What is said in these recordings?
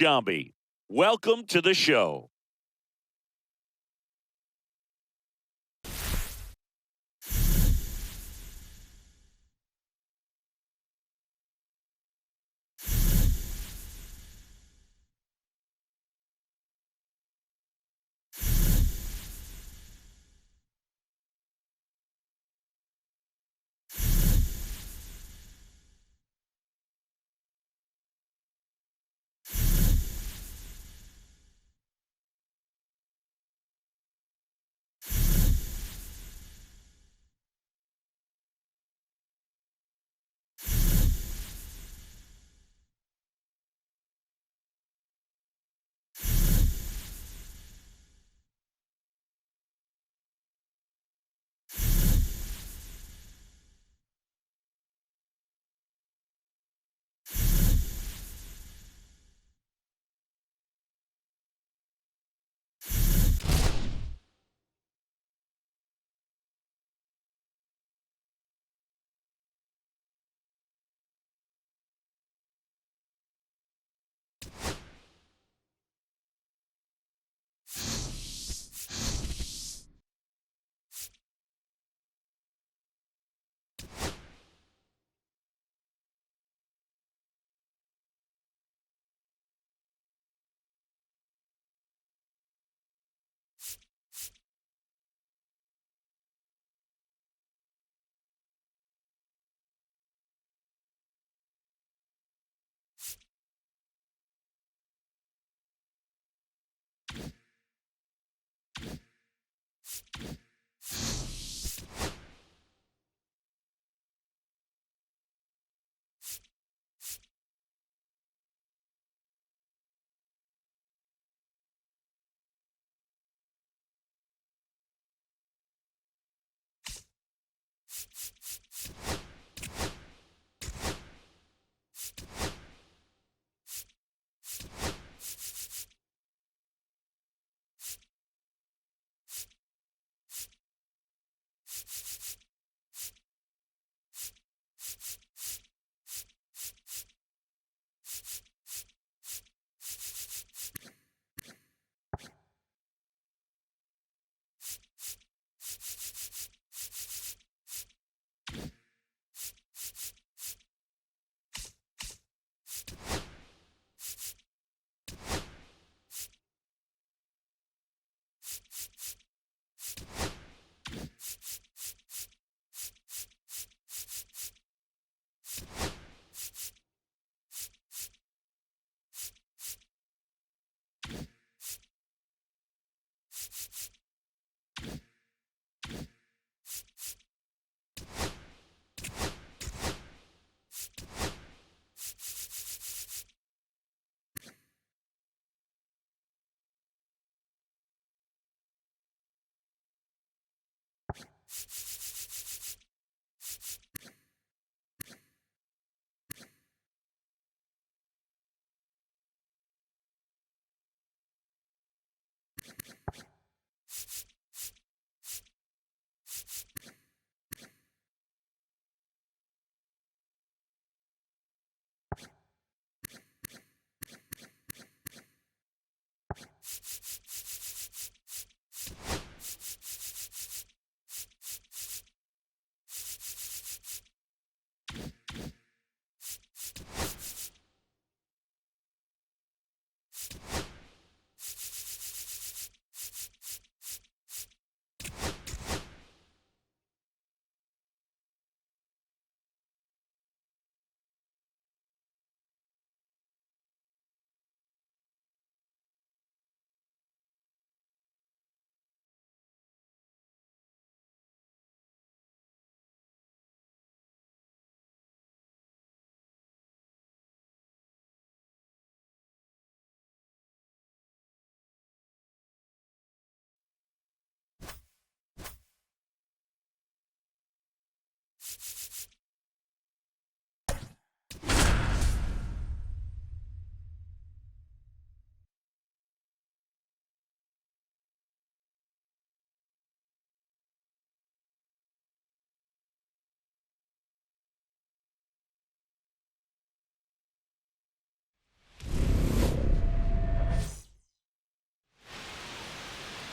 Dombey, welcome to the show.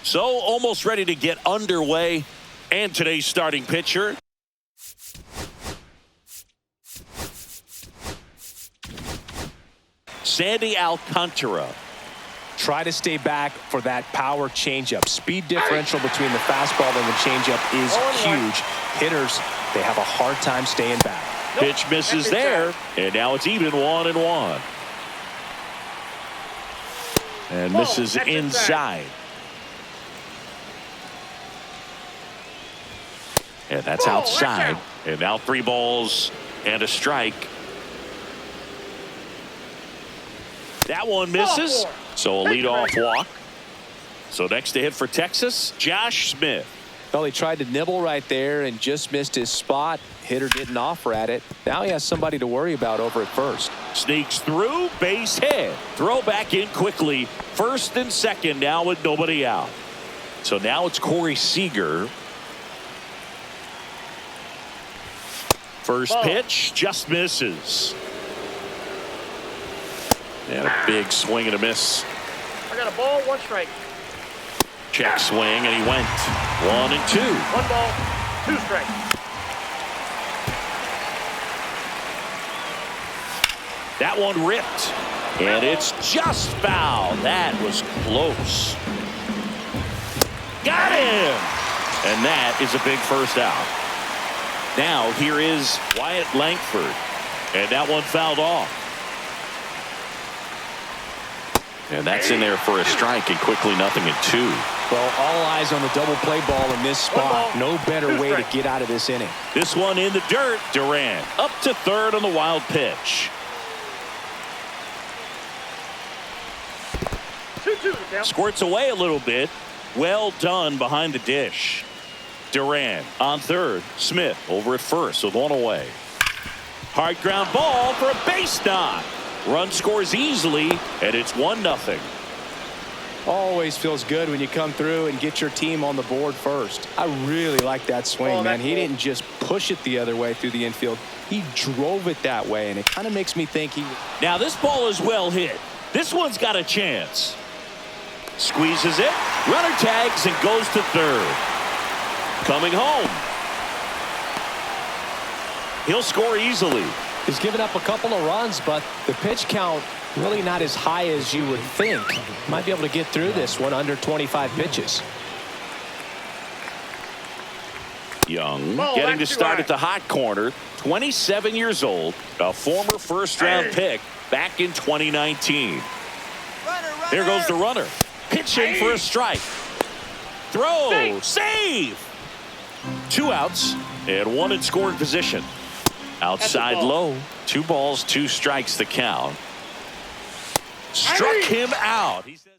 So almost ready to get underway. And today's starting pitcher, Sandy Alcantara. Try to stay back for that power changeup. Speed differential between the fastball and the changeup is huge. Hitters, they have a hard time staying back. Pitch misses there, and now it's even 1-1. And misses inside. And that's outside. And now 3 balls and a strike. That one misses. So a leadoff walk. So next to hit for Texas, Josh Smith. Well, he tried to nibble right there and just missed his spot. Hitter didn't offer at it. Now he has somebody to worry about over at first. Sneaks through, base hit. Throw back in quickly. First and second now with nobody out. So now it's Corey Seager. First pitch just misses. And a big swing and a miss. I got a ball, 1 strike. Check swing, and he went 1-2. 1 ball, 2 strikes. That one ripped, and it's just foul. That was close. Got him! And that is a big first out. Now here is Wyatt Langford, and that one fouled off. And that's in there for a strike, and quickly 0-2. Well, all eyes on the double play ball in this spot. No better way to get out of this inning. This one in the dirt. Durant up to third on the wild pitch. 2-2 down. Squirts away a little bit. Well done behind the dish. Durant on third. Smith over at first with 1 away. Hard ground ball for a base knock. Run scores easily, and it's 1-0. Always feels good when you come through and get your team on the board first. I really like that swing, man. He didn't just push it the other way through the infield. He drove it that way, and it kind of makes me think he... Now this ball is well hit. This one's got a chance. Squeezes it. Runner tags and goes to third. Coming home. He'll score easily. He's given up a couple of runs, but the pitch count really not as high as you would think. Might be able to get through this one under 25 pitches. Young getting to start at the hot corner. 27 years old. A former first-round pick back in 2019. Here goes the runner. Pitching for a strike. Throw. Save. 2 outs and 1 in scoring position. Outside low. 2 balls, 2 strikes the count. Struck him out. He says,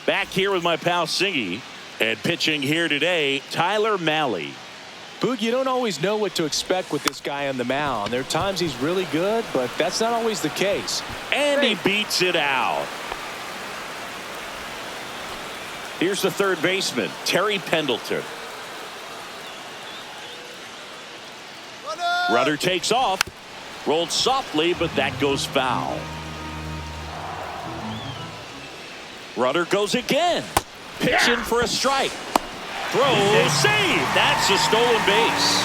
back here with my pal Singy, and pitching here today, Tyler Mahle. Boog, you don't always know what to expect with this guy on the mound. There are times he's really good, but that's not always the case. And he beats it out. Here's the third baseman, Terry Pendleton. Runner takes off. Rolled softly, but that goes foul. Runner goes again. Pitching for a strike. Throw, save. That's a stolen base.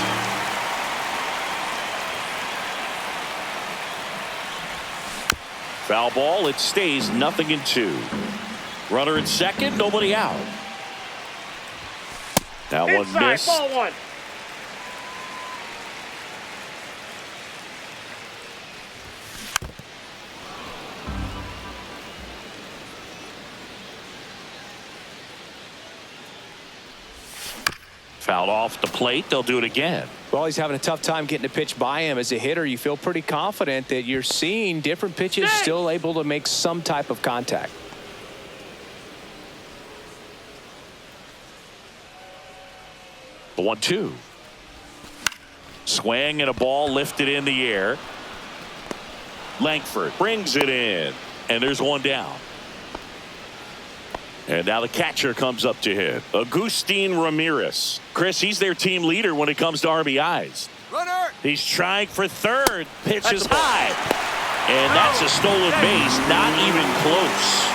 Foul ball. It stays 0-2. Runner at second. Nobody out. That one missed. Ball 1. Fouled off the plate. They'll do it again. Well, he's having a tough time getting a pitch by him. As a hitter, you feel pretty confident that you're seeing different pitches still able to make some type of contact. The 1-2. Swing and a ball lifted in the air. Langford brings it in. And there's one down. And now the catcher comes up to hit. Agustin Ramirez. Chris, he's their team leader when it comes to RBIs. Runner. He's trying for third. Pitch is high. And that's a stolen base. Not even close.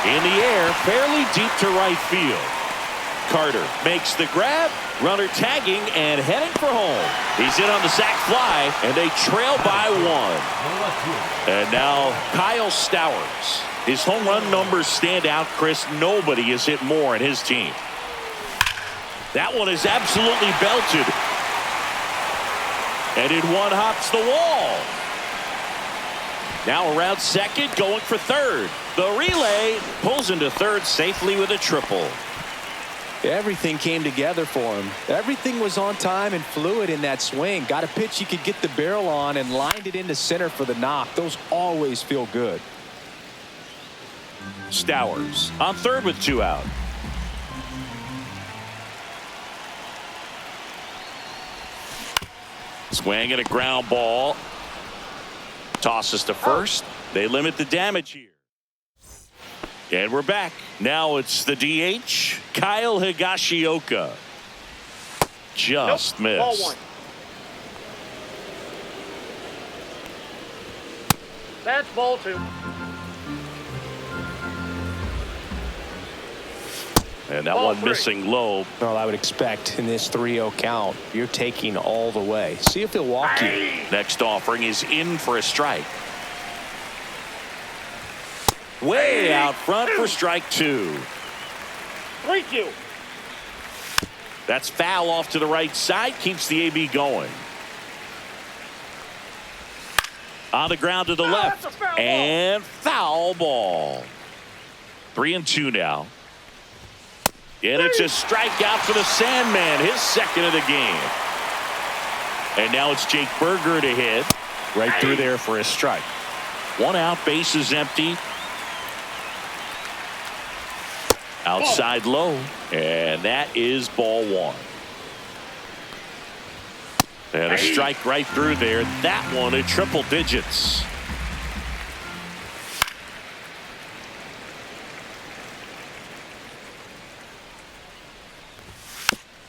In the air, fairly deep to right field. Carter makes the grab. Runner tagging and heading for home. He's in on the sac fly, and they trail by 1. And now Kyle Stowers. His home run numbers stand out, Chris. Nobody has hit more in his team. That one is absolutely belted. And in one hops the wall. Now around second, going for third. The relay pulls into third safely with a triple. Everything came together for him. Everything was on time and fluid in that swing. Got a pitch he could get the barrel on and lined it into center for the knock. Those always feel good. Stowers on third with 2 out. Swing and a ground ball. Tosses to first. They limit the damage here. And we're back. Now it's the DH, Kyle Higashioka. Just missed. Ball 1. That's ball 2. And that Ball one 3. missing low. Well, I would expect in this 3-0 count, you're taking all the way. See if he'll walk you. Next offering is in for a strike. Way out front for strike 2. 3-2. That's foul off to the right side. Keeps the AB going. On the ground to the left. That's a foul ball. And foul ball. 3-2 now. And it's a strikeout for the Sandman. His second of the game. And now it's Jake Berger to hit. Right through there for a strike. 1 out. Bases empty. Outside low, and that is ball 1. And a strike right through there. That one at triple digits.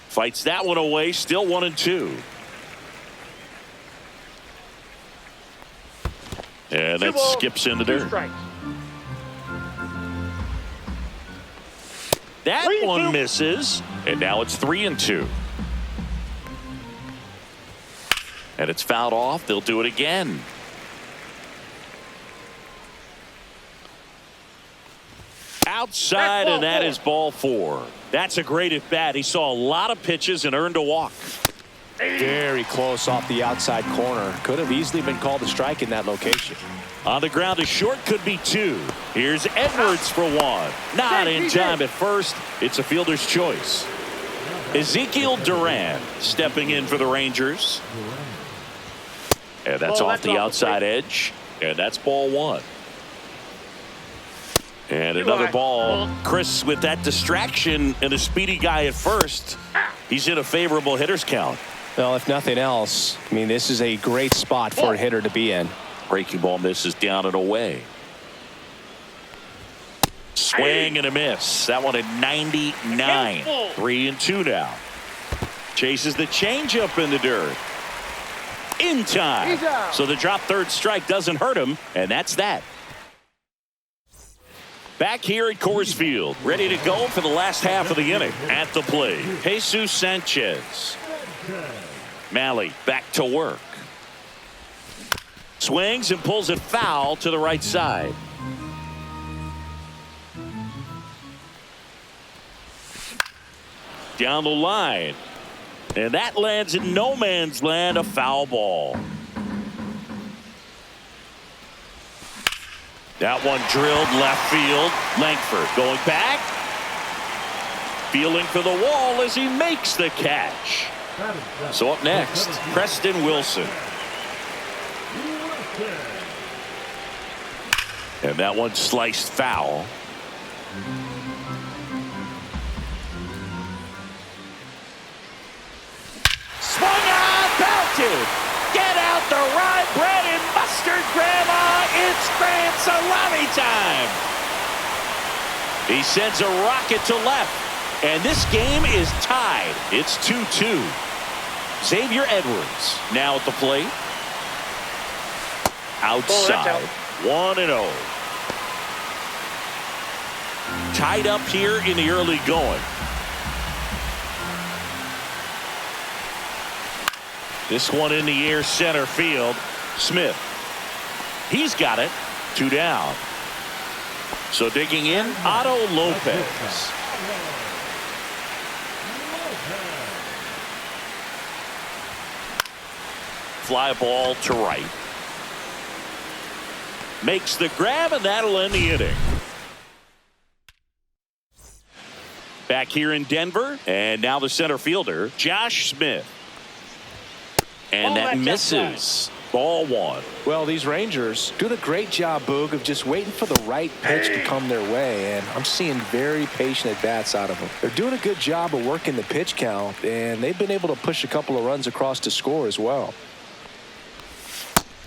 Fights that one away, still 1-2. And that skips in the dirt. Strikes. That 3-2. one misses, and now it's 3-2. And it's fouled off. They'll do it again. Outside, and that is ball 4. That's a great at bat. He saw a lot of pitches and earned a walk. Very close off the outside corner. Could have easily been called a strike in that location. On the ground to short, could be 2. Here's Edwards for 1. Not in time at first. It's a fielder's choice. Ezekiel Duran stepping in for the Rangers. And that's off the outside edge. And that's ball 1. And another ball. Chris, with that distraction and a speedy guy at first, he's in a favorable hitter's count. Well, if nothing else, I mean, this is a great spot for a hitter to be in. Breaking ball misses down and away. Swing and a miss. That one at 99. 3-2 now. Chases the changeup in the dirt. In time. So the drop third strike doesn't hurt him, and that's that. Back here at Coors Field, ready to go for the last half of the inning. At the plate, Jesus Sanchez. Malley back to work. Swings and pulls it foul to the right side. Down the line. And that lands in no man's land, a foul ball. That one drilled left field. Langford going back. Feeling for the wall as he makes the catch. So up next, Preston Wilson. And that one sliced foul. Swung on, belted. Get out the rye bread and mustard, Grandma. It's grand salami time. He sends a rocket to left. And this game is tied. It's 2-2. Xavier Edwards now at the plate. Outside. 1-0. Tied up here in the early going. This one in the air, center field. Smith. He's got it. 2 down. So digging in, Otto Lopez. Fly ball to right. Makes the grab, and that'll end the inning. Back here in Denver, and now the center fielder, Josh Smith. And that misses. Ball 1. Well, these Rangers doing a great job, Boog, of just waiting for the right pitch to come their way, and I'm seeing very patient at-bats out of them. They're doing a good job of working the pitch count, and they've been able to push a couple of runs across to score as well.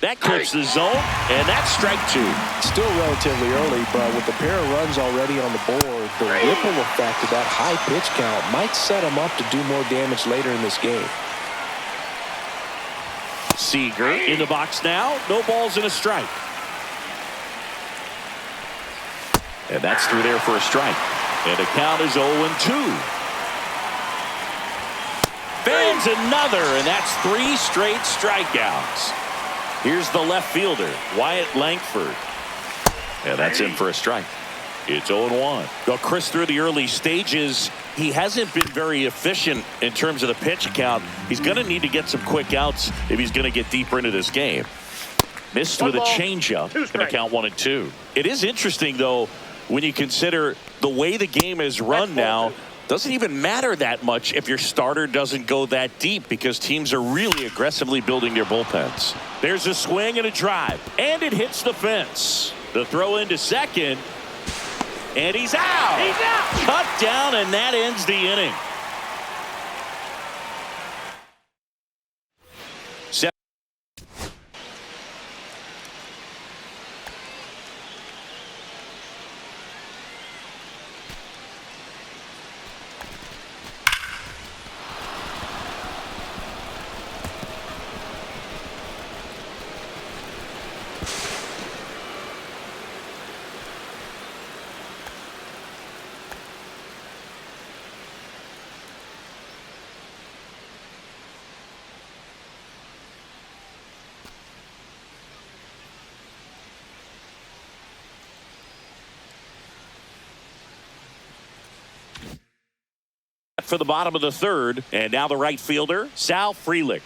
That clips the zone, and that's strike 2. Still relatively early, but with the pair of runs already on the board, the ripple effect of that high pitch count might set them up to do more damage later in this game. Seager in the box now. No balls and a strike. And that's through there for a strike. And the count is 0-2. Fans another, and that's 3 straight strikeouts. Here's the left fielder, Wyatt Langford. And that's in for a strike. It's 0-1. Well, Chris, through the early stages, he hasn't been very efficient in terms of the pitch count. He's going to need to get some quick outs if he's going to get deeper into this game. Missed with a changeup and a count 1-2. It is interesting, though, when you consider the way the game is run now. Doesn't even matter that much if your starter doesn't go that deep because teams are really aggressively building their bullpens. There's a swing and a drive, and it hits the fence. The throw into second. And he's out. He's out. Cut down, and that ends the inning. For the bottom of the third, and now the right fielder, Sal Frelick.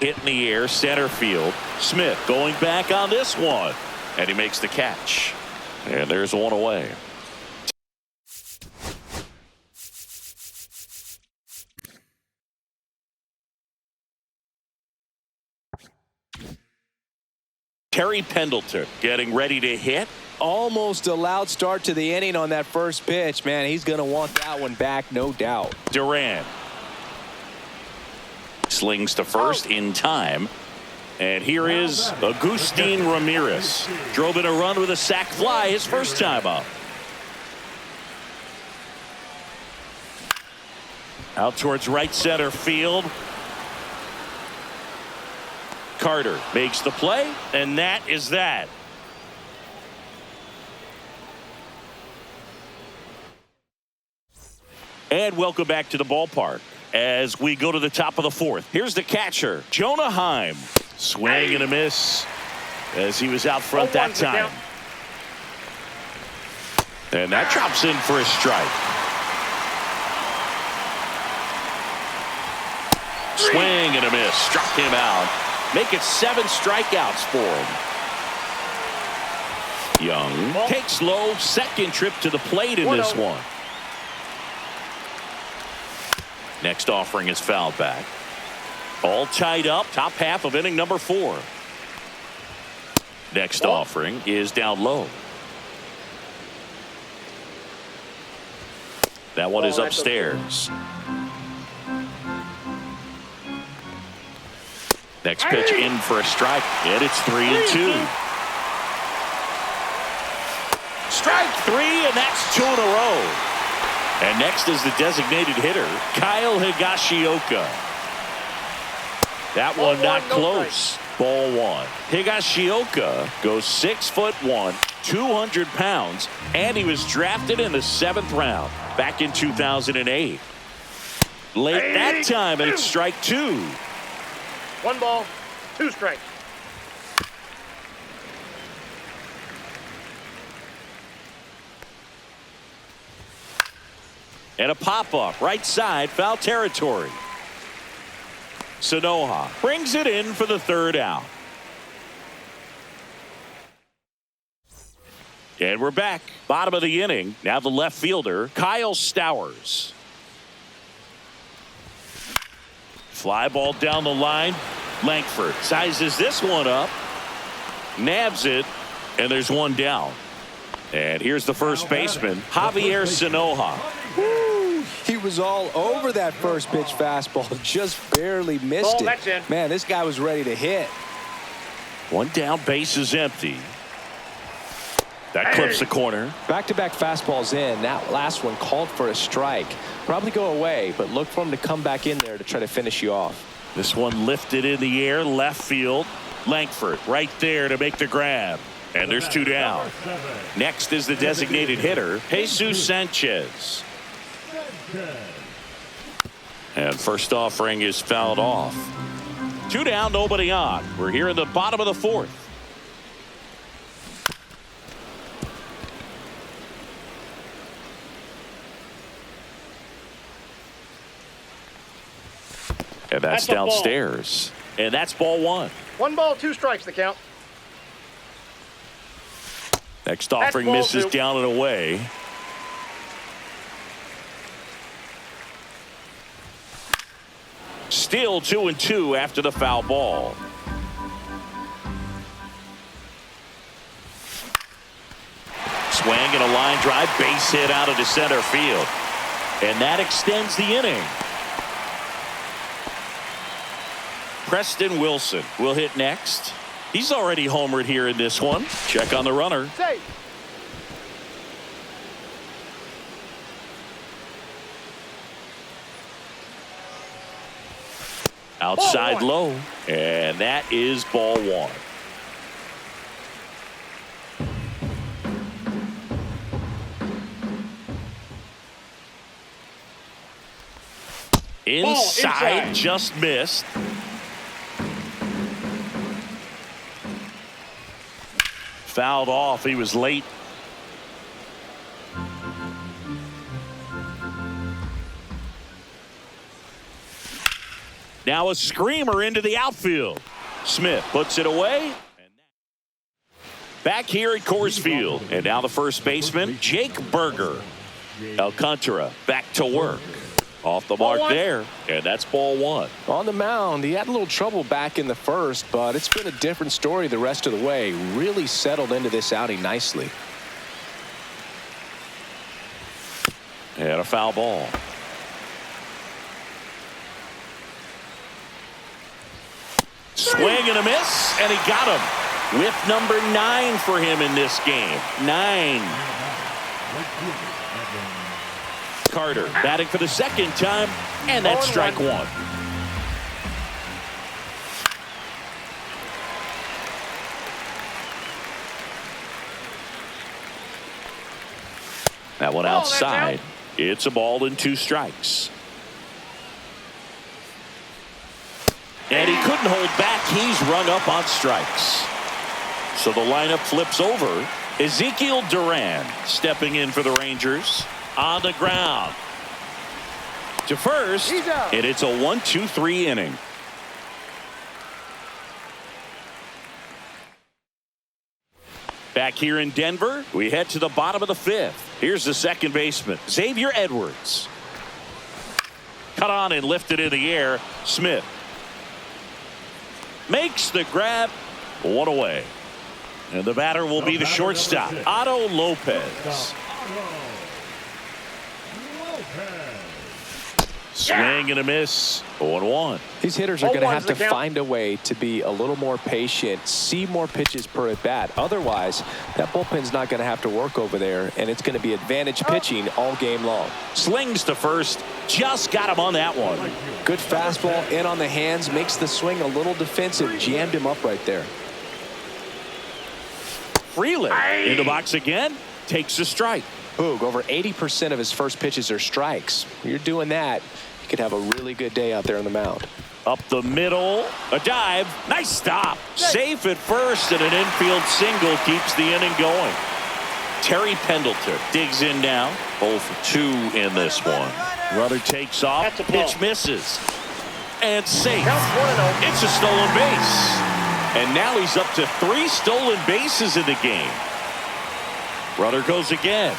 Hit in the air, center field. Smith going back on this one, and he makes the catch. And there's one away. Terry Pendleton getting ready to hit. Almost a loud start to the inning on that first pitch. Man, he's going to want that one back, no doubt. Duran slings to first in time. And here is Agustin Ramirez. Drove in a run with a sac fly his first time up. Out towards right center field. Carter makes the play, and that is that. And welcome back to the ballpark as we go to the top of the fourth. Here's the catcher, Jonah Heim. Swing and a miss as he was out front that time. And that drops in for a strike. Swing and a miss. Struck him out. Make it 7 strikeouts for him. Young takes low. Second trip to the plate in this one. Next offering is fouled back. All tied up. Top half of inning number 4. Next offering is down low. That one is upstairs. Next pitch in for a strike, and it's 3-2. Strike 3, and that's 2 in a row. And next is the designated hitter, Kyle Higashioka. That one not close. Ball 1. Higashioka goes 6'1", 200 pounds, and he was drafted in the 7th round back in 2008. Late that time, and it's strike 2. 1 ball, 2 strikes. And a pop-up, right side, foul territory. Sanoha brings it in for the 3rd out. And we're back. Bottom of the inning. Now the left fielder, Kyle Stowers. Fly ball down the line. Langford sizes this one up. Nabs it. And there's one down. And here's the first baseman, Javier Sanoha. Woo, he was all over that first pitch fastball. Just barely missed it. That's in. Man, this guy was ready to hit. One down, base is empty. That clips the corner. Back-to-back fastballs in. That last one called for a strike. Probably go away, but look for him to come back in there to try to finish you off. This one lifted in the air, left field. Langford right there to make the grab. And there's 2 down. Next is the designated hitter, Jesus Sanchez. And first offering is fouled off. 2 down, nobody on. We're here in the bottom of the 4th. And that's downstairs. And that's ball 1. 1 ball, 2 strikes the count. Next offering misses down and away. Still 2-2 after the foul ball. Swing and a line drive, base hit out into center field. And that extends the inning. Preston Wilson will hit next. He's already homered here in this one. Check on the runner. Safe. Outside low. And that is ball 1. Inside, just missed. Fouled off. He was late. Now a screamer into the outfield. Smith puts it away. Back here at Coors Field. And now the first baseman, Jake Berger. Alcantara back to work. Off the mark there, and that's ball 1. On the mound, he had a little trouble back in the first, but it's been a different story the rest of the way. Really settled into this outing nicely. And a foul ball. Swing and a miss, and he got him. With number 9 for him in this game. 9. Carter batting for the 2nd time, and that's strike 1. That one outside. It's a ball and 2 strikes. And he couldn't hold back. He's rung up on strikes. So the lineup flips over. Ezekiel Duran stepping in for the Rangers. On the ground to first, and it's a 1-2-3 inning. Back here in Denver, we head to the bottom of the 5th. Here's the second baseman, Xavier Edwards. Cut on and lifted in the air. Smith makes the grab. 1 away, and the batter will be the shortstop, Otto Lopez. Swing and a miss. 0-1. These hitters are going to have to find a way to be a little more patient, see more pitches per at bat. Otherwise, that bullpen's not going to have to work over there, and it's going to be advantage pitching all game long. Slings to first. Just got him on that one. Good fastball in on the hands, makes the swing a little defensive. Jammed him up right there. Freeland in the box again. Takes a strike. Boog, over 80% of his first pitches are strikes. When you're doing that, you could have a really good day out there on the mound. Up the middle, a dive, nice stop. Safe at first, and an infield single keeps the inning going. Terry Pendleton digs in now. 0 for 2 in this one. Runner takes off, pitch misses. And safe. It's a stolen base. And now he's up to 3 stolen bases in the game. Runner goes again.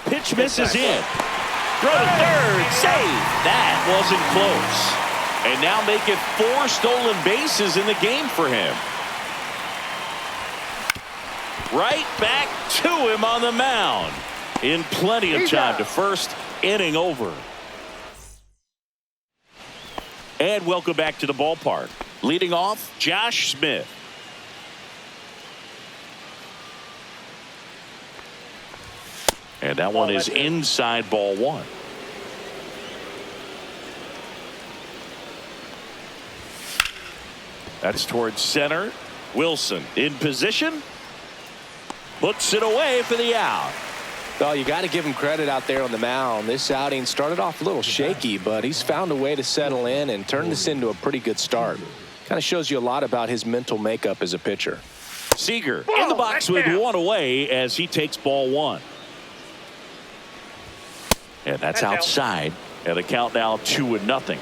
Pitch misses in. Throw to third, save. That wasn't close. And now make it 4 stolen bases in the game for him. Right back to him on the mound. In plenty of time to first. Inning over. And welcome back to the ballpark. Leading off, Josh Smith. And that one is inside ball 1. That's towards center. Wilson in position. Puts it away for the out. Well, you got to give him credit out there on the mound. This outing started off a little shaky, but he's found a way to settle in and turn this into a pretty good start. Kind of shows you a lot about his mental makeup as a pitcher. Seager in the box with 1 away as he takes ball 1. And that's outside. And the count now 2-0.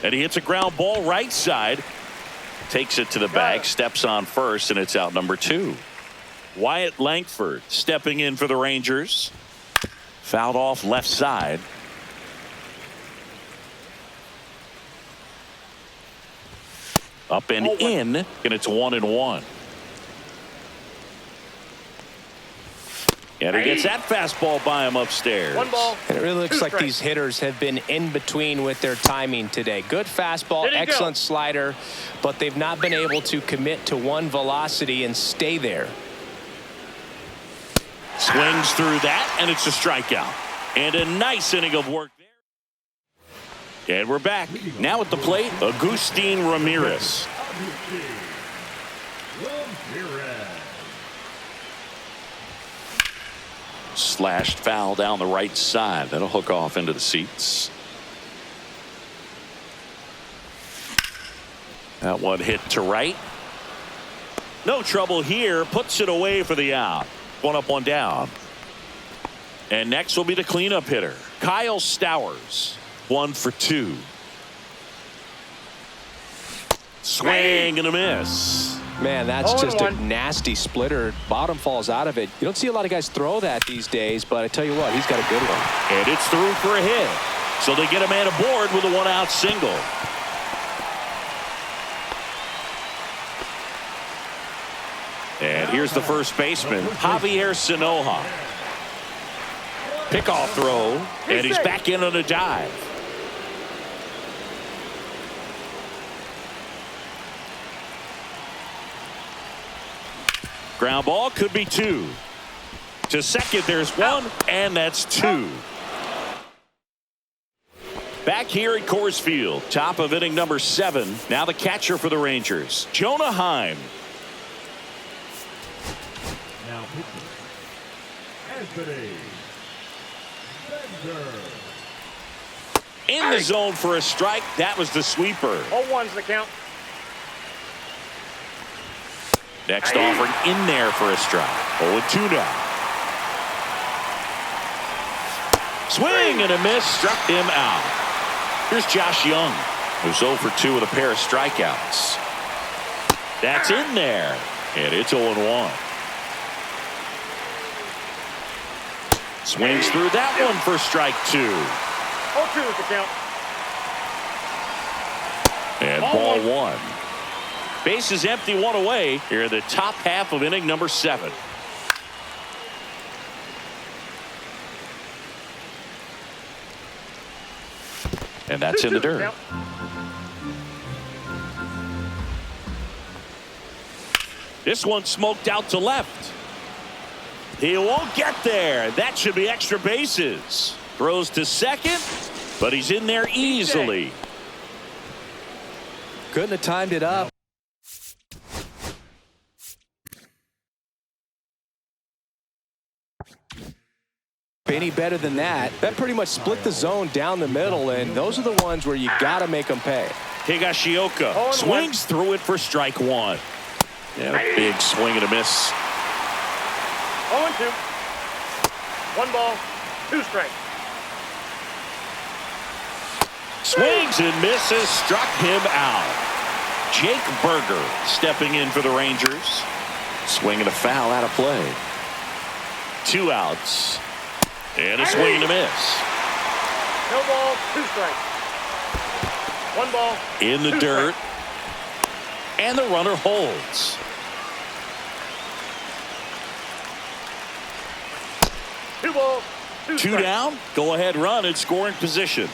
And he hits a ground ball right side. Takes it to the bag, steps on first, and it's out number 2. Wyatt Langford stepping in for the Rangers. Fouled off left side. Up and in, and it's 1-1. And he gets that fastball by him upstairs. 1 ball. And it really looks like strikes. these hitters have been in between with their timing today. Good fastball, excellent slider, but they've not been able to commit to one velocity and stay there. Swings through that, and it's a strikeout. And a nice inning of work there. And we're back. Now at the plate, Agustin Ramirez. Slashed foul down the right side. That'll hook off into the seats. That one hit to right. No trouble here. Puts it away for the out. 1 up, 1 down. And next will be the cleanup hitter, Kyle Stowers. 1 for 2. Swing and a miss. Man, that's just a nasty splitter. Bottom falls out of it. You don't see a lot of guys throw that these days, but I tell you what, he's got a good one. And it's through for a hit. So they get a man aboard with a 1-out single. And here's the first baseman, Javier Sanoja. Pickoff throw, and he's back in on a dive. Ground ball could be 2. To second, there's 1, and that's 2. Back here at Coors Field, top of inning number 7. Now the catcher for the Rangers, Jonah Heim. Now pitching, Anthony Bender. In the zone for a strike. That was the sweeper. 0-1's the count. Next offering in there for a strike. 0-2 now. Swing and a miss. Struck him out. Here's Josh Young, who's 0 for 2 with a pair of strikeouts. That's in there. And it's 0-1. Swings through that one for strike 2. 0-2 is the count. And ball 1. Bases empty, 1 away here in the top half of inning number 7. And that's in the dirt. This one smoked out to left. He won't get there. That should be extra bases. Throws to second, but he's in there easily. Couldn't have timed it up. any better than that. That pretty much split the zone down the middle, and those are the ones where you got to make them pay. Higashioka swings through it for strike one. Yeah, a big swing and a miss. 0-2. 1 ball, 2 strikes. Swings and misses, struck him out. Jake Berger stepping in for the Rangers. Swing and a foul out of play. 2 outs. And a swing and a miss. No ball, 2 strikes. 1 ball. In the dirt. And the runner holds. 2 balls, 2 Two strikes. down. Go ahead run in scoring position.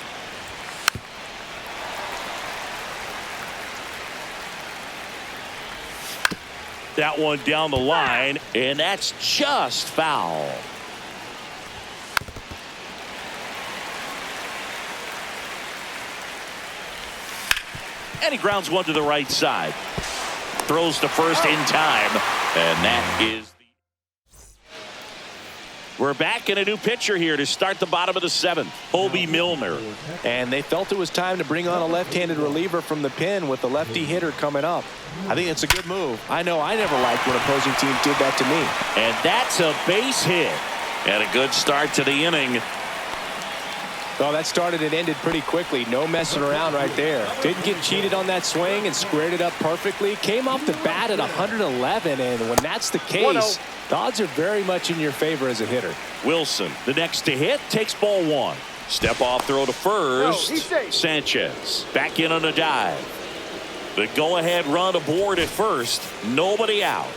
That one down the line, and that's just foul. And he grounds one to the right side. Throws to first in time, and that is we're back in a new pitcher here to start the bottom of the 7th. Hobie Milner. And they felt it was time to bring on a left-handed reliever from the pen with the lefty hitter coming up. I think it's a good move. I know I never liked when opposing teams did that to me. And that's a base hit. And a good start to the inning. Well, that started and ended pretty quickly. No messing around right there. Didn't get cheated on that swing and squared it up perfectly. Came off the bat at 111, and when that's the case, the odds are very much in your favor as a hitter. Wilson, the next to hit, takes ball 1. Step off throw to first. Sanchez back in on a dive. The go-ahead run aboard at first. Nobody out.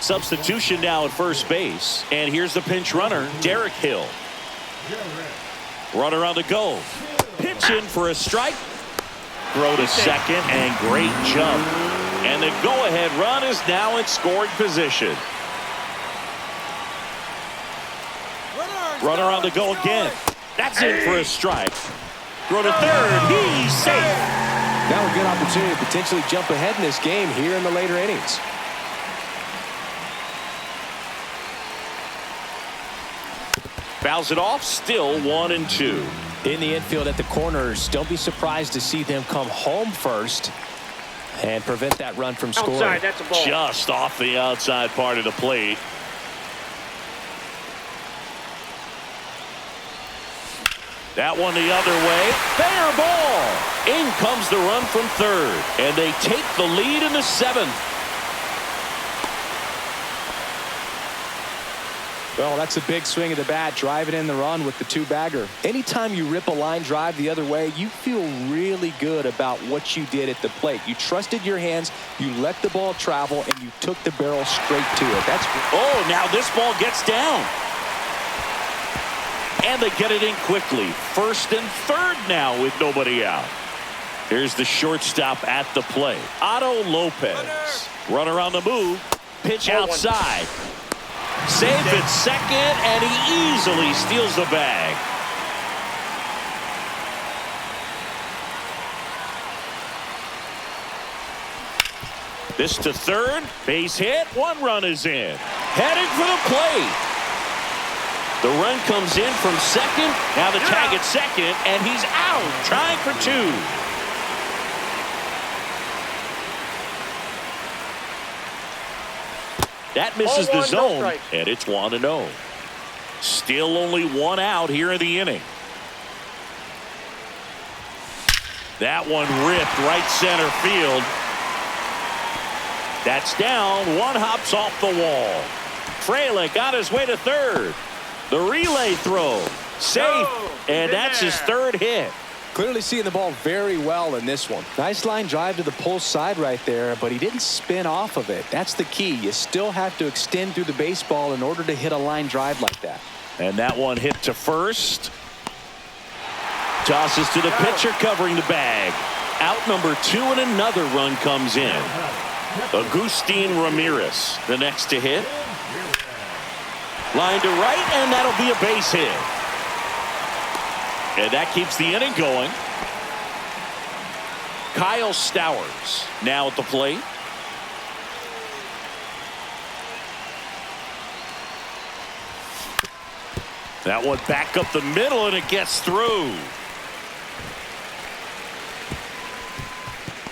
Substitution now at first base. And here's the pinch runner, Derek Hill. Runner on the go. Pitch in for a strike. Throw to second, and great jump. And the go-ahead run is now in scoring position. Runner on the go again. That's in for a strike. Throw to third. He's safe. Now a good opportunity to potentially jump ahead in this game here in the later innings. Fouls it off. Still 1-2. In the infield at the corners, don't be surprised to see them come home first and prevent that run from scoring. Outside, that's a ball. Just off the outside part of the plate. That one the other way. Fair ball. In comes the run from third. And they take the lead in the 7th. Well, that's a big swing of the bat, driving in the run with the 2-bagger. Anytime you rip a line drive the other way, you feel really good about what you did at the plate. You trusted your hands, you let the ball travel, and you took the barrel straight to it. That's oh, now this ball gets down. And they get it in quickly. First and third now with nobody out. Here's the shortstop at the plate. Otto Lopez. Runner on the move. Pitch outside. Safe at second, and he easily steals the bag. This to third. Base hit. 1 run is in. Heading for the plate. The run comes in from second. Now the tag at second, and he's out. Trying for 2. That misses the zone, and it's 1-0. Still only 1 out here in the inning. That one ripped right center field. That's down. 1 hops off the wall. Frelick got his way to third. The relay throw. Safe, and that's his 3rd hit. clearly seeing the ball very well in this one. Nice line drive to the pull side right there, but he didn't spin off of it. That's the key. You still have to extend through the baseball in order to hit a line drive like that. And that one hit to first. Tosses to the pitcher covering the bag. Out number 2, and another run comes in. Agustin Ramirez, the next to hit. Line to right, and that'll be a base hit. And that keeps the inning going. Kyle Stowers now at the plate. That one back up the middle, and it gets through.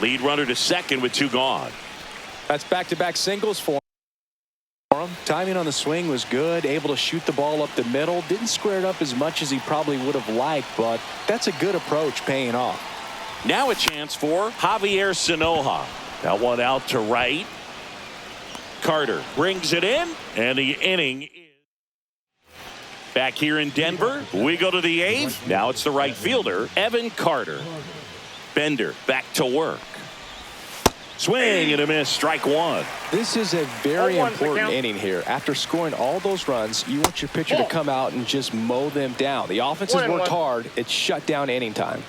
Lead runner to second with 2 gone. That's back-to-back singles for him. Timing on the swing was good, able to shoot the ball up the middle. Didn't square it up as much as he probably would have liked, but that's a good approach paying off. Now a chance for Javier Sanoja. That one out to right. Carter brings it in, and the inning is back here in Denver. We go to the 8th. Now it's the right fielder, Evan Carter. Bender back to work. Swing and a miss, strike 1. This is a very important inning here. After scoring all those runs, you want your pitcher to come out and just mow them down. The offense has worked hard. It's shut down inning time.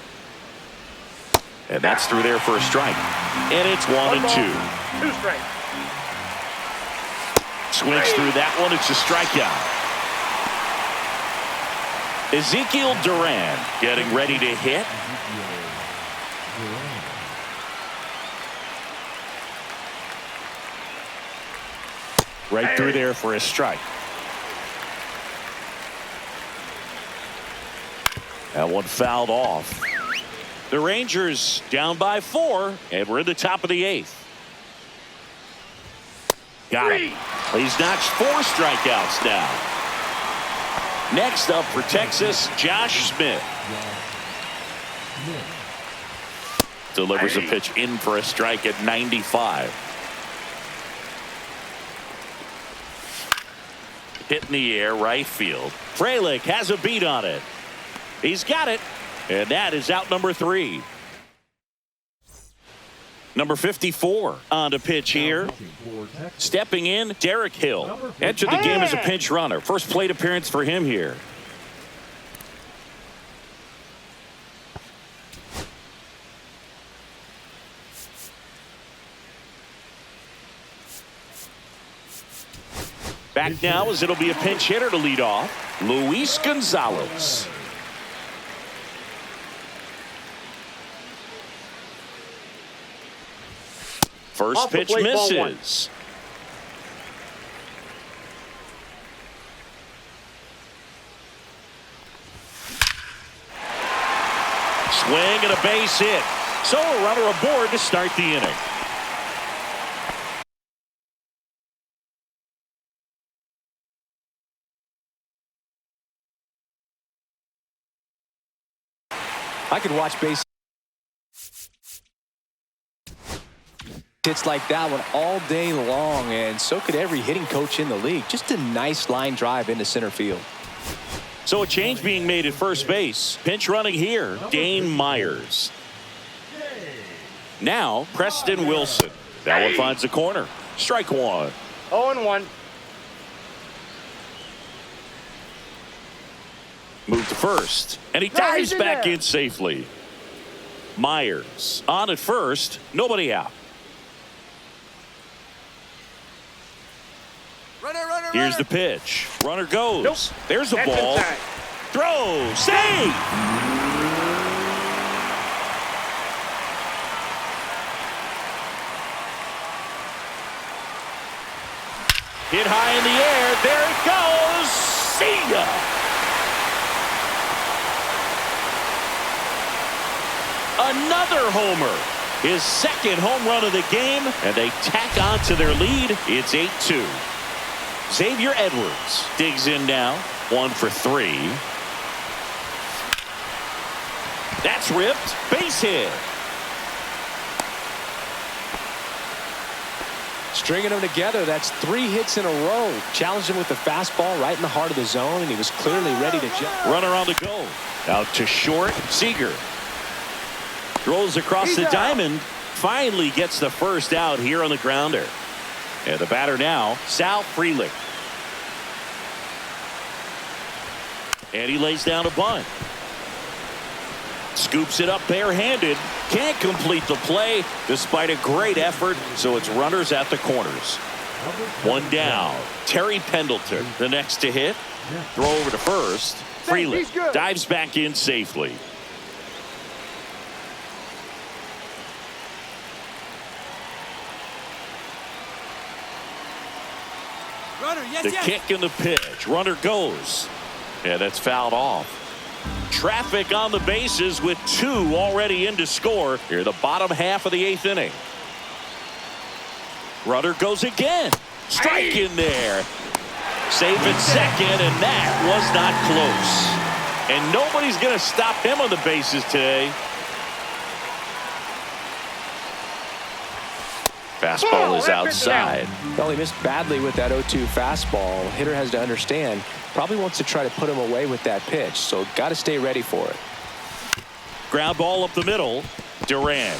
And that's through there for a strike. And it's 1 and 2. 2 strikes. Swings through that one. It's a strikeout. Ezekiel Duran getting ready to hit. Right through there for a strike. That one fouled off. The Rangers down by 4, and we're in the top of the 8th. Got it. He's notched 4 strikeouts now. Next up for Texas, Josh Smith. Delivers a pitch in for a strike at 95. Hit in the air, right field. Frelick has a beat on it. He's got it. And that is out number 3. Number 54 on the pitch here. Stepping in, Derek Hill. Entered the game as a pinch runner. First plate appearance for him here. Back now as it'll be a pinch hitter to lead off, Luis Gonzalez. First pitch misses. Swing and a base hit. So a runner aboard to start the inning. I could watch base hits like that one all day long, and so could every hitting coach in the league. Just a nice line drive into center field. So a change being made at first base. Pinch running here, Dane Myers. Now Preston Wilson. That one finds the corner. Strike 1. 0-1. Move to first, and he dives back in safely. Myers on at first, nobody out. Here's the pitch. Runner goes. Nope. There's a ball. Throw. Save. Hit high in the air. There it goes. See ya. Another homer. His second home run of the game, and they tack on to their lead. It's 8-2. Xavier Edwards digs in now. 1 for 3. That's ripped. Base hit. Stringing them together, that's 3 hits in a row. Challenged him with the fastball right in the heart of the zone, and he was clearly ready to jump. Runner on the go. Out to short. Seager rolls across the diamond. Finally gets the first out here on the grounder. And the batter now, Sal Frelick. And he lays down a bunt. Scoops it up barehanded. Can't complete the play despite a great effort, so it's runners at the corners. 1 down. Terry Pendleton, the next to hit. Throw over to first. Frelick dives back in safely. The kick and the pitch. Runner goes. Yeah, that's fouled off. Traffic on the bases with 2 already in to score here, the bottom half of the 8th inning. Runner goes again. Strike in there. Safe at second, and that was not close. And nobody's going to stop him on the bases today. Fastball is outside. Well, he missed badly with that 0-2 fastball. Hitter has to understand, probably wants to try to put him away with that pitch, so got to stay ready for it. Ground ball up the middle. Duran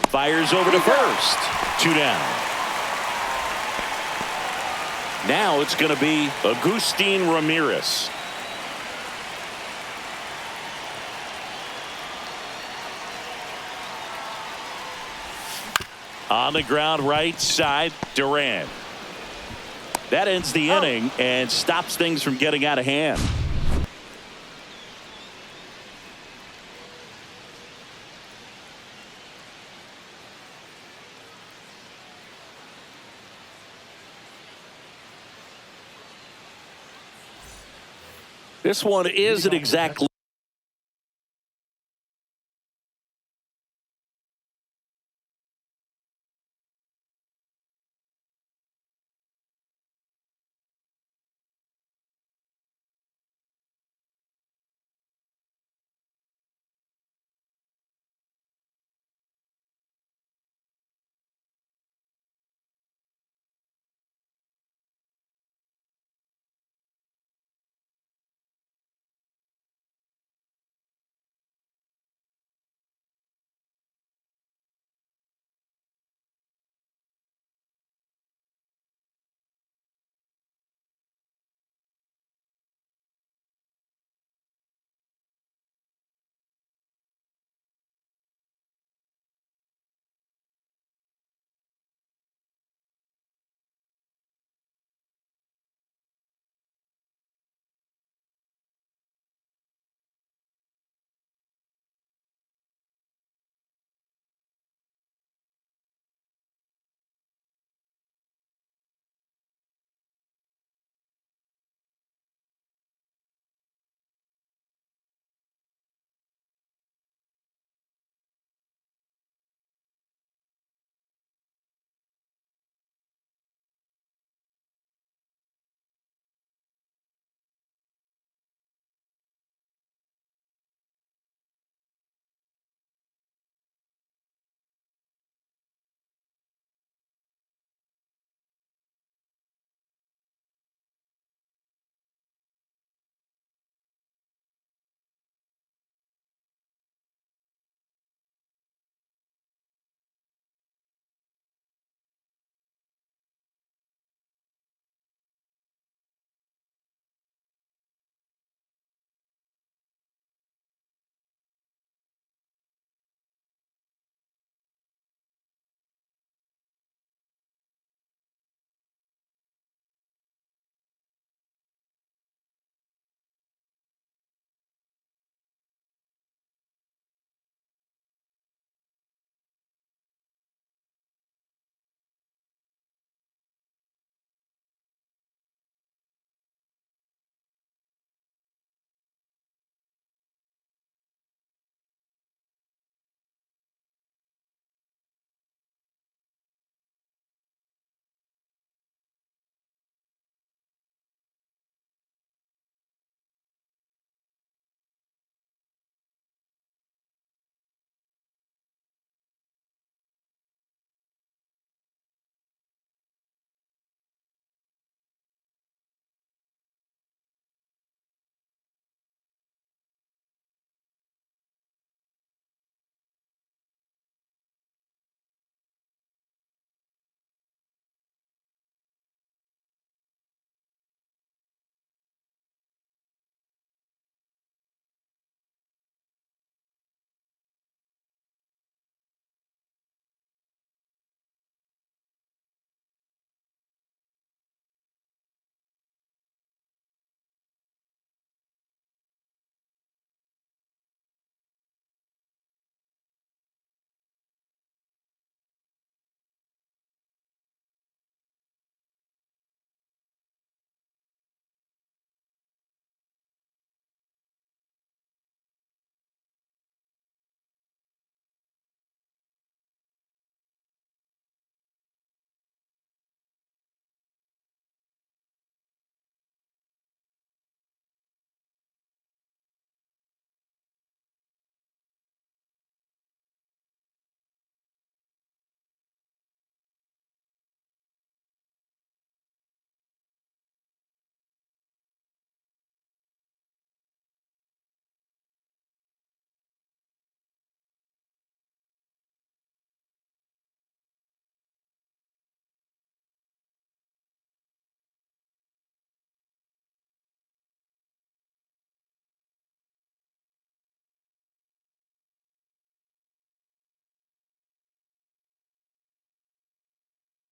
fires over to first. 2 down. Now it's going to be Agustin Ramirez. On the ground right side, Duran. That ends the inning and stops things from getting out of hand. This one isn't exactly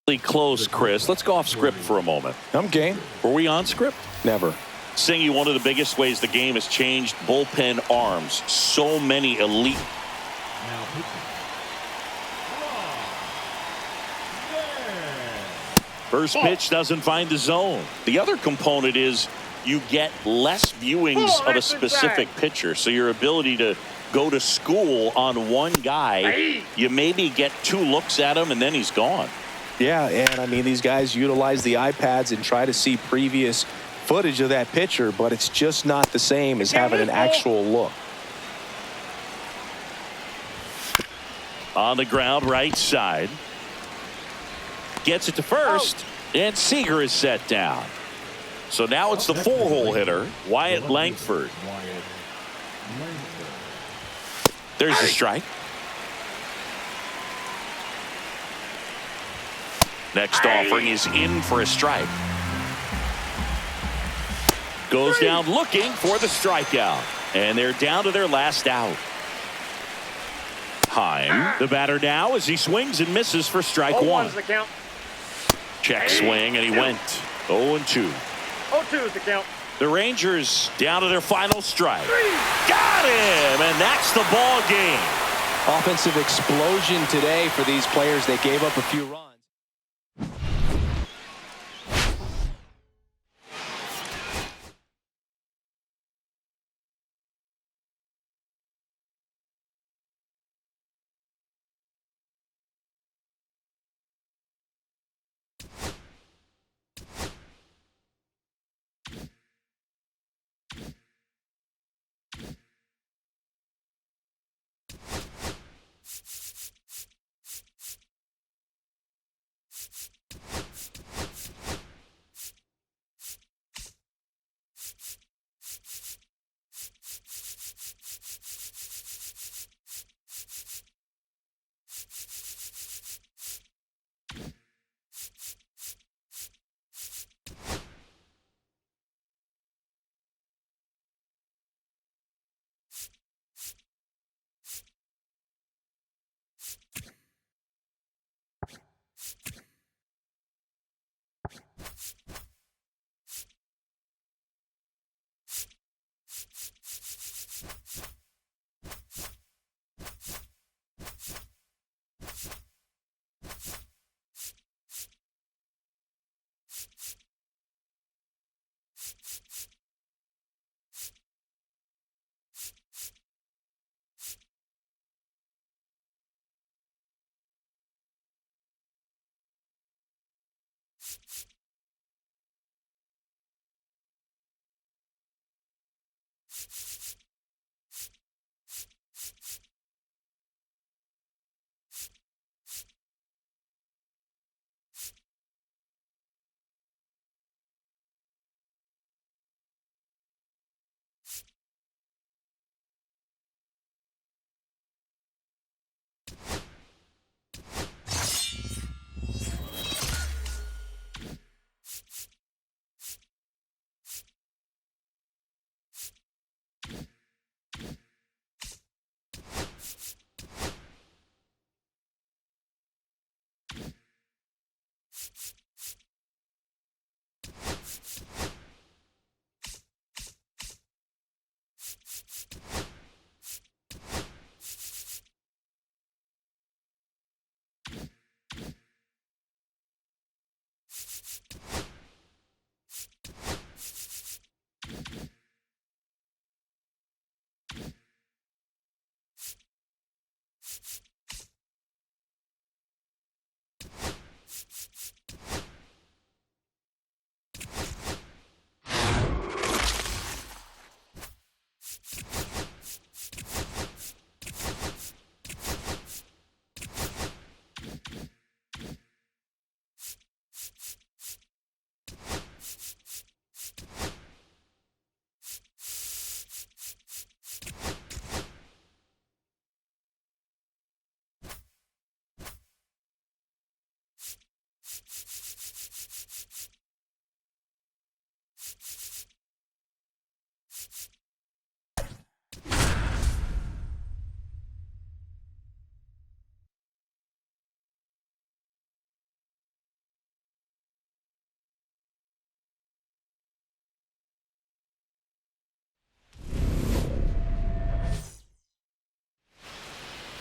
Close, Chris. Let's go off script for a moment. I'm game. Were we on script? Never. Singy, one of the biggest ways the game has changed bullpen arms. So many elite. Now pitching. First pitch doesn't find the zone. The other component is you get less viewings of a specific pitcher. So your ability to go to school on one guy, you maybe get 2 looks at him and then he's gone. Yeah, and I mean, these guys utilize the iPads and try to see previous footage of that pitcher, but it's just not the same as having an actual look. On the ground, right side. Gets it to first, and Seager is set down. So now it's the 4-hole hitter, Wyatt Langford. There's the strike. Next offering is in for a strike. Goes down looking for the strikeout. And they're down to their last out. Heim, the batter now as he swings and misses for strike 1. The count. Check swing, and he went 0-2. 0-2 is the count. The Rangers down to their final strike. Got him, and that's the ball game. Offensive explosion today for these players. They gave up a few runs.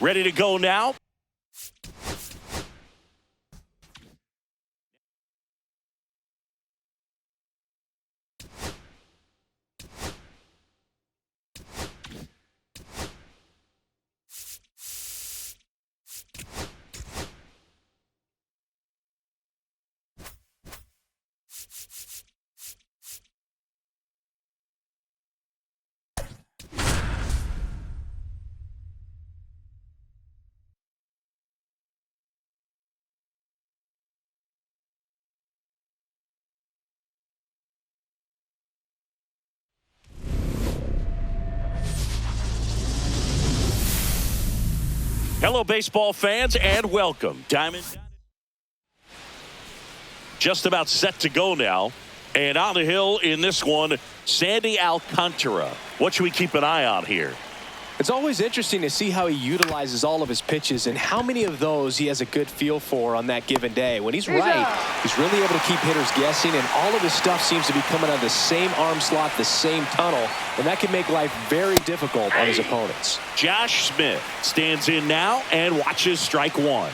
Ready to go now. Hello, baseball fans, and welcome. Diamond just about set to go now. And on the hill in this one, Sandy Alcantara. What should we keep an eye on here? It's always interesting to see how he utilizes all of his pitches and how many of those he has a good feel for on that given day. When he's right, he's really able to keep hitters guessing, and all of his stuff seems to be coming out of the same arm slot, the same tunnel, and that can make life very difficult on his opponents. Josh Smith stands in now and watches strike one.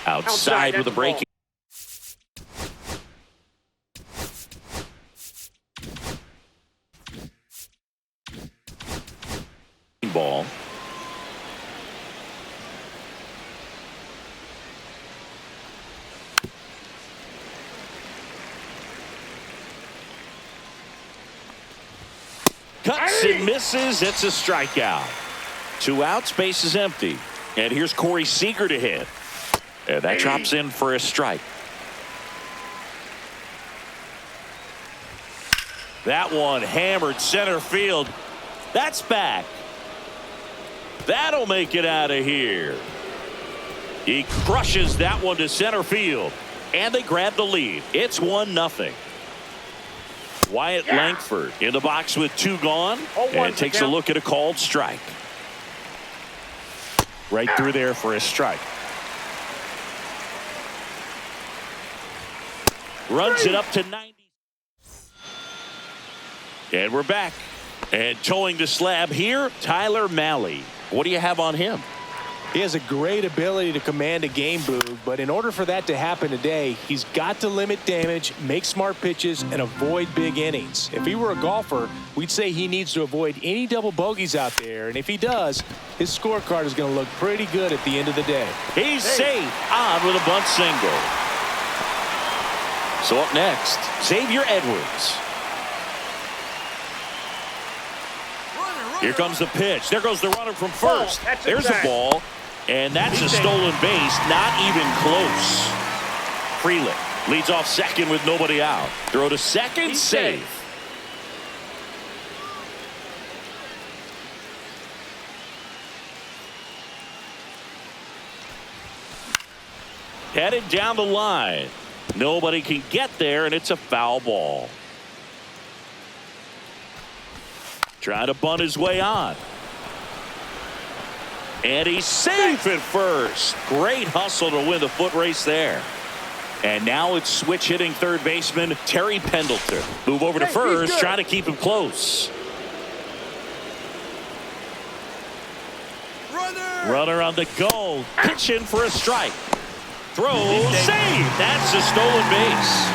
Outside with a breaking. Ball. Cuts and misses. It's a strikeout. 2 outs, base is empty. And here's Corey Seager to hit. And that drops in for a strike. That one hammered center field. That's back. That'll make it out of here. He crushes that one to center field. And they grab the lead. It's 1-0. Wyatt Langford in the box with 2 gone. And takes a look at a called strike. Right through there for a strike. Runs it up to 90. And we're back. And towing the slab here, Tyler Mahle. What do you have on him? He has a great ability to command a game, Boog, but in order for that to happen today, he's got to limit damage, make smart pitches, and avoid big innings. If he were a golfer, we'd say he needs to avoid any double bogeys out there, and if he does, his scorecard is going to look pretty good at the end of the day. He's safe on with a bunt single. So up next, Xavier Edwards. Here comes the pitch. There goes the runner from first. There's a ball. And that's a stolen base. Not even close. Freeland leads off second with nobody out. Throw to second. Safe. Headed down the line. Nobody can get there, and it's a foul ball. Trying to bunt his way on. And he's safe at first. Great hustle to win the foot race there. And now it's switch hitting third baseman Terry Pendleton. Move over to first, trying to keep him close. Runner on the go. Pitching for a strike. Throw, save. That's a stolen base.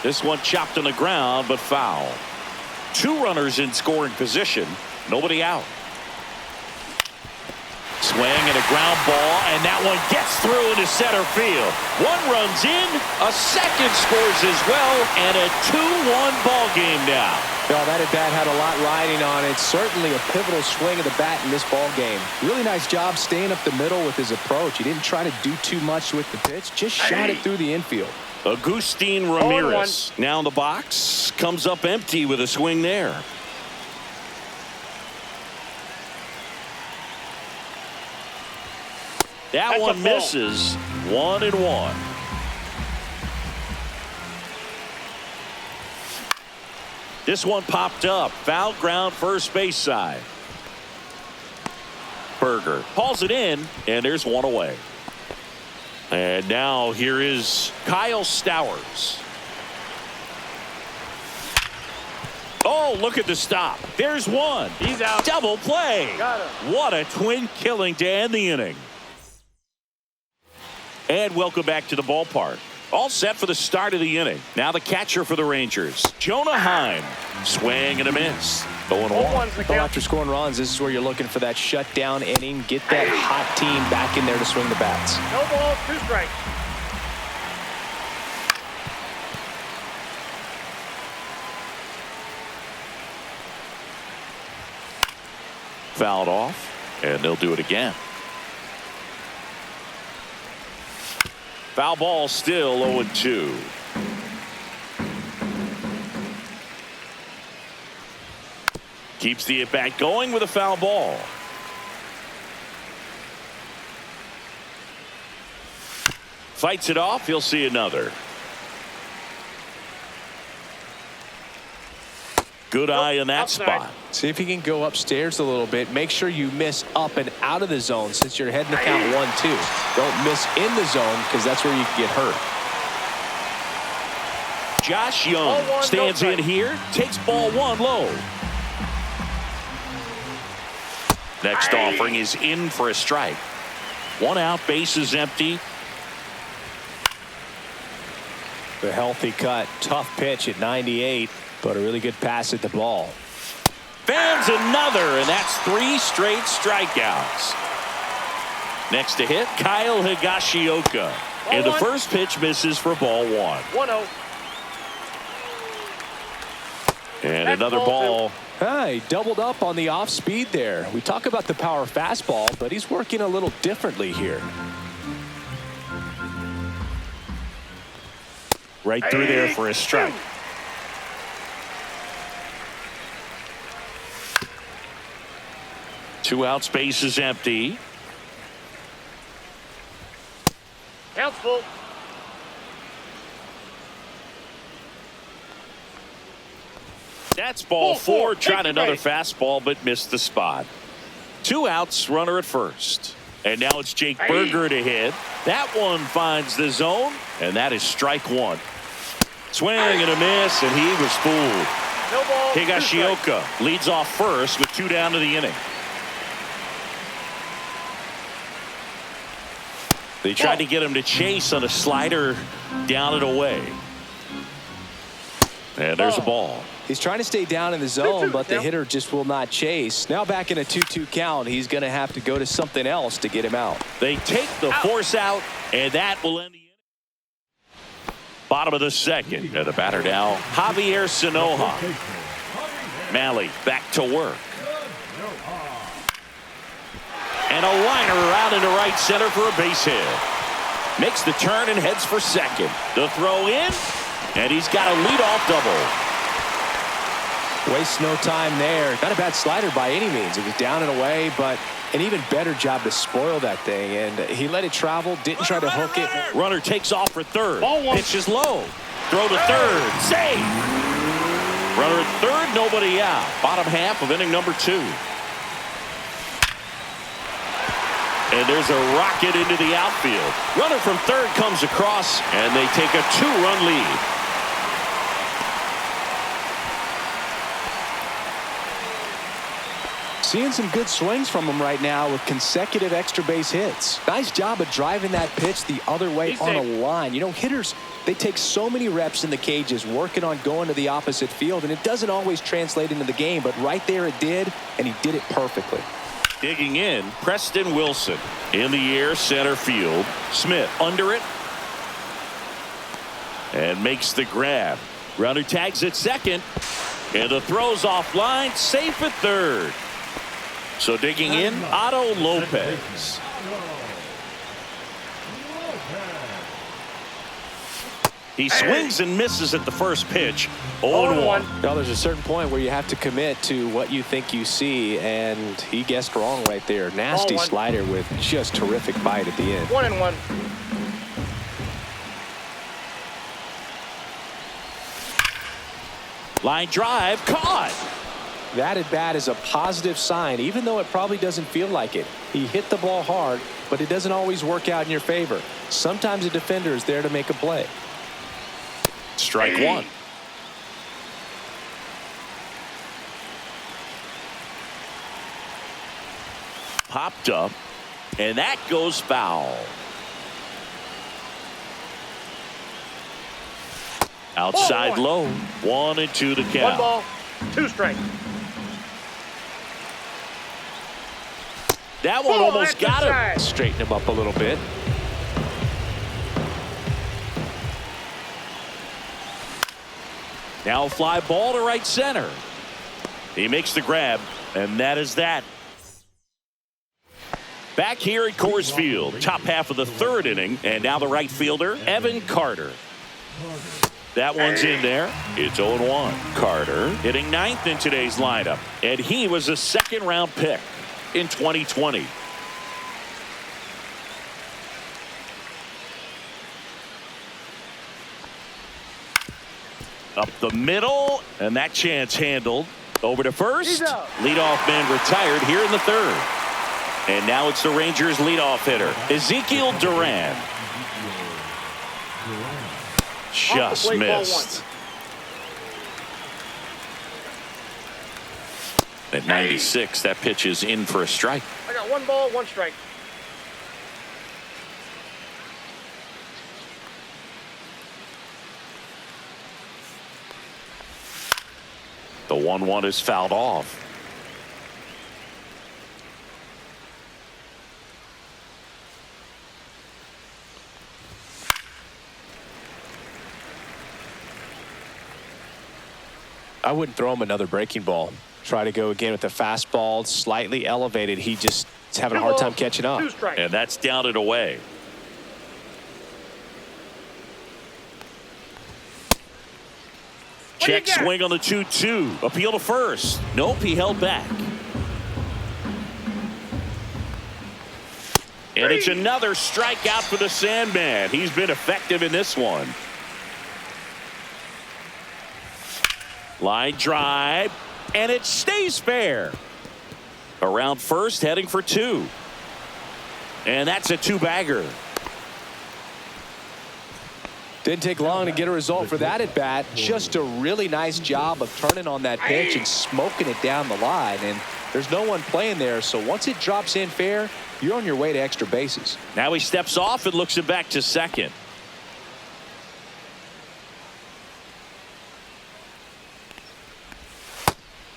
This one chopped on the ground, but foul. 2 runners in scoring position. Nobody out. Swing and a ground ball, and that one gets through into center field. 1 runs in, a second scores as well, and a 2-1 ball game now. Well, that at-bat had a lot riding on it. Certainly a pivotal swing of the bat in this ball game. Really nice job staying up the middle with his approach. He didn't try to do too much with the pitch, just shot it through the infield. Agustin Ramirez now in the box, comes up empty with a swing there. That one misses. 1-1. This one popped up. Foul ground first base side. Berger hauls it in, and there's one away. And now here is Kyle Stowers. Oh, look at the stop. There's one. He's out. Double play. Got him. What a twin killing to end the inning. And welcome back to the ballpark. All set for the start of the inning. Now the catcher for the Rangers, Jonah Heim. Swing and a miss. 0-1. Well, after scoring runs, this is where you're looking for that shutdown inning. Get that hot team back in there to swing the bats. No ball, 2 strikes. Fouled off, and they'll do it again. Foul ball, still 0-2. Keeps the at-bat going with a foul ball. Fights it off. He'll see another. Good eye in that spot. See if you can go upstairs a little bit. Make sure you miss up and out of the zone since you're heading to count 1-2. Don't miss in the zone because that's where you can get hurt. Josh Young stands in here, takes ball 1 low. Next offering is in for a strike. 1 out, base is empty. The healthy cut, tough pitch at 98, but a really good pass at the ball. Fans another, and that's 3 straight strikeouts. Next to hit, Kyle Higashioka. And the first pitch misses for ball 1. 1-0. And another ball. He doubled up on the off speed there. We talk about the power fastball, but he's working a little differently here. Right through there for a strike. Two outs, base is empty. Count's full. That's ball 4. Tried another fastball, but missed the spot. 2 outs, runner at first. And now it's Jake Berger to hit. That one finds the zone, and that is strike 1. Swing and a miss, and he was fooled. No ball. Higashioka leads off first with 2 down to the inning. They tried to get him to chase on a slider down and away. And there's a ball. He's trying to stay down in the zone, but the hitter just will not chase. Now back in a 2-2 count, he's going to have to go to something else to get him out. They take the force out, and that will end the inning. Bottom of the second. And the batter now, Javier Sanoja. Malley back to work. And a liner out into right center for a base hit. Makes the turn and heads for second. The throw in, and he's got a leadoff double. Wastes no time there. Not a bad slider by any means. It was down and away, but an even better job to spoil that thing. And he let it travel, didn't try to hook it. Runner takes off for third. Ball 1. Pitch is low. Throw to third. Save. Runner at third, nobody out. Bottom half of inning number 2. And there's a rocket into the outfield. Runner from third comes across, and they take a 2-run lead. Seeing some good swings from him right now with consecutive extra base hits. Nice job of driving that pitch the other way on a line. You know, hitters, they take so many reps in the cages working on going to the opposite field, and it doesn't always translate into the game, but right there it did, and he did it perfectly. Digging in, Preston Wilson. In the air, center field. Smith under it. And makes the grab. Runner tags at second. And the throw's offline. Safe at third. So digging in, Otto Lopez. He swings and misses at the first pitch. 0-1. Now there's a certain point where you have to commit to what you think you see, and he guessed wrong right there. Nasty slider with just terrific bite at the end. 1-1. Line drive, caught. That at bat is a positive sign, even though it probably doesn't feel like it. He hit the ball hard, but it doesn't always work out in your favor. Sometimes a defender is there to make a play. Strike 1. popped up, and that goes foul. Outside low, 1-2 the count. 1 ball, 2 strikes. That one almost that's got him. inside. Straighten him up a little bit. Now fly ball to right center. He makes the grab, and that is that. Back here at Coors Field, top half of the 3rd inning, and now the right fielder, Evan Carter. That one's in there. It's 0-1. Carter hitting 9th in today's lineup, and he was a 2nd-round pick in 2020. Up the middle, and that chance handled. Over to first. Leadoff man retired here in the 3rd. And now it's the Rangers leadoff hitter, Ezekiel Duran. Just missed. At 96, that pitch is in for a strike. I got 1 ball, 1 strike. The 1-1 is fouled off. I wouldn't throw him another breaking ball. Try to go again with the fastball, slightly elevated. He just is having a hard time catching up. 2 strikes. And that's down and away. Check swing on the 2-2. Appeal to first. Nope, he held back. And it's another strikeout for the Sandman. He's been effective in this one. Line drive, and it stays fair. Around first, heading for 2. And that's a 2-bagger. Didn't take long to get a result for that at bat. Just a really nice job of turning on that pitch and smoking it down the line. And there's no one playing there, so once it drops in fair, you're on your way to extra bases. Now he steps off and looks it back to second.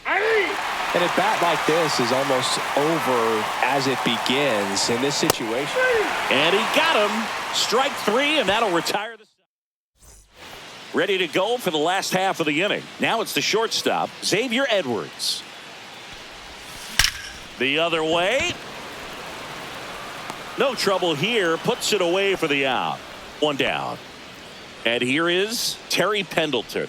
And a bat like this is almost over as it begins in this situation. And he got him. Strike 3, and that'll retire the. Ready to go for the last half of the inning. Now it's the shortstop, Xavier Edwards. The other way. No trouble here. Puts it away for the out. 1 down. And here is Terry Pendleton.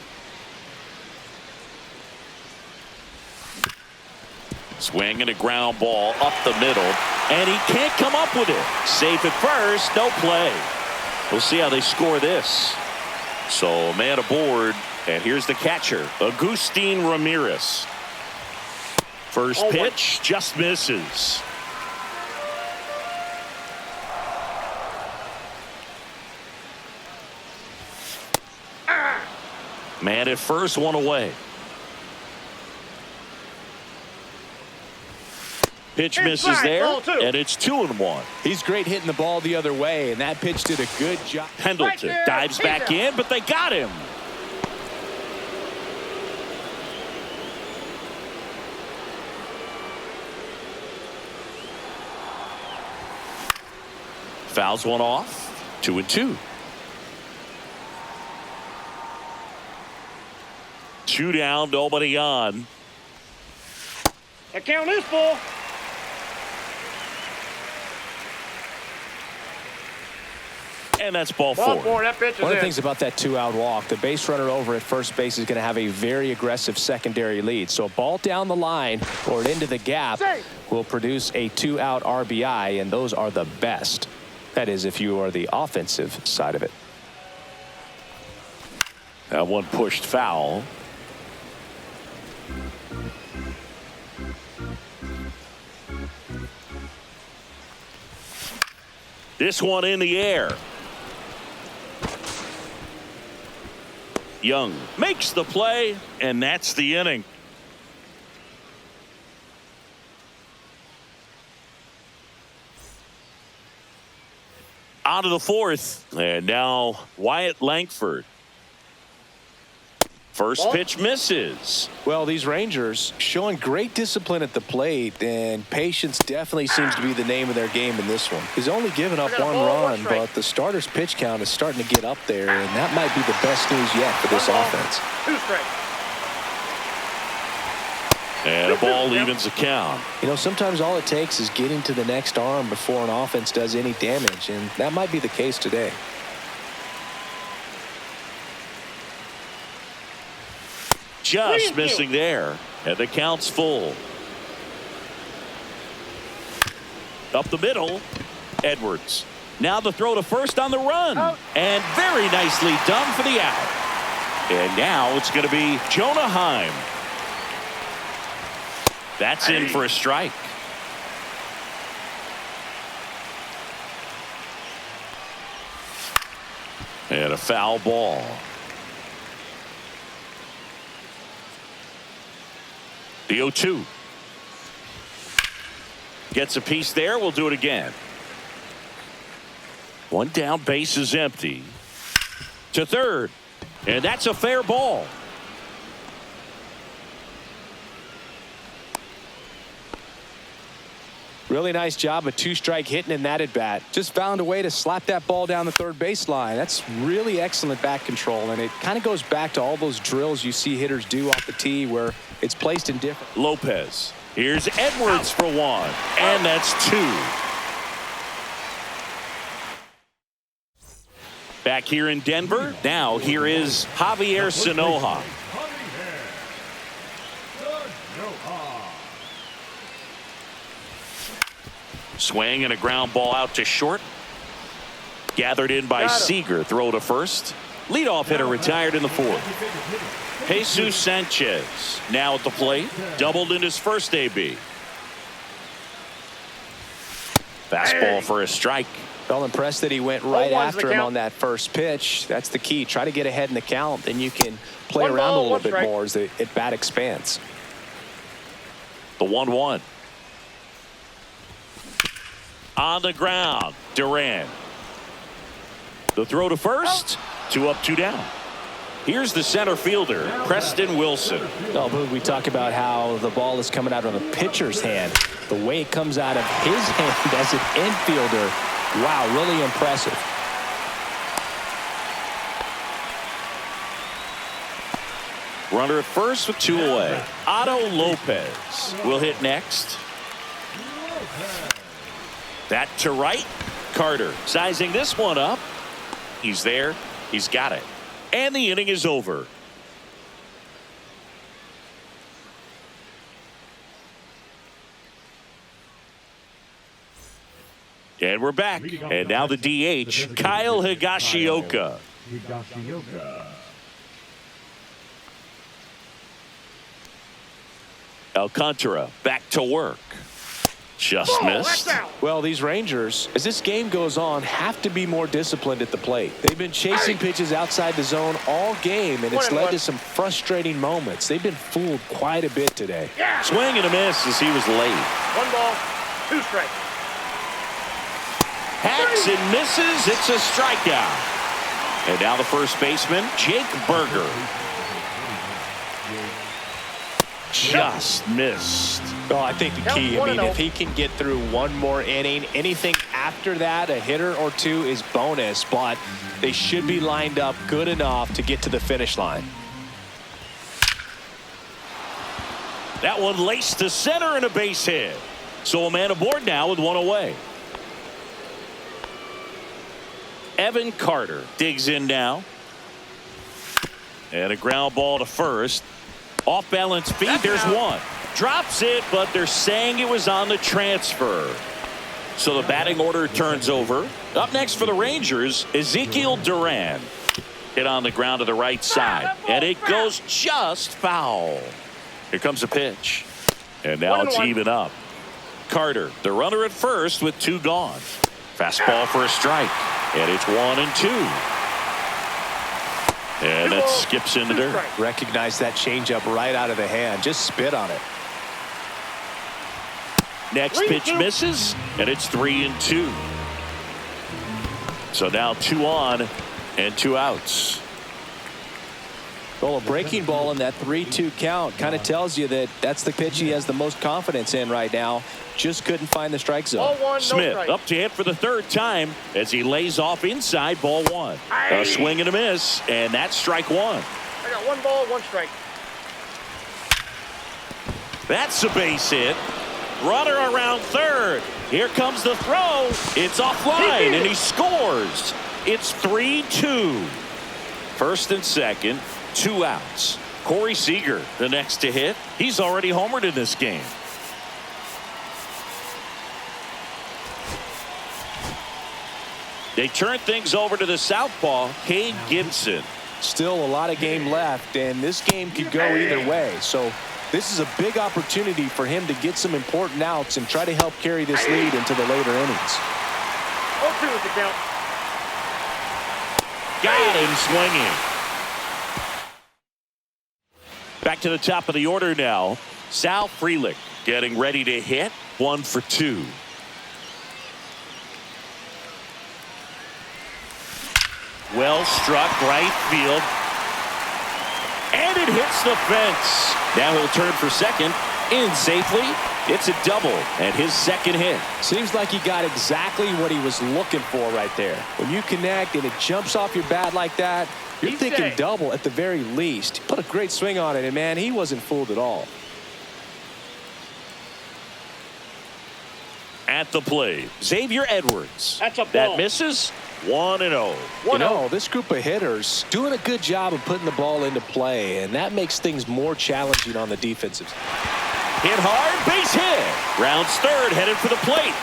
Swing and a ground ball up the middle, and he can't come up with it. Safe at first, no play. We'll see how they score this. So man aboard, and here's the catcher, Agustin Ramirez. First pitch just misses. Man at first, 1 away. Pitch misses there, and it's 2-1. He's great hitting the ball the other way, and that pitch did a good job. Pendleton dives back in, but they got him. Fouls one off. 2-2. 2 down, nobody on. The count is full. And that's ball 4. That pitch is One of the in. things about that 2-out walk, the base runner over at first base is going to have a very aggressive secondary lead. So a ball down the line or into the gap will produce a 2-out RBI, and those are the best. That is, if you are the offensive side of it. That one pushed foul. This one in the air. Young makes the play, and that's the inning. On to the fourth. And now Wyatt Langford. First pitch misses. Well, these Rangers showing great discipline at the plate, and patience definitely seems to be the name of their game in this one. He's only given up one run, but the starter's pitch count is starting to get up there, and that might be the best news yet for this offense. 2 strikes. And a ball evens the count. You know, sometimes all it takes is getting to the next arm before an offense does any damage, and that might be the case today. Just missing there. And the count's full. Up the middle. Edwards. Now the throw to first on the run. And very nicely done for the out. And now it's going to be Jonah Heim. That's in for a strike. And a foul ball. The 0-2. Gets a piece there. We'll do it again. One down, base is empty. To third. And that's a fair ball. Really nice job of 2-strike hitting in that at bat. Just found a way to slap that ball down the third baseline. That's really excellent bat control, and it kind of goes back to all those drills you see hitters do off the tee where it's placed in different. Lopez. Here's Edwards for one, and that's 2. Back here in Denver. Now here is Javier Sanoja. Swing and a ground ball out to short. Gathered in by Seager. Throw to first. Leadoff hitter retired in the fourth. Jesus Sanchez now at the plate. Doubled in his first AB. Fastball for a strike. Well, impressed that he went right after him on that first pitch. That's the key. Try to get ahead in the count. Then you can play around a little bit more as the at bat expands. The 1-1. On the ground, Duran. The throw to first. 2 up, 2 down. Here's the center fielder, Preston Wilson. Oh, but we talk about how the ball is coming out of the pitcher's hand. The way it comes out of his hand as an infielder. Wow, really impressive. Runner at first with 2 away. Otto Lopez will hit next. That to right. Carter sizing this one up. He's there. He's got it. And the inning is over. And we're back. And now the DH, Kyle Higashioka. Alcantara back to work. Just missed. Well, these Rangers, as this game goes on, have to be more disciplined at the plate. They've been chasing pitches outside the zone all game, and it's led to some frustrating moments. They've been fooled quite a bit today. Swing and a miss as he was late. 1 ball, 2 strikes. Hacks and misses. It's a strikeout. And now the first baseman, Jake Berger. Just missed. Oh, I think the key, if he can get through one more inning, anything after that, a hitter or 2 is bonus, but they should be lined up good enough to get to the finish line. That one laced to center and a base hit. So a man aboard now with 1 away. Evan Carter digs in now. And a ground ball to first. Off balance feet. There's 1. Drops it, but they're saying it was on the transfer. So the batting order turns over. Up next for the Rangers, Ezekiel Duran. Hit on the ground to the right side. And it goes just foul. Here comes a pitch. And now it's even up. Carter, the runner at first with 2 gone. Fastball for a strike. And it's 1-2. And that skips in the dirt. Recognize that changeup right out of the hand. Just spit on it. Next pitch misses, and it's 3-2. So now 2 on and 2 outs. Well, a breaking ball in that 3-2 count kind of tells you that that's the pitch he has the most confidence in right now. Just couldn't find the strike zone. Ball 1, Smith no strike. up to hit for the 3rd time as he lays off inside ball 1. A swing and a miss, and that's strike 1. I got 1 ball, 1 strike. That's a base hit. Runner around 3rd. Here comes the throw. It's offline, and he scores. It's 3-2. 1st and 2nd, 2 outs. Corey Seager, the next to hit. He's already homered in this game. They turn things over to the southpaw, Cade Gibson. Still a lot of game left, and this game could go either way. So this is a big opportunity for him to get some important outs and try to help carry this lead into the later innings. 0-2 is the count. Got him swinging. Back to the top of the order now. Sal Frelick getting ready to hit. 1 for 2. Well struck right field. And it hits the fence. Now he'll turn for second. In safely. It's a double and his 2nd hit. Seems like he got exactly what he was looking for right there. When you connect and it jumps off your bat like that, you're thinking double at the very least. He put a great swing on it, and man, he wasn't fooled at all. At the plate, Xavier Edwards. That's a ball. That misses. 1-0. You know, this group of hitters doing a good job of putting the ball into play, and that makes things more challenging on the defensive side. Hit hard, base hit. Rounds 3rd, headed for the plate.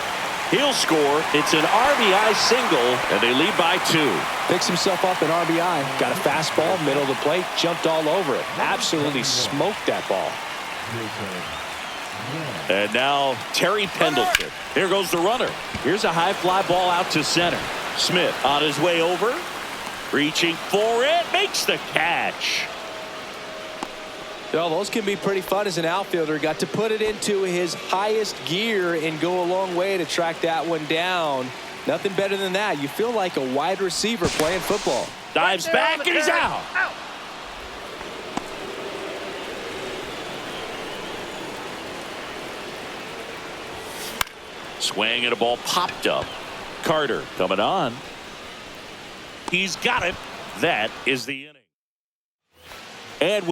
He'll score. It's an RBI single, and they lead by 2. Picks himself up an RBI. Got a fastball, middle of the plate, jumped all over it. Absolutely smoked that ball. And now Terry Pendleton. Here goes the runner. Here's a high fly ball out to center. Smith on his way over. Reaching for it. Makes the catch. Well, those can be pretty fun as an outfielder. Got to put it into his highest gear and go a long way to track that one down. Nothing better than that. You feel like a wide receiver playing football. Dives back and he's out. Swing and a ball popped up. Carter coming on. He's got it. That is the inning. And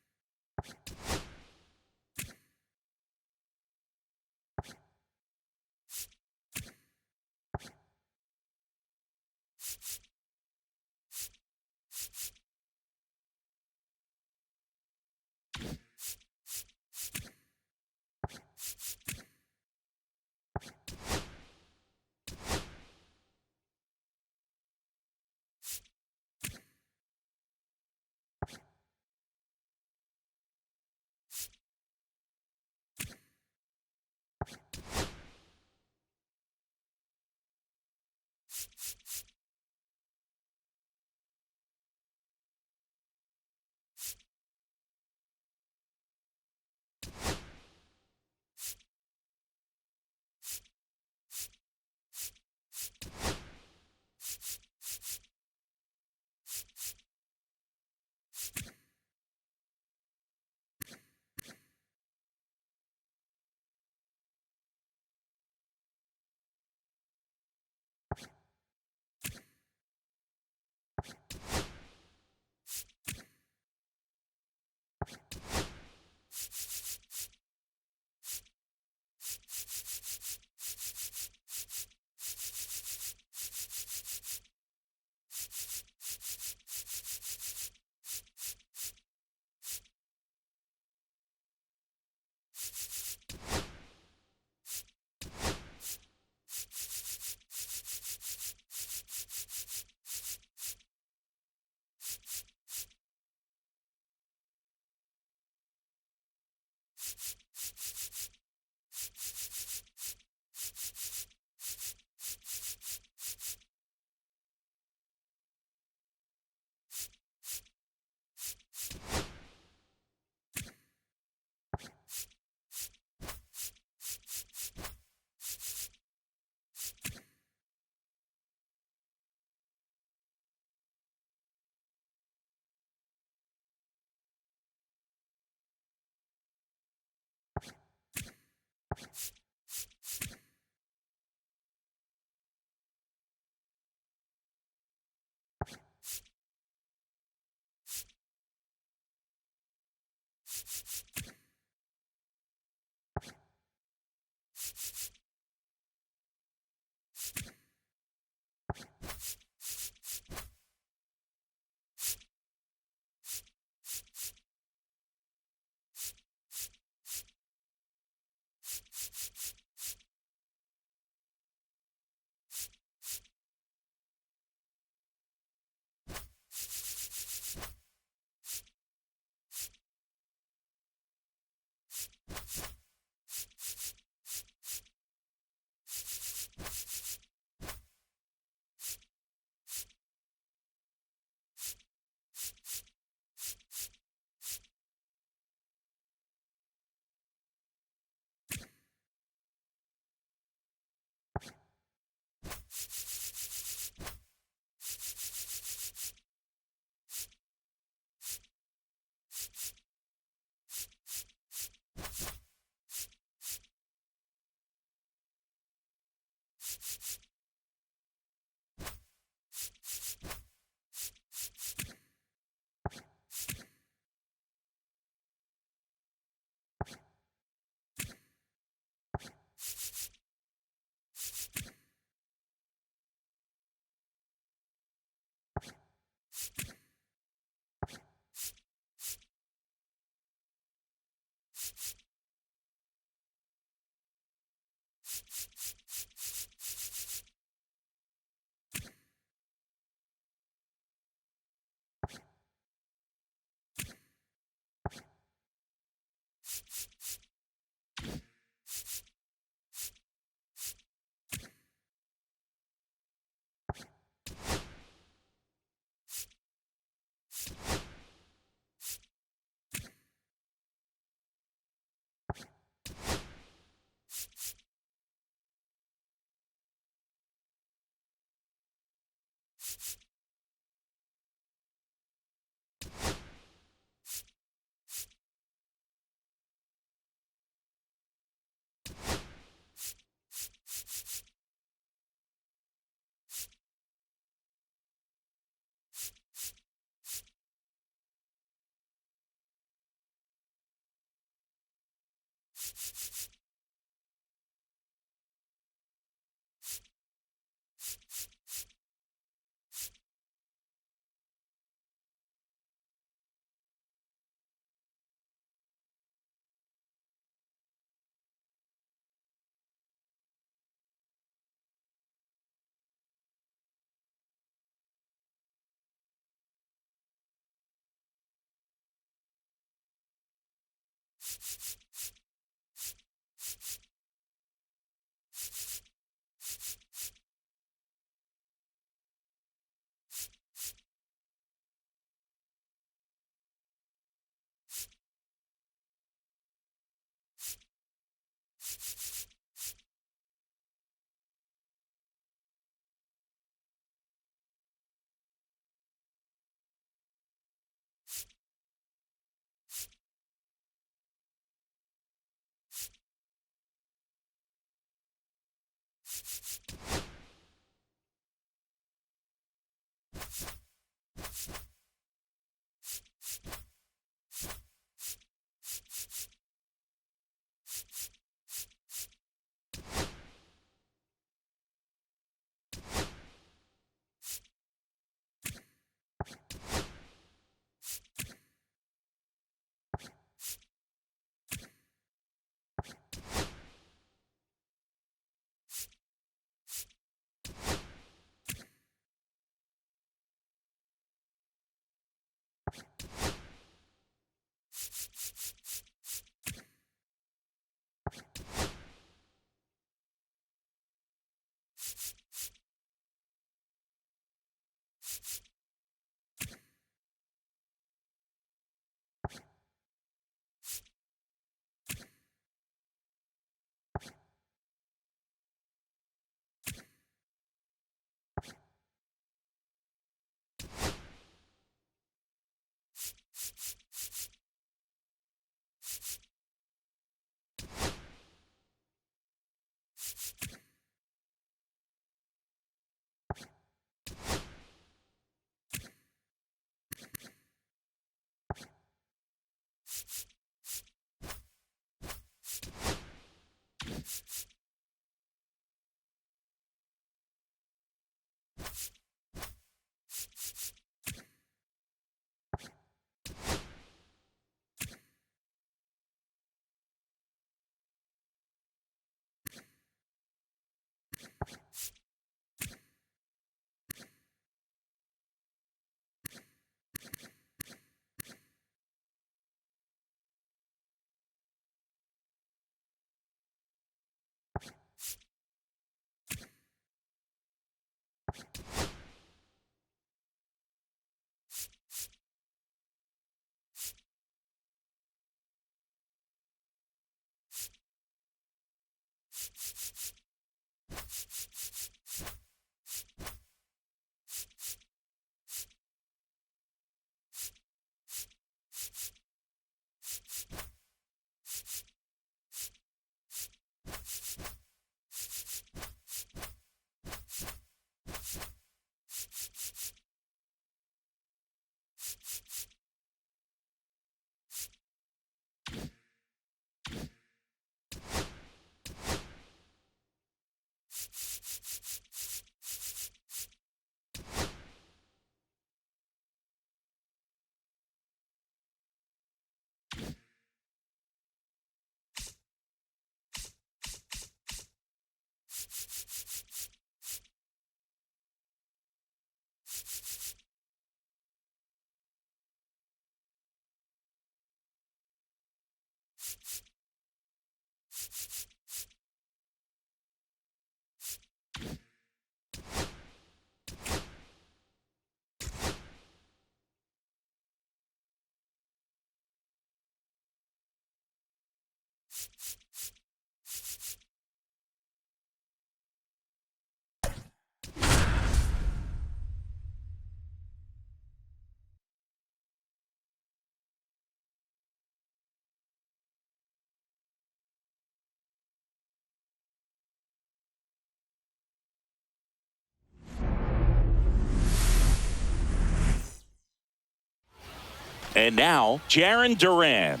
And now, Jaron Duran.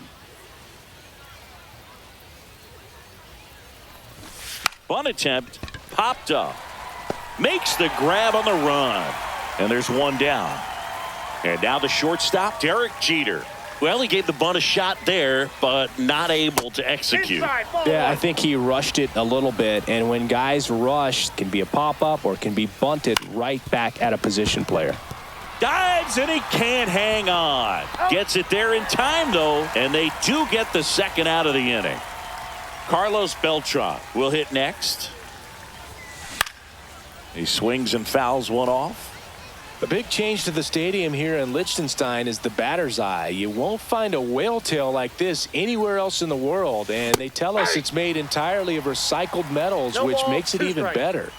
Bunt attempt, popped up. Makes the grab on the run. And there's one down. And now the shortstop, Derek Jeter. Well, he gave the bunt a shot there, but not able to execute. Yeah, I think he rushed it a little bit. And when guys rush, it can be a pop-up or it can be bunted right back at a position player. Dives, and he can't hang on. Gets it there in time, though, and they do get the second out of the inning. Carlos Beltran will hit next. He swings and fouls one off. A big change to the stadium here in Liechtenstein is the batter's eye. You won't find a whale tail like this anywhere else in the world, and they tell us it's made entirely of recycled metals, which makes it even better.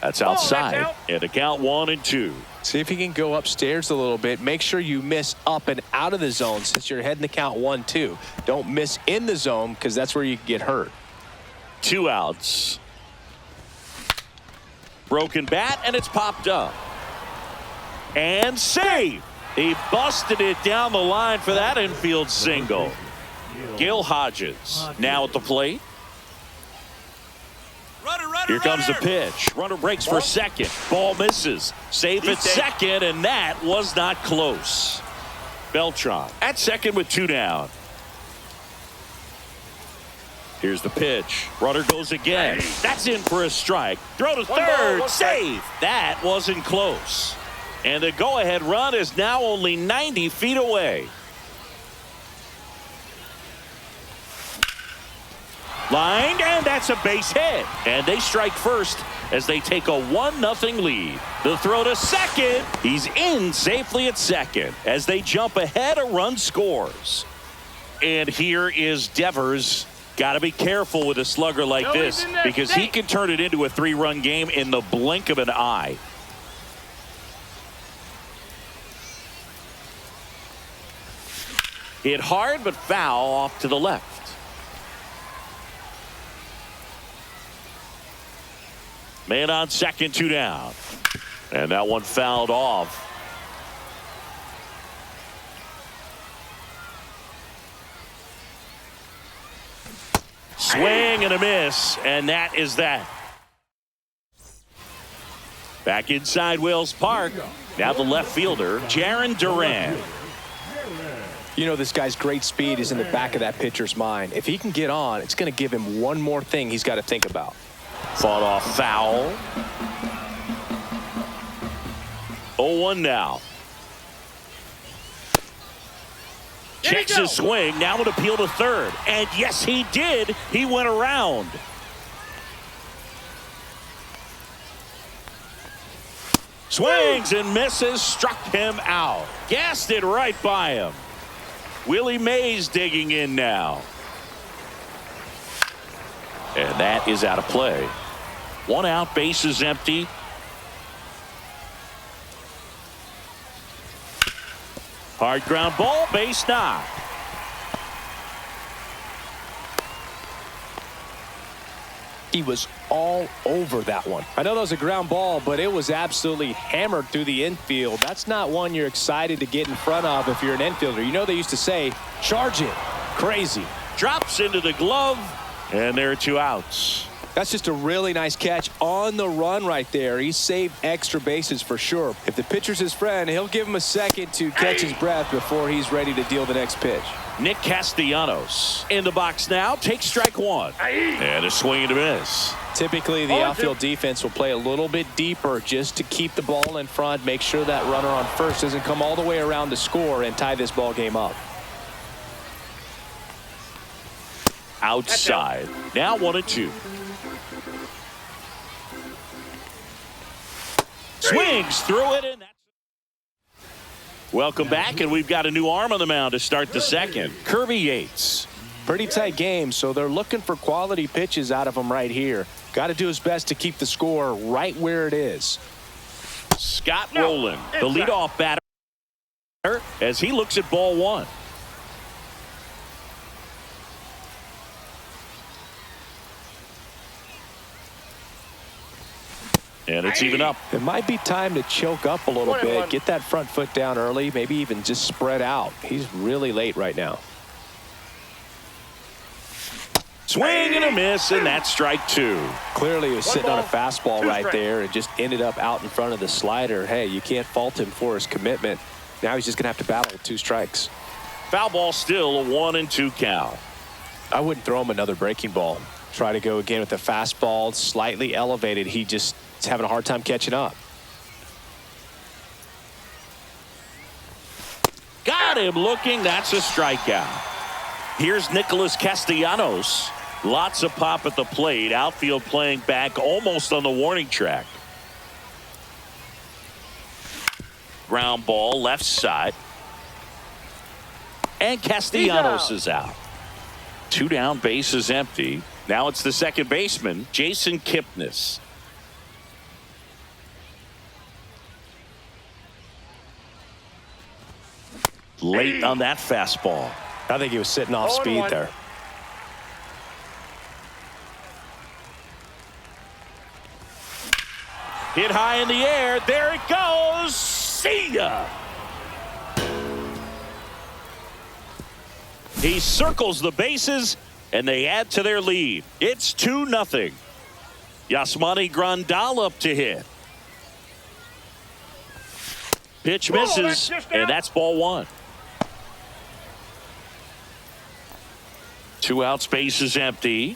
That's outside, and the count 1-2. See if you can go upstairs a little bit. Make sure you miss up and out of the zone since you're heading to count 1-2. Don't miss in the zone because that's where you can get hurt. 2 outs. Broken bat, and it's popped up. And save. He busted it down the line for that infield single. Gil Hodges now at the plate. Runner, Here comes the pitch. Runner breaks for second. Ball misses. Safe at second, and that was not close. Beltran at second with 2 down. Here's the pitch. Runner goes again. That's in for a strike. Throw to third. Safe. That wasn't close. And the go-ahead run is now only 90 feet away. Lined, and that's a base hit. And they strike first as they take a 1-0 lead. The throw to second. He's in safely at second. As they jump ahead, a run scores. And here is Devers. Got to be careful with a slugger like this because he can turn it into a 3-run game in the blink of an eye. Hit hard but foul off to the left. Man on second, 2 down. And that one fouled off. Swing and a miss, and that is that. Back inside Wells Park. Now the left fielder, Jarren Duran. You know, this guy's great speed is in the back of that pitcher's mind. If he can get on, it's going to give him one more thing he's got to think about. Fought off foul. 0-1 now. Checks his swing. Now an appeal to third. And yes, he did. He went around. Swings and misses. Struck him out. Gassed it right by him. Willie Mays digging in now. And that is out of play. 1 out, base is empty. Hard ground ball, base knock. He was all over that one. I know that was a ground ball, but it was absolutely hammered through the infield. That's not one you're excited to get in front of if you're an infielder. You know they used to say, charge it. Crazy. Drops into the glove, and there are 2 outs. That's just a really nice catch on the run right there. He saved extra bases for sure. If the pitcher's his friend, he'll give him a second to catch his breath before he's ready to deal the next pitch. Nick Castellanos in the box now. Takes strike 1. And a swing and a miss. Typically, the outfield defense will play a little bit deeper just to keep the ball in front, make sure that runner on first doesn't come all the way around to score and tie this ball game up. Outside. Now 1-2. Swings through it, and that's... Welcome back, and we've got a new arm on the mound to start the second. Kirby Yates. Pretty tight game, so they're looking for quality pitches out of him right here. Got to do his best to keep the score right where it is. Scott Rowland, the leadoff batter, as he looks at ball 1. And it's even up. It might be time to choke up a little bit, get that front foot down early, maybe even just spread out. He's really late right now. Swing and a miss, and that's strike 2. Clearly he was sitting on a fastball right there and just ended up out in front of the slider. Hey, you can't fault him for his commitment. Now he's just going to have to battle with 2 strikes. Foul ball, still a 1-2 count. I wouldn't throw him another breaking ball. Try to go again with the fastball, slightly elevated. He just is having a hard time catching up. Got him looking. That's a strikeout. Here's Nicholas Castellanos. Lots of pop at the plate. Outfield playing back almost on the warning track. Ground ball left side. And Castellanos is out. 2 down, base is empty. Now it's the second baseman, Jason Kipnis. Late on that fastball. I think he was sitting off speed there. Hit high in the air. There it goes. See ya. He circles the bases, and they add to their lead. It's 2-0. Yasmani Grandal up to hit. Pitch misses, and that's ball one. 2 out, space is empty.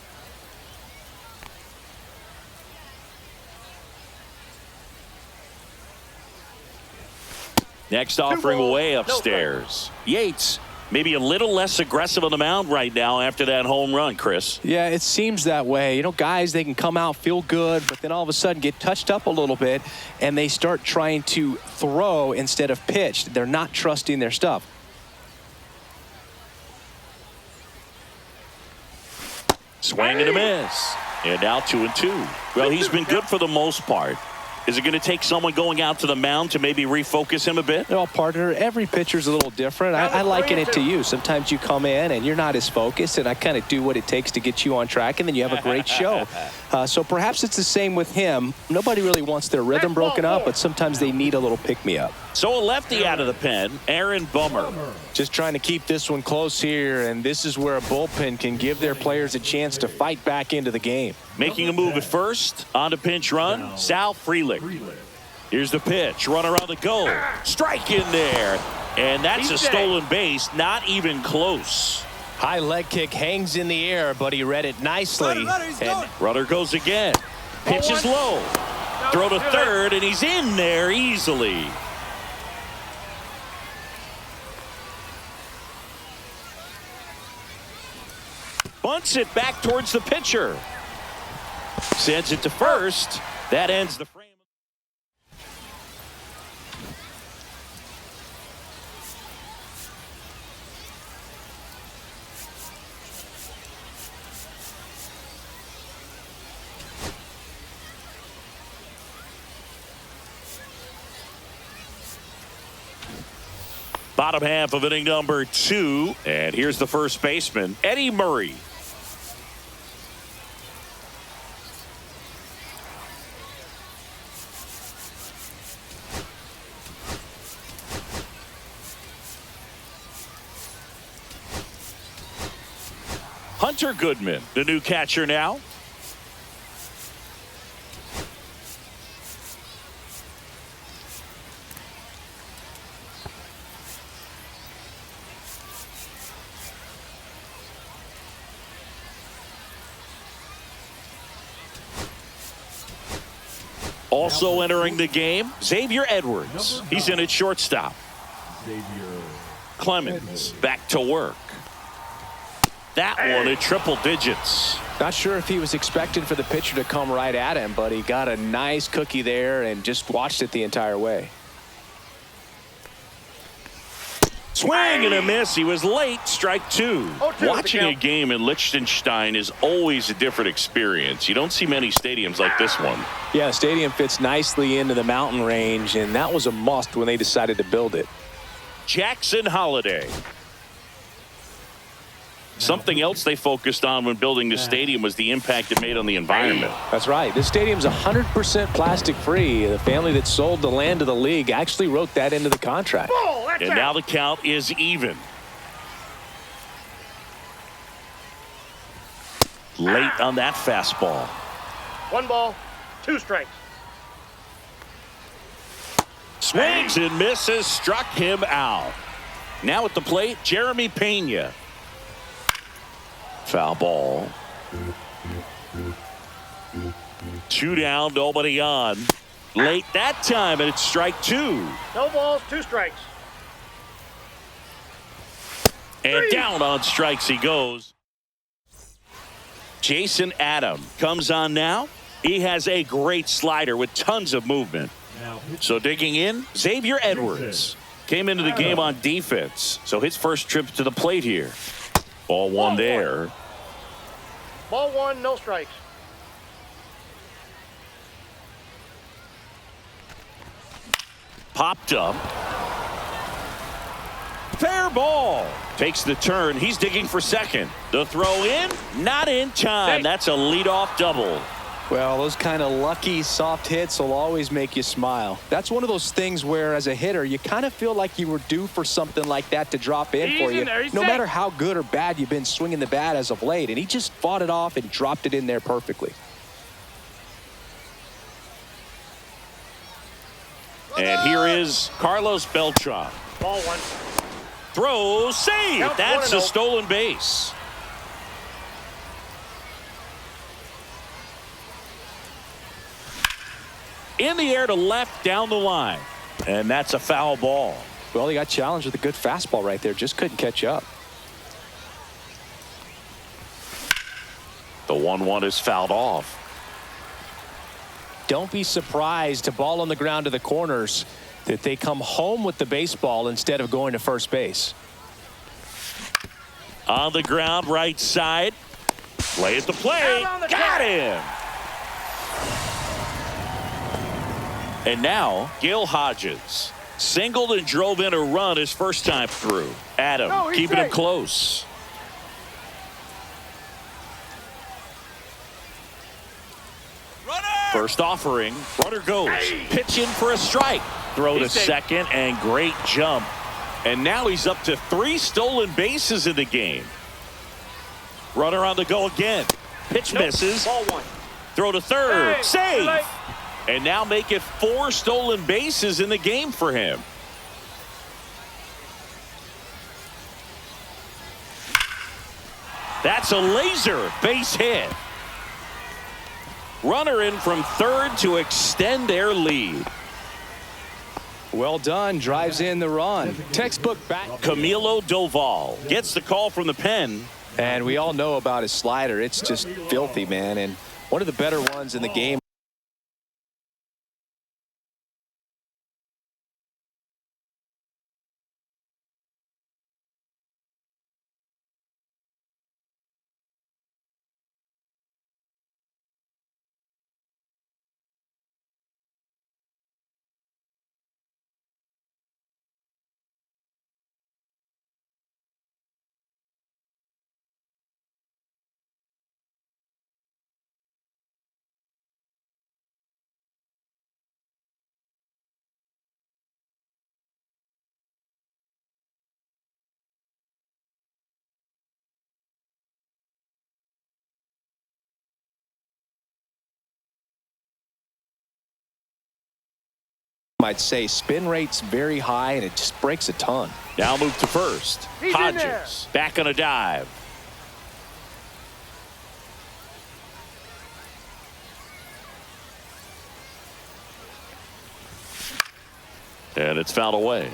Next offering away upstairs. Yates, maybe a little less aggressive on the mound right now after that home run, Chris. Yeah, it seems that way. You know, guys, they can come out, feel good, but then all of a sudden get touched up a little bit, and they start trying to throw instead of pitch. They're not trusting their stuff. Swing and a miss. And now 2-2. Well, he's been good for the most part. Is it going to take someone going out to the mound to maybe refocus him a bit? Well, partner, every pitcher's a little different. I liken it to you. Sometimes you come in and you're not as focused, and I kind of do what it takes to get you on track, and then you have a great show. So perhaps it's the same with him. Nobody really wants their rhythm broken up, but sometimes they need a little pick-me-up. So a lefty out of the pen, Aaron Bummer. Just trying to keep this one close here, and this is where a bullpen can give their players a chance to fight back into the game. Making a move at first, on the pinch run, Sal Frelick. Here's the pitch, runner on the go, strike in there, and that's a stolen base, not even close. High leg kick hangs in the air, but he read it nicely. And runner goes again, pitch is low, throw to third, and he's in there easily. Bunts it back towards the pitcher. Sends it to first. That ends the frame. Bottom half of inning number 2. And here's the first baseman, Eddie Murray. Hunter Goodman, the new catcher now. Also entering the game, Xavier Edwards. He's in at shortstop. Clemens back to work. That one at triple digits. Not sure if he was expecting for the pitcher to come right at him, but he got a nice cookie there and just watched it the entire way. Swing and a miss. He was late. Strike 2. Watching a game in Liechtenstein is always a different experience. You don't see many stadiums like this one. Yeah, the stadium fits nicely into the mountain range, and that was a must when they decided to build it. Jackson Holliday. Something else they focused on when building the stadium was the impact it made on the environment. That's right. This stadium's 100% plastic free. The family that sold the land to the league actually wrote that into the contract. And now the count is even. Late on that fastball. 1 ball, 2 strikes. Swings and misses, struck him out. Now at the plate, Jeremy Pena. Foul ball. 2 down, nobody on. Late that time, and it's strike 2. No balls, 2 strikes. And down on strikes he goes. Jason Adam comes on now. He has a great slider with tons of movement. So digging in, Xavier Edwards came into the game on defense. So his first trip to the plate here. Ball one there. Ball 1, no strikes. Popped up. Fair ball. Takes the turn. He's digging for second. The throw in, not in time. That's a leadoff double. Well, those kind of lucky soft hits will always make you smile. That's one of those things where as a hitter you kind of feel like you were due for something like that to drop in for you, no matter how good or bad you've been swinging the bat as of late, and he just fought it off and dropped it in there perfectly. And here is Carlos Beltran. Ball one. Throw, save. Count That's 1-0. a stolen base. In the air to left down the line. And that's a foul ball. Well, he got challenged with a good fastball right there. Just couldn't catch up. The 1-1 is fouled off. Don't be surprised to ball on the ground to the corners that they come home with the baseball instead of going to first base. On the ground, right side. Play at the plate. Got him. And now, Gil Hodges singled and drove in a run his first time through. Adam keeping him close. First offering, runner goes. Pitch in for a strike. Throw to second and great jump. And now he's up to 3 stolen bases in the game. Runner on the go again. Pitch misses. Ball one. Throw to third. Save. And now make it 4 stolen bases in the game for him. That's a laser base hit. Runner in from third to extend their lead. Well done. Drives in the run. Textbook bat. Camilo Doval gets the call from the pen. And we all know about his slider. It's just filthy, man. And one of the better ones in the game. I'd say spin rate's very high and it just breaks a ton. Now move to first. Hodges back on a dive. And it's fouled away.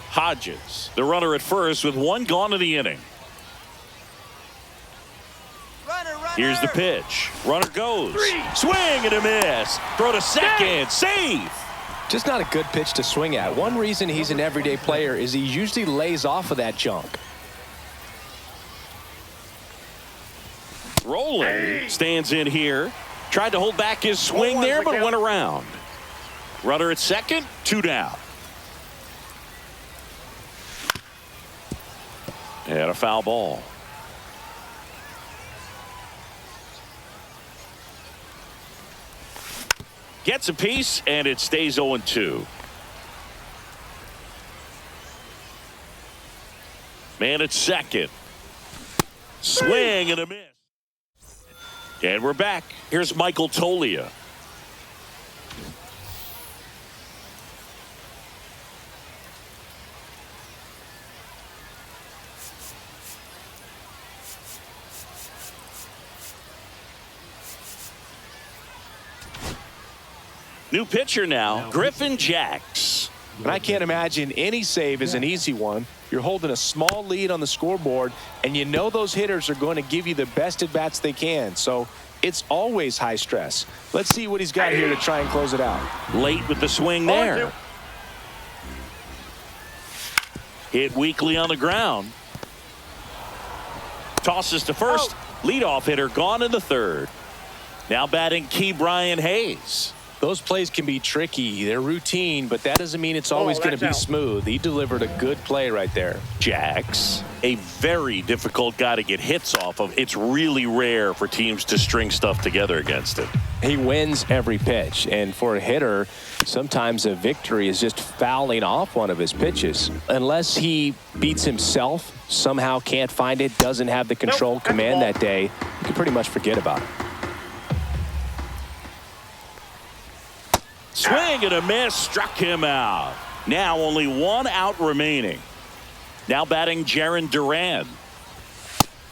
Hodges, the runner at first with 1 gone in the inning. Here's the pitch. Runner goes. Swing and a miss. Throw to second. Save. Just not a good pitch to swing at. One reason he's an everyday player is he usually lays off of that junk. Rolling stands in here. Tried to hold back his swing there, but went around. Runner at second. 2 down. And a foul ball. Gets a piece, and it stays 0-2. Man at second. Swing and a miss. And we're back. Here's Michael Tolia. New pitcher now, Griffin Jacks. And I can't imagine any save is an easy one. You're holding a small lead on the scoreboard, and you know those hitters are going to give you the best at-bats they can. So it's always high stress. Let's see what he's got here to try and close it out. Late with the swing there. Hit weakly on the ground. Tosses to first. Leadoff hitter gone in the third. Now batting Key Brian Hayes. Those plays can be tricky. They're routine, but that doesn't mean it's always going to be smooth. He delivered a good play right there. Jacks, a very difficult guy to get hits off of. It's really rare for teams to string stuff together against him. He wins every pitch, and for a hitter, sometimes a victory is just fouling off one of his pitches. Unless he beats himself, somehow can't find it, doesn't have the control command that day, you can pretty much forget about it. Swing and a miss, struck him out. Now only one out remaining. Now batting Jarren Duran.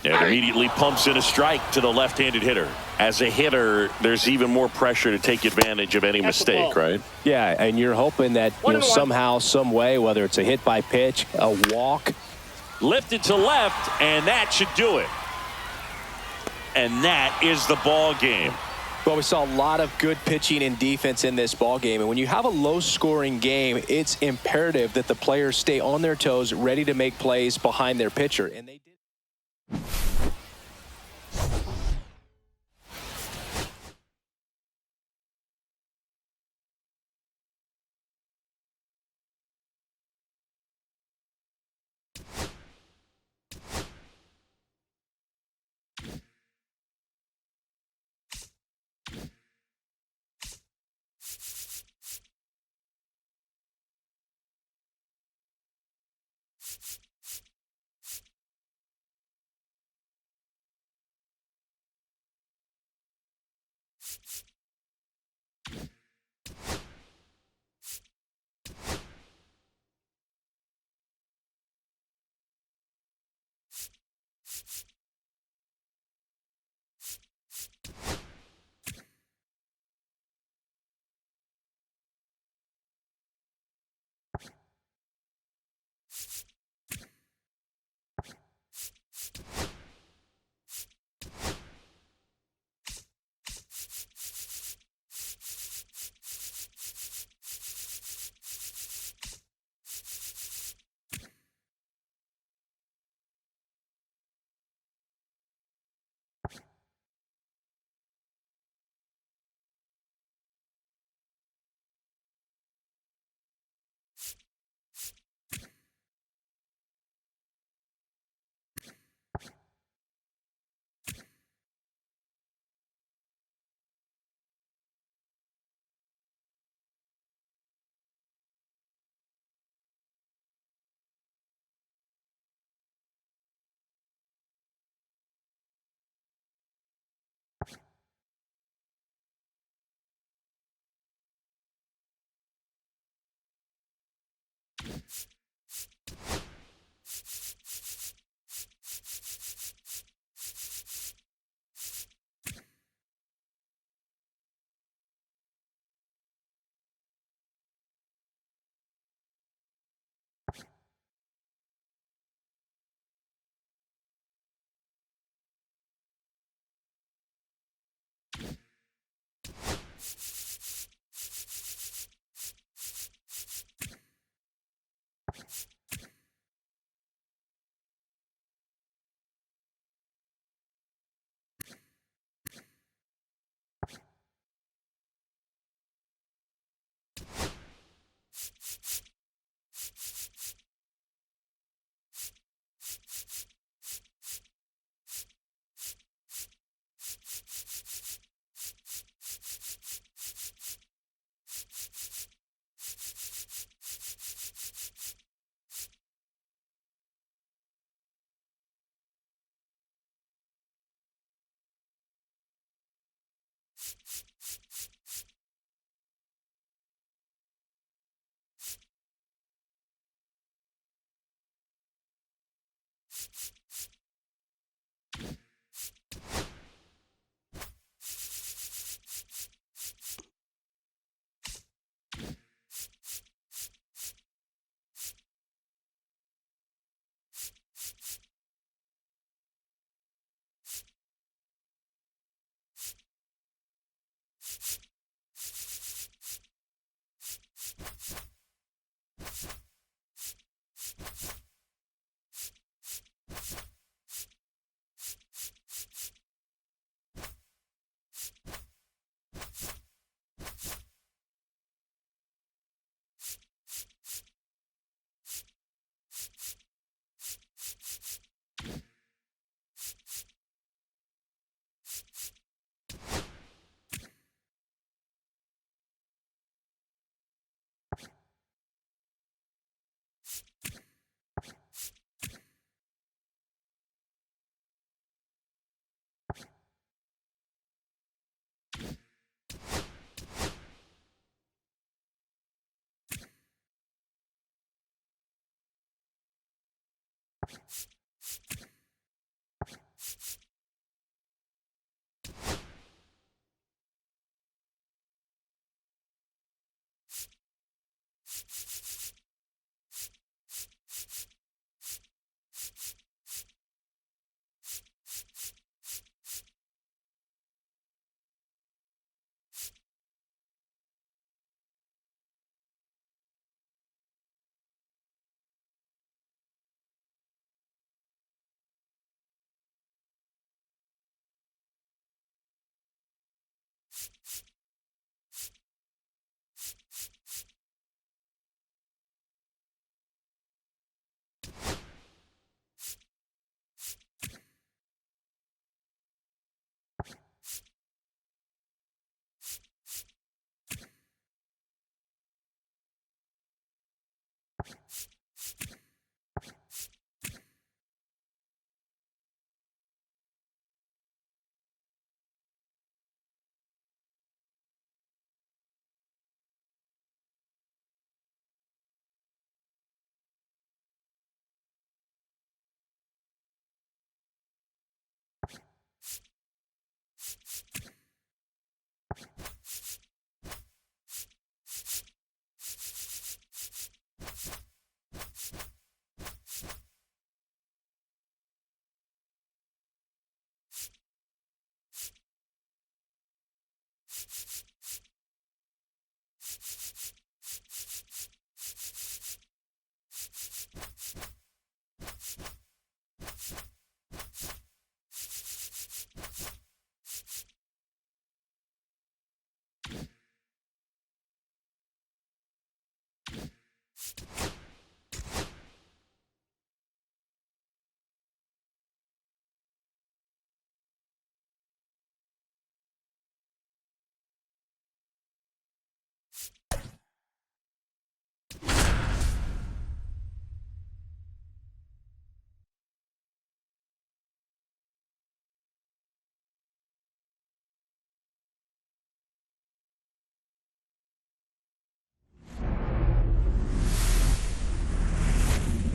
And immediately pumps in a strike to the left-handed hitter. As a hitter, there's even more pressure to take advantage of any mistake, right? Yeah, and you're hoping that somehow, some way, whether it's a hit by pitch, a walk. Lifted to left, and that should do it. And that is the ball game. Well, we saw a lot of good pitching and defense in this ball game. And when you have a low-scoring game, it's imperative that the players stay on their toes, ready to make plays behind their pitcher. And they did.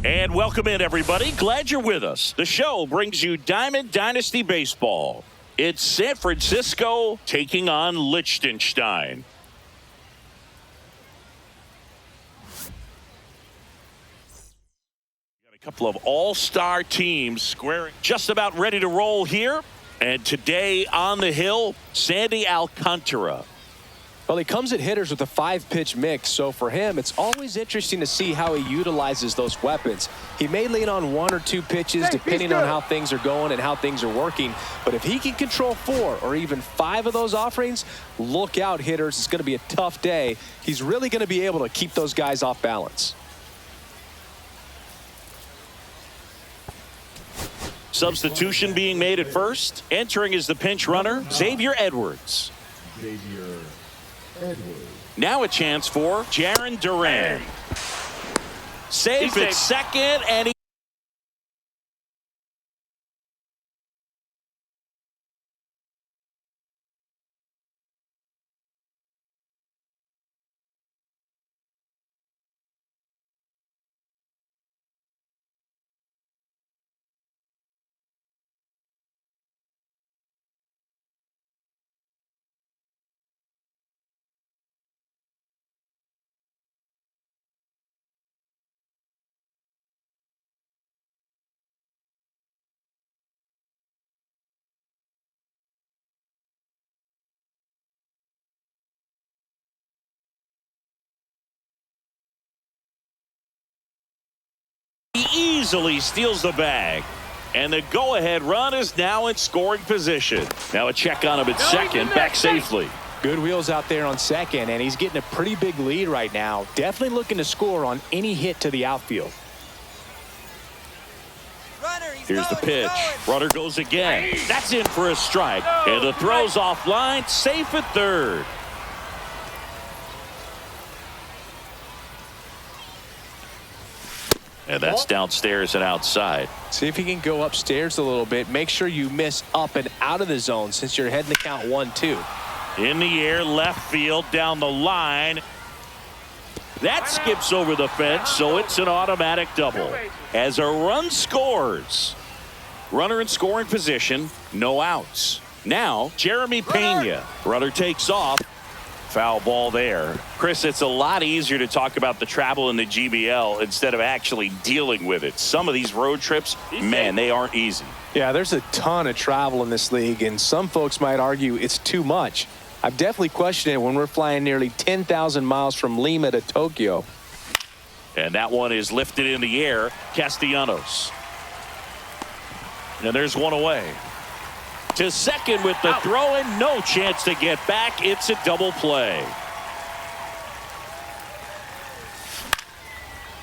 And welcome in, everybody. Glad you're with us. The show brings you Diamond Dynasty Baseball. It's San Francisco taking on Liechtenstein. Got a couple of all-star teams squaring, just about ready to roll here. And today on the hill, Sandy Alcantara. Well, he comes at hitters with a 5-pitch mix, so for him, it's always interesting to see how he utilizes those weapons. He may lean on 1 or 2 pitches depending on how things are going and how things are working, but if he can control 4 or even 5 of those offerings, look out, hitters. It's going to be a tough day. He's really going to be able to keep those guys off balance. Substitution being made at first. Entering is the pinch runner, Xavier Edwards. Xavier Edwards. Now a chance for Jarren Duran. Safe at second, and he easily steals the bag. And the go-ahead run is now in scoring position. Now a check on him at second, back safely. Good wheels out there on second, and he's getting a pretty big lead right now. Definitely looking to score on any hit to the outfield. Here's the pitch. Runner goes again. That's in for a strike. And the throw's offline, safe at third. And that's downstairs and outside. See if he can go upstairs a little bit. Make sure you miss up and out of the zone since you're heading to count 1-2. In the air, left field, down the line. That skips over the fence, so it's an automatic double. As a run scores. Runner in scoring position, no outs. Now, Jeremy Pena. Runner takes off. Foul ball there. Chris, it's a lot easier to talk about the travel in the GBL instead of actually dealing with it. Some of these road trips, man, they aren't easy. Yeah, there's a ton of travel in this league, and some folks might argue it's too much. I've definitely questioned it when we're flying nearly 10,000 miles from Lima to Tokyo. And that one is lifted in the air. Castellanos. And there's one away. To second with the throw, and no chance to get back. It's a double play.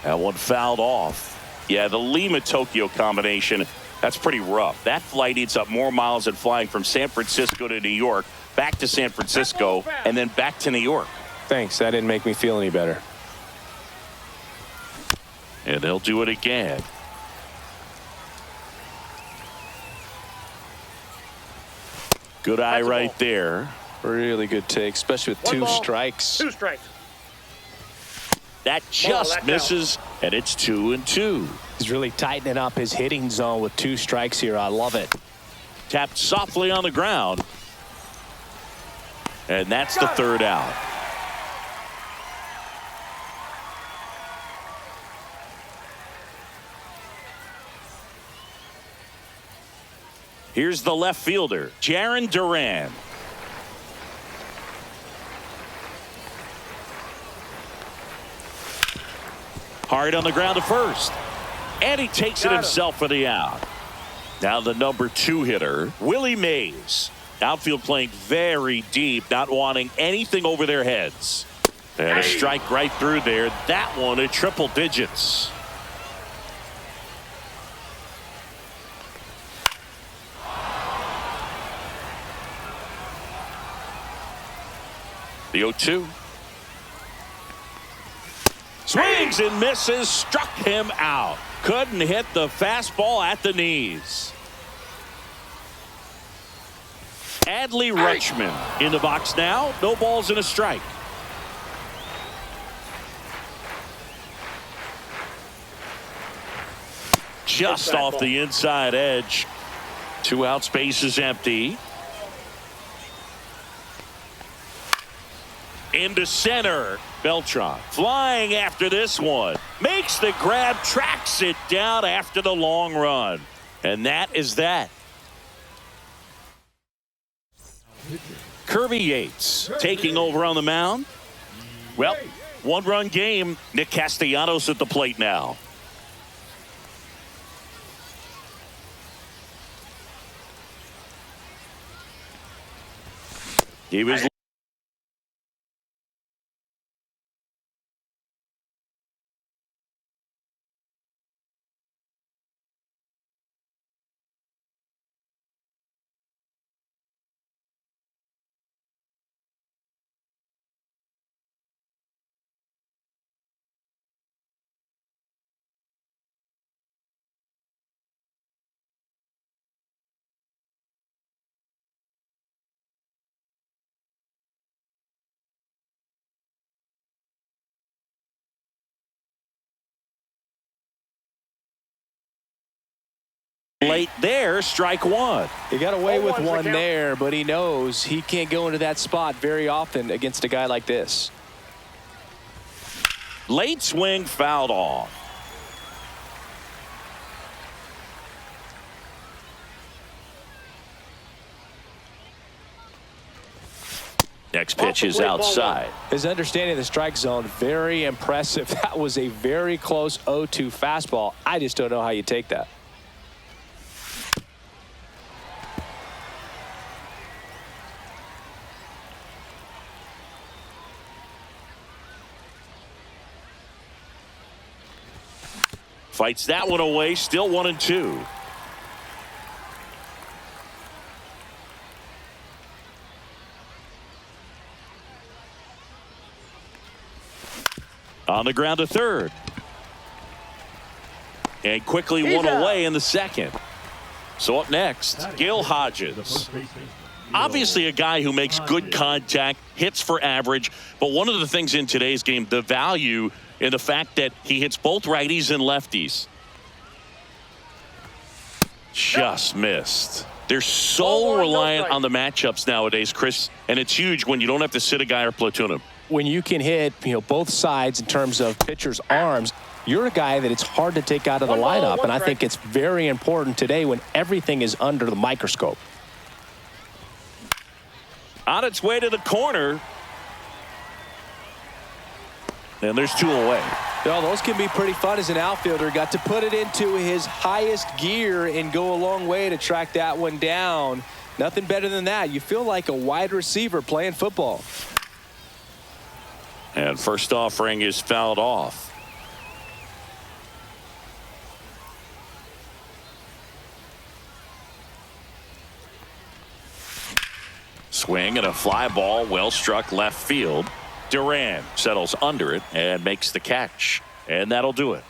That one fouled off. Yeah, the Lima-Tokyo combination, that's pretty rough. That flight eats up more miles than flying from San Francisco to New York, back to San Francisco, and then back to New York. Thanks. That didn't make me feel any better. And they'll do it again. Good eye right there. Really good take, especially with two strikes. 2 strikes. That just misses, and it's 2-2. He's really tightening up his hitting zone with 2 strikes here. I love it. Tapped softly on the ground. And that's the 3rd out. Here's the left fielder, Jarren Duran. Hard on the ground to first. And he takes it himself for the out. Now the number 2 hitter, Willie Mays. Outfield playing very deep, not wanting anything over their heads. And a strike right through there. That one at triple digits. The 0-2. Swings and misses, struck him out. Couldn't hit the fastball at the knees. Adley Rutschman in the box now. No balls and a strike. Just off the inside edge. 2 outs, base is empty. Into center. Beltran flying after this one. Makes the grab, tracks it down after the long run. And that is that. Kirby Yates taking over on the mound. Well, 1-run game. Nick Castellanos at the plate now. He was late there. Strike 1. He got away with one there, but he knows he can't go into that spot very often against a guy like this. Late swing, fouled off. Next pitch is outside. His understanding of the strike zone, very impressive. That was a very close 0-2 fastball. I just don't know how you take that. Fights that one away. Still 1-2. On the ground to third. And quickly one away in the second. So up next, Gil Hodges. Obviously a guy who makes good contact, hits for average, but one of the things in today's game, the value in the fact that he hits both righties and lefties. Just missed. They're so reliant on the matchups nowadays, Chris, and it's huge when you don't have to sit a guy or platoon him. When you can hit, both sides in terms of pitchers' arms, you're a guy that it's hard to take out of the lineup, and I think it's very important today when everything is under the microscope. On its way to the corner. And there's 2 away. Well, those can be pretty fun as an outfielder. Got to put it into his highest gear and go a long way to track that one down. Nothing better than that. You feel like a wide receiver playing football. And first offering is fouled off. Swing and a fly ball, well struck left field. Duran settles under it and makes the catch, and that'll do it.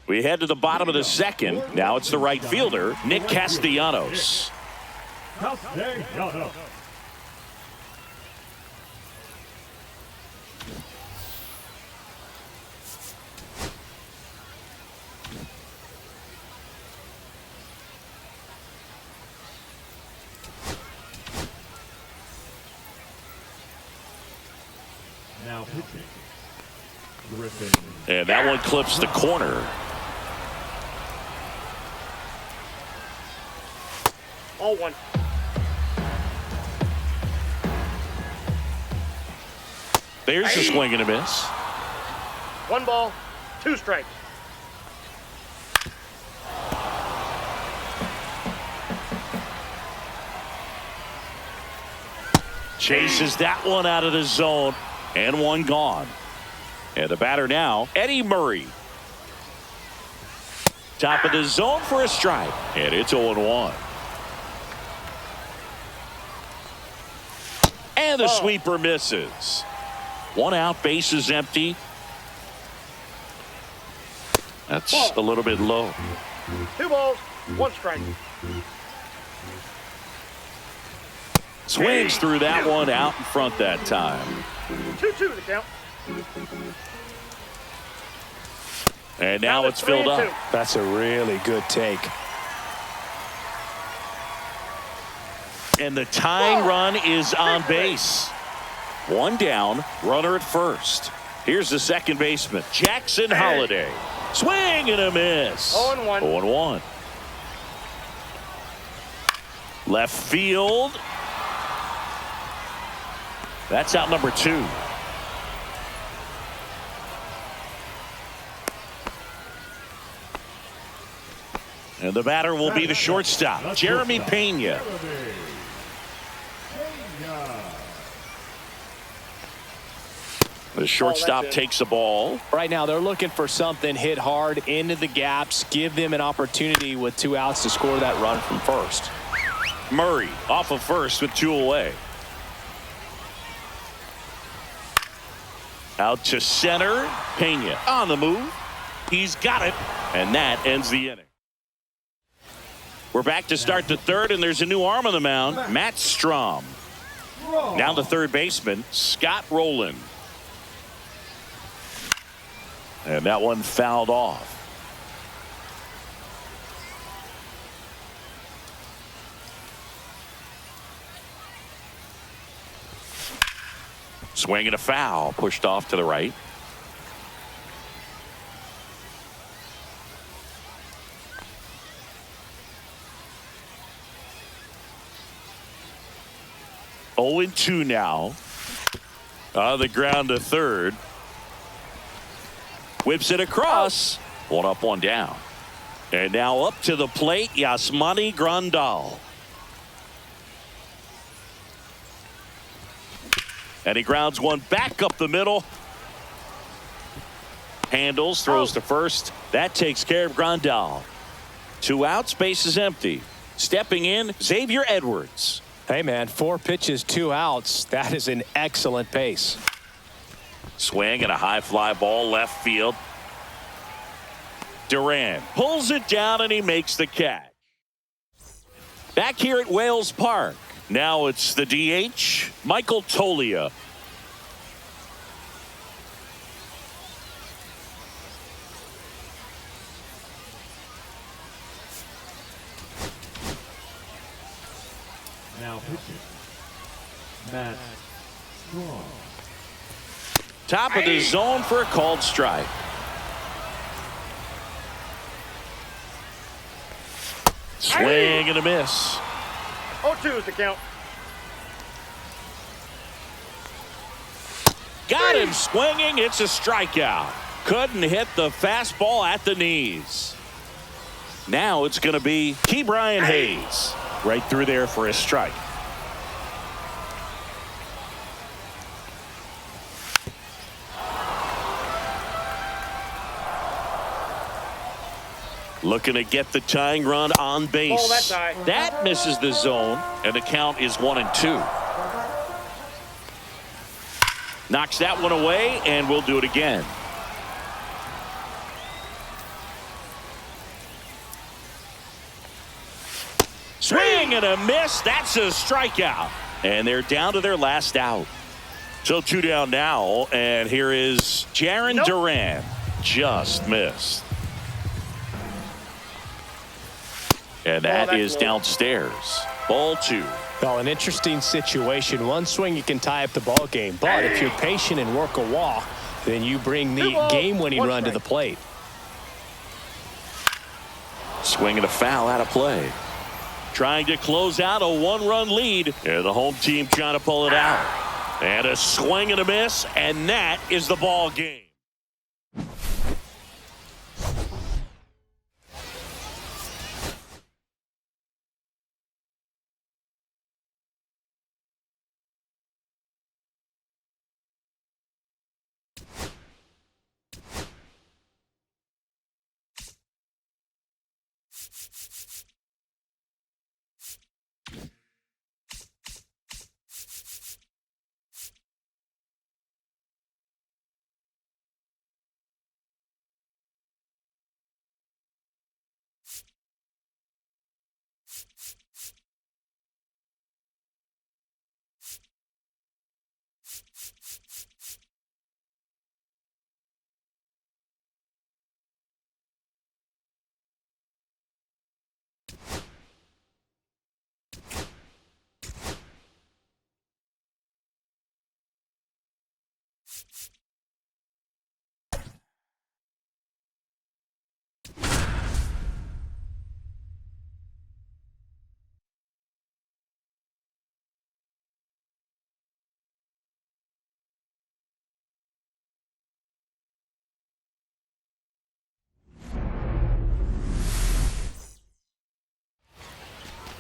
We head to the bottom of the second. Now it's the right fielder, Nick Castellanos. Now pitching. And that one clips the corner. All one. There's a swing and a miss. 1 ball, 2 strikes. Chases that one out of the zone, and one gone. And the batter now, Eddie Murray. Top of the zone for a strike, and it's 0-1. And the sweeper misses. 1 out, base is empty. That's a little bit low. 2 balls, 1 strike. Swings through that one out in front that time. 2-2 the count. And now it's filled up. That's a really good take. And the tying run is on base. 1 down, runner at first. Here's the second baseman, Jackson Holliday. Swing and a miss. 0-1. 0-1. Left field. That's out number 2. And the batter will be the shortstop, Jeremy Pena. The shortstop takes the ball. Right now they're looking for something hit hard into the gaps, give them an opportunity with 2 outs to score that run from first. Murray off of first with 2 away. Out to center. Pena on the move. He's got it. And that ends the inning. We're back to start the third, and there's a new arm on the mound, Matt Strom. Now the third baseman, Scott Rowland. And that one fouled off. Swing and a foul, pushed off to the right. Oh, 0-2 now. On the ground to third. Whips it across. 1 up, 1 down. And now up to the plate, Yasmani Grandal. And he grounds one back up the middle. Handles, throws to first. That takes care of Grandal. 2 outs, base is empty. Stepping in, Xavier Edwards. Hey, man, 4 pitches, 2 outs. That is an excellent pace. Swing and a high fly ball left field. Duran pulls it down and he makes the catch. Back here at Wales Park. Now it's the DH, Michael Tolia. Now pitching. Matt Strong. Top of the zone for a called strike. Swing and a miss. 0-2 is the count. Got him swinging. It's a strikeout. Couldn't hit the fastball at the knees. Now it's going to be Ke'Bryan Hayes. Right through there for a strike. Looking to get the tying run on base. Oh, that's high. That misses the zone, and the count is 1-2. Knocks that one away, and we'll do it again. Swing and a miss. That's a strikeout. And they're down to their last out. So 2 down now, and here is Jarren Duran. Just missed. And that is downstairs. Ball 2. Well, an interesting situation. One swing you can tie up the ball game, but if you're patient and work a walk, then you bring the game-winning run to the plate. Swing and a foul out of play. Trying to close out a 1-run lead, and the home team trying to pull it out. And a swing and a miss, and that is the ball game.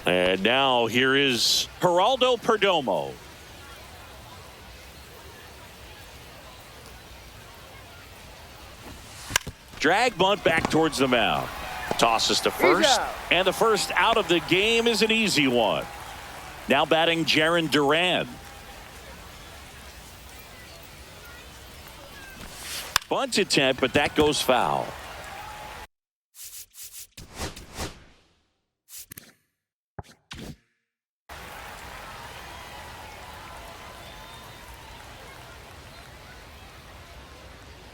And now here is Geraldo Perdomo. Drag bunt back towards the mound. Tosses to first. And the first out of the game is an easy one. Now batting Jarren Duran. Bunt attempt, but that goes foul.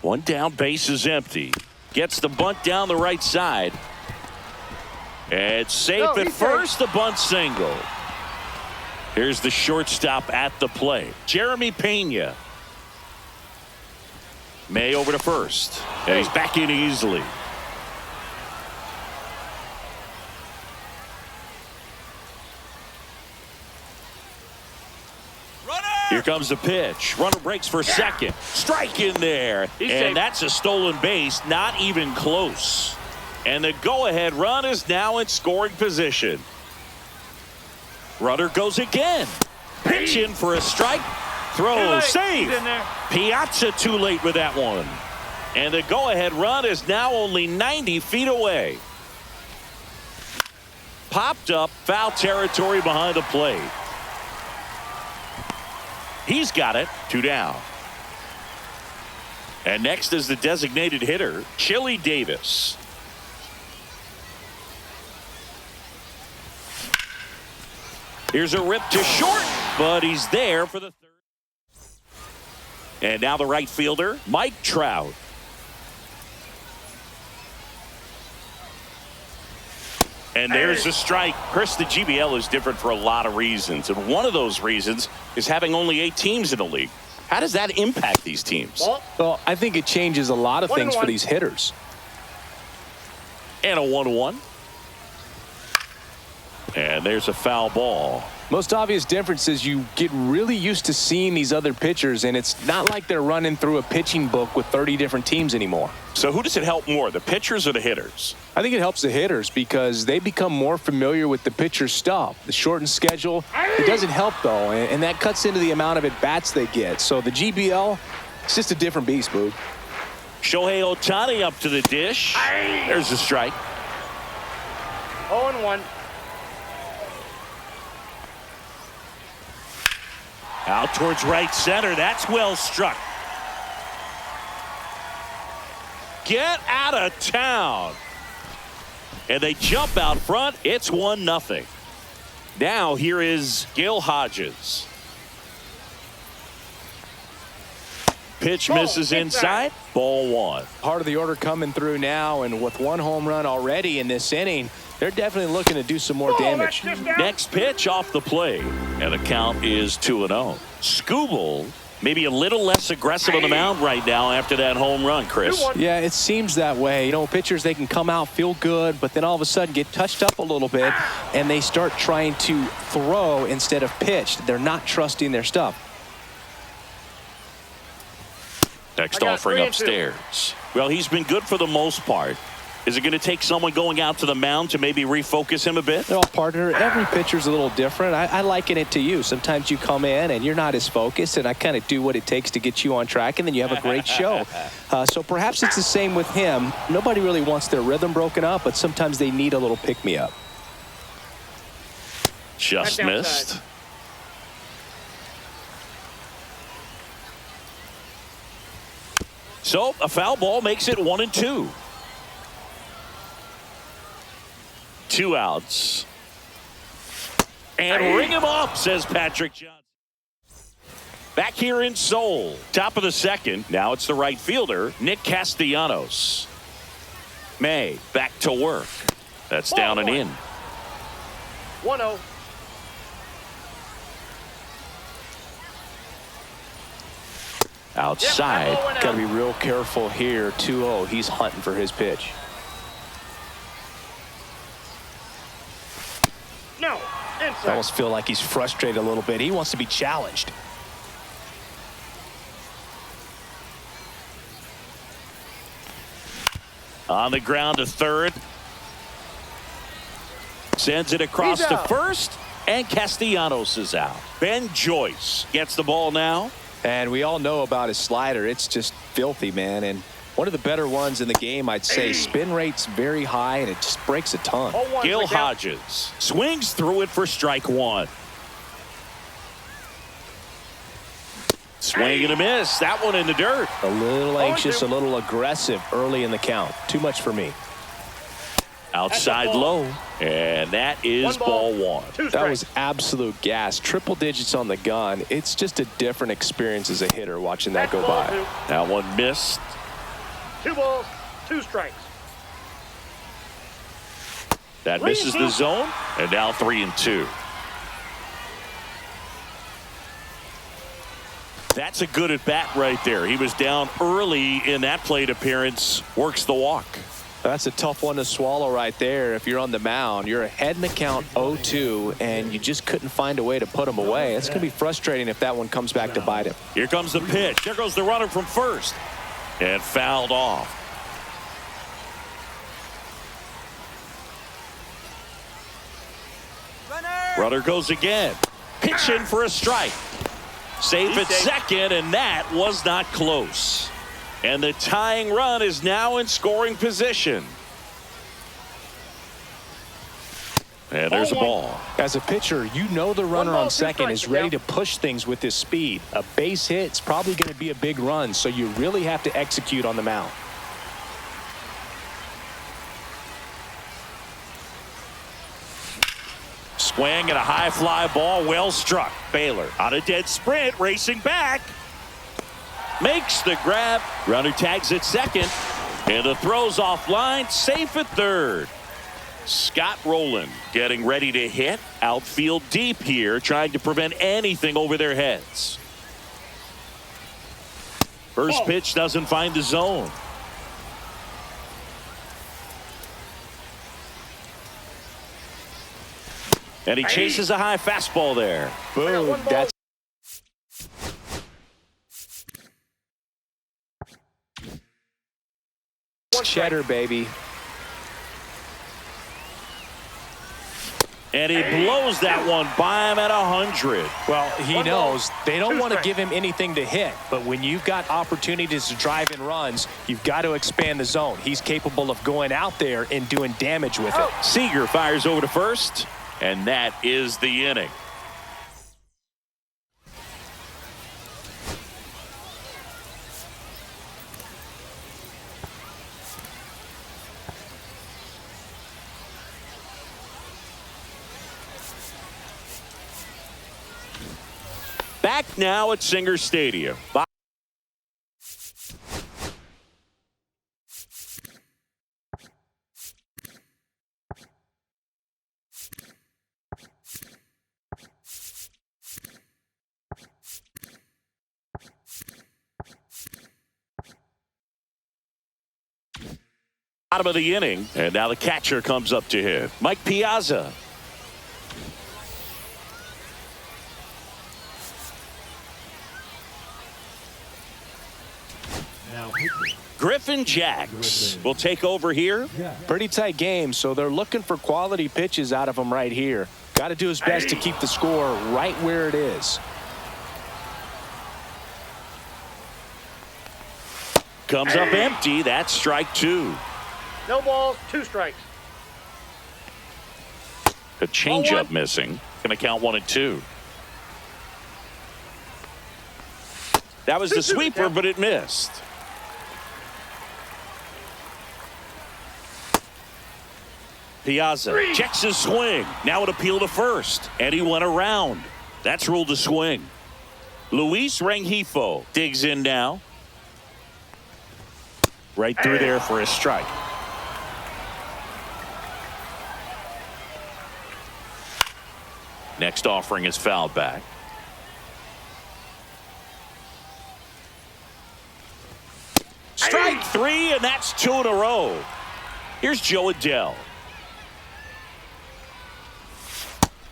One down, base is empty. Gets the bunt down the right side. It's safe at first, the bunt single. Here's the shortstop at the plate, Jeremy Pena. May over to first, and he's back in easily. Here comes the pitch. Runner breaks for second. Strike in there. And that's a stolen base. Not even close. And the go-ahead run is now in scoring position. Runner goes again. Pitch in for a strike. Throw. Save. Piazza too late with that one. And the go-ahead run is now only 90 feet away. Popped up. Foul territory behind the plate. He's got it. 2 down. And next is the designated hitter, Chili Davis. Here's a rip to short, but he's there for the third. And now the right fielder, Mike Trout. And there's a strike. Chris, the GBL is different for a lot of reasons. And one of those reasons is having only 8 teams in the league. How does that impact these teams? Well, I think it changes a lot of things for these hitters. And a 1-1. And there's a foul ball. Most obvious difference is you get really used to seeing these other pitchers, and it's not like they're running through a pitching book with 30 different teams anymore. So who does it help more, the pitchers or the hitters? I think it helps the hitters because they become more familiar with the pitcher's stuff. The shortened schedule, it doesn't help, though, and that cuts into the amount of at-bats they get. So the GBL, it's just a different beast, Boog. Shohei Ohtani up to the dish. There's a strike. 0-1. Out towards right center. That's well struck. Get out of town. And they jump out front. It's 1-0. Now here is Gil Hodges. Pitch misses inside. Ball 1. Part of the order coming through now, and with 1 home run already in this inning, they're definitely looking to do some more damage. Next pitch off the plate, and the count is 2-0. Skubal maybe a little less aggressive on the mound right now after that home run, Chris. Yeah, it seems that way. You know, pitchers, they can come out, feel good, but then all of a sudden get touched up a little bit, and they start trying to throw instead of pitch. They're not trusting their stuff. Next offering upstairs. Well, he's been good for the most part. Is it going to take someone going out to the mound to maybe refocus him a bit? Well, partner, every pitcher's a little different. I liken it to you. Sometimes you come in and you're not as focused, and I kind of do what it takes to get you on track, and then you have a great show. So perhaps it's the same with him. Nobody really wants their rhythm broken up, but sometimes they need a little pick-me-up. Just missed. So a foul ball makes it 1-2. 2 outs. And ring him up, says Patrick Johnson. Back here in Seoul. Top of the second. Now it's the right fielder, Nick Castellanos. May back to work. That's down and in. 1-0. Outside. Got to be real careful here. 2-0. He's hunting for his pitch. No. I almost feel like he's frustrated a little bit. He wants to be challenged. On the ground to third. Sends it across to first. And Castellanos is out. Ben Joyce gets the ball now. And we all know about his slider. It's just filthy, man. And one of the better ones in the game, I'd say. Spin rate's very high, and it just breaks a ton. Gil Hodges swings through it for strike 1. Swing and a miss. That one in the dirt. A little anxious, a little aggressive early in the count. Too much for me. Outside low. And that is ball 1. That was absolute gas. Triple digits on the gun. It's just a different experience as a hitter watching that go by. That one missed. 2 balls, 2 strikes. That misses the zone. And now 3-2. That's a good at bat right there. He was down early in that plate appearance. Works the walk. That's a tough one to swallow right there. If you're on the mound, you're ahead in the count 0-2, and you just couldn't find a way to put him away. It's going to be frustrating if that one comes back to bite him. Here comes the pitch. There goes the runner from first. And fouled off. Runner goes again. Pitch in for a strike. Safe at second, and that was not close. And the tying run is now in scoring position. And there's a ball. As a pitcher, you know the runner on second is ready to push things with his speed. A base hit, it's probably going to be a big run, so you really have to execute on the mound. Swing and a high fly ball, well struck. Baylor on a dead sprint, racing back. Makes the grab. Runner tags at second. And the throw's offline, safe at third. Scott Rowland getting ready to hit. Outfield deep here, trying to prevent anything over their heads. First pitch doesn't find the zone. And he chases a high fastball there. Boom. That's cheddar, baby. And he blows that one by him at 100. Well, he knows they don't want to give him anything to hit, but when you've got opportunities to drive in runs, you've got to expand the zone. He's capable of going out there and doing damage with it. Seager fires over to first, and that is the inning. Back now at Singer Stadium. Bottom of the inning, and now the catcher comes up to hit. Mike Piazza. Griffin Jacks will take over here. Pretty tight game, so they're looking for quality pitches out of him right here. Got to do his best to keep the score right where it is. Comes up empty. That's strike two. No balls, 2 strikes. A changeup missing. Going to count 1 and 2. That was the sweeper, but it missed. Piazza checks his swing. Now an appeal to first, and he went around. That's ruled a swing. Luis Rengifo digs in now. Right through there for a strike. Next offering is fouled back. Strike 3, and that's 2 in a row. Here's Joe Adell.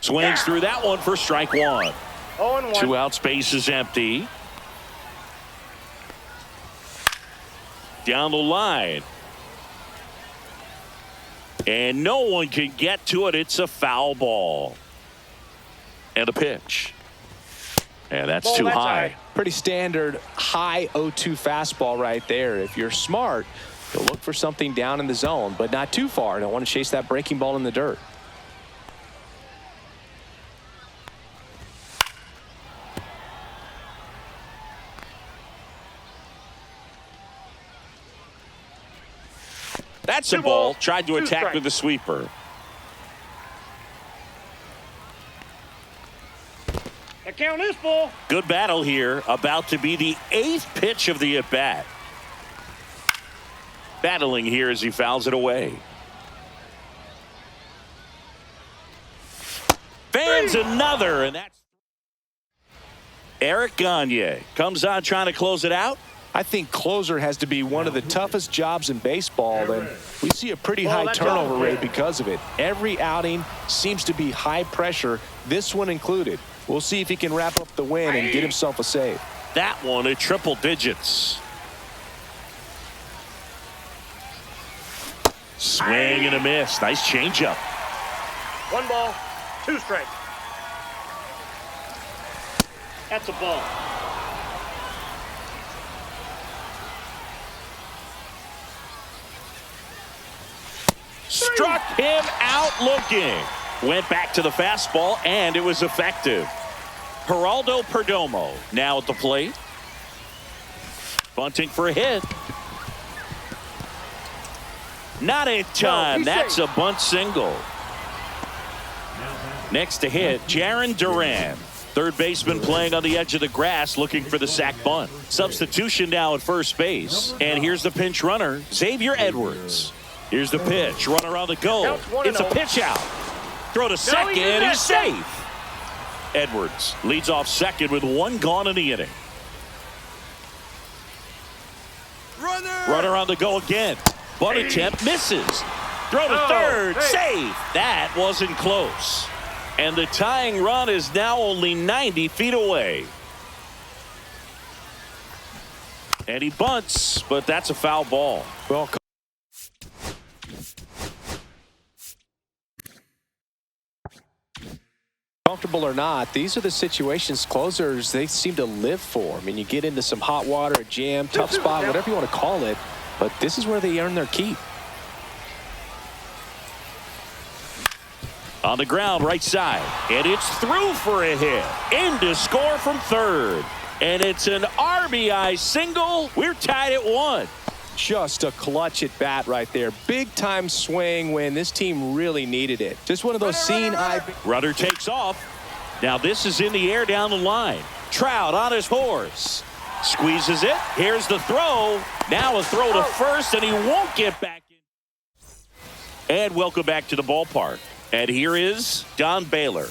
Swings through that one for strike 1. 0-1. 2 out, space is empty. Down the line. And no one can get to it. It's a foul ball. And a pitch. And that's too high. Pretty standard high 0-2 fastball right there. If you're smart, you'll look for something down in the zone, but not too far. Don't want to chase that breaking ball in the dirt. That's a ball. Tried to attack with the sweeper. The count is full. Good battle here. About to be the 8th pitch of the at-bat. Battling here as he fouls it away. Fans another, and that's Eric Gagne comes on trying to close it out. I think closer has to be one of the toughest jobs in baseball, and we see a pretty high turnover rate because of it. Every outing seems to be high pressure, this one included. We'll see if he can wrap up the win and get himself a save. That one at triple digits. Swing and a miss. Nice changeup. 1 ball, 2 strikes. That's a ball. Struck him out looking. Went back to the fastball, and it was effective. Geraldo Perdomo now at the plate. Bunting for a hit. Not in time. That's a bunt single. Next to hit, Jarren Duran. Third baseman playing on the edge of the grass looking for the sac bunt. Substitution now at first base. And here's the pinch runner, Xavier Edwards. Here's the pitch. Runner on the go. It's a pitch out. Throw to second. He's safe. Edwards leads off second with one gone in the inning. Runner on the go again. Bunt attempt misses. Throw to third. Safe. That wasn't close. And the tying run is now only 90 feet away. And he bunts, but that's a foul ball. Well, comfortable or not, these are the situations closers they seem to live for. I mean, you get into some hot water, a jam, tough spot, whatever you want to call it, but this is where they earn their keep. On the ground, right side, and it's through for a hit. In to score from third. And it's an RBI single. We're tied at 1. Just a clutch at bat right there. Big time swing when this team really needed it. Just one of those Runner takes off. Now this is in the air down the line. Trout on his horse. Squeezes it. Here's the throw. Now a throw to first, and he won't get back in. And welcome back to the ballpark. And here is Don Baylor.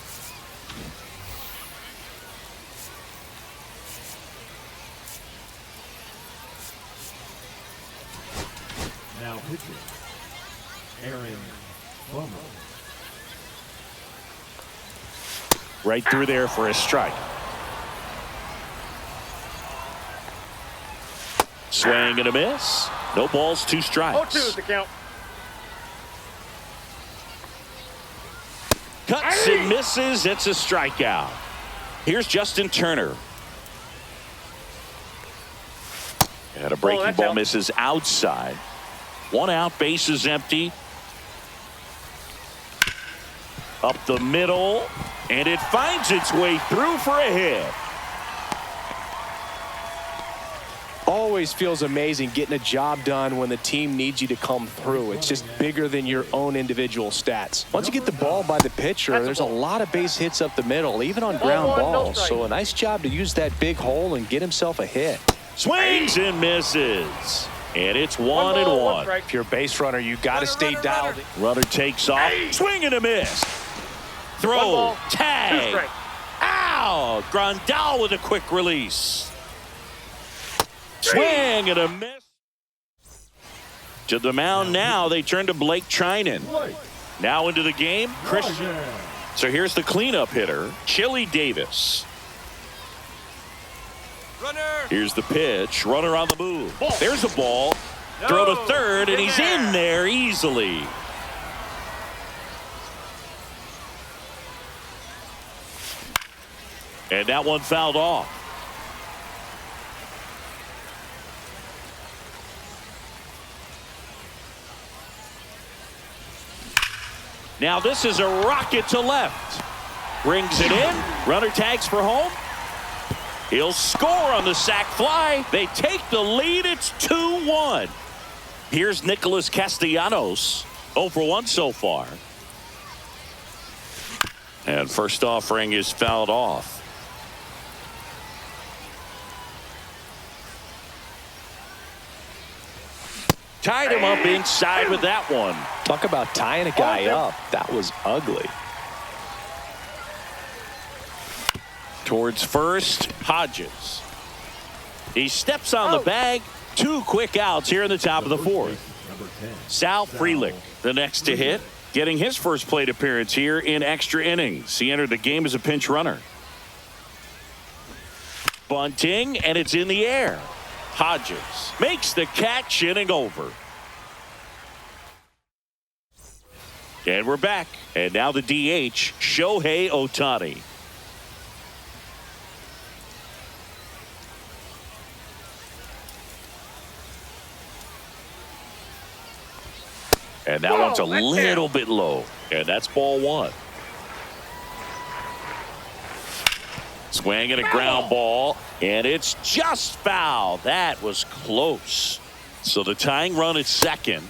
Now pitching, Aaron Bummer. Right through there for a strike. Swing and a miss. No balls, 2 strikes. 0-2 is the count. Cuts and misses. It's a strikeout. Here's Justin Turner. And a breaking ball misses outside. 1 out, base is empty. Up the middle, and it finds its way through for a hit. Always feels amazing getting a job done when the team needs you to come through. It's just bigger than your own individual stats. Once you get the ball by the pitcher, there's a lot of base hits up the middle, even on ground balls. So a nice job to use that big hole and get himself a hit. Swings and misses. And it's 1-1. If you're a base runner, you got to stay dialed in. Runner takes off. Swing and a miss. Throw. Tag. Ow! Grandal with a quick release. Swing and a miss. To the mound now. They turn to Blake Trinan. Now into the game, Christian. So here's the cleanup hitter, Chili Davis. Here's the pitch. Runner on the move. There's a ball. Throw to third, and he's in there easily. And that one fouled off. Now this is a rocket to left. Brings it in. Runner tags for home. He'll score on the sac fly. They take the lead. It's 2-1. Here's Nicholas Castellanos. 0 for 1 so far. And first offering is fouled off. Tied him up inside with that one. Talk about tying a guy up. That was ugly. Towards first, Hodges. He steps on the bag. 2 quick outs here in the top of the 4th. Sal Frelick, the next to hit, getting his first plate appearance here in extra innings. He entered the game as a pinch runner. Bunting, and it's in the air. Hodges makes the catch, inning over. And we're back. And now the DH, Shohei Ohtani. And that one's a little bit low. And that's ball 1. Swing and a ground ball. And it's just foul. That was close. So the tying run at second.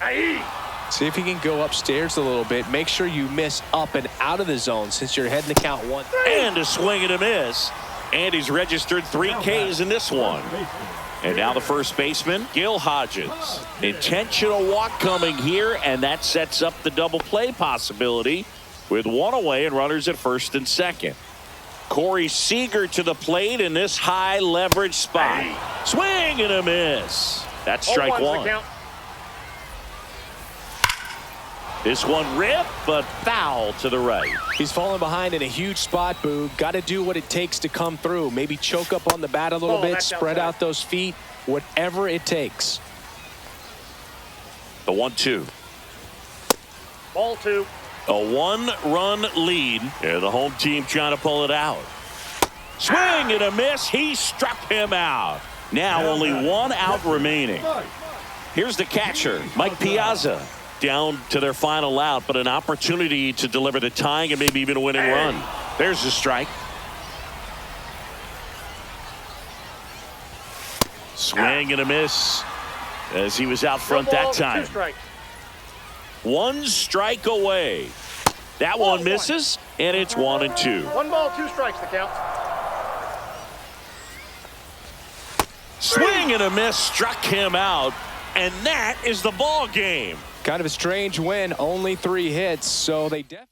See if you can go upstairs a little bit. Make sure you miss up and out of the zone since you're heading to count 1. And a swing and a miss. And he's registered 3 Ks in this one. And now the first baseman, Gil Hodges. Intentional walk coming here, and that sets up the double play possibility with 1 away and runners at first and second. Corey Seager to the plate in this high leverage spot. Swing and a miss. That's strike 1. This one ripped, but foul to the right. He's falling behind in a huge spot, Boog. Got to do what it takes to come through. Maybe choke up on the bat a little bit, spread out those feet, whatever it takes. The 1-2. Ball 2. A 1-run lead. And the home team trying to pull it out. Swing and a miss. He struck him out. Now only 1 out remaining. Here's the catcher, Mike Piazza. Down to their final out, but an opportunity to deliver the tying and maybe even a winning run. There's the strike. Swing and a miss as he was out front that time. 1 strike away. That one misses, and it's 1-2. 1 ball, 2 strikes the count. Swing and a miss struck him out, and that is the ball game. Kind of a strange win, only 3 hits, so they definitely.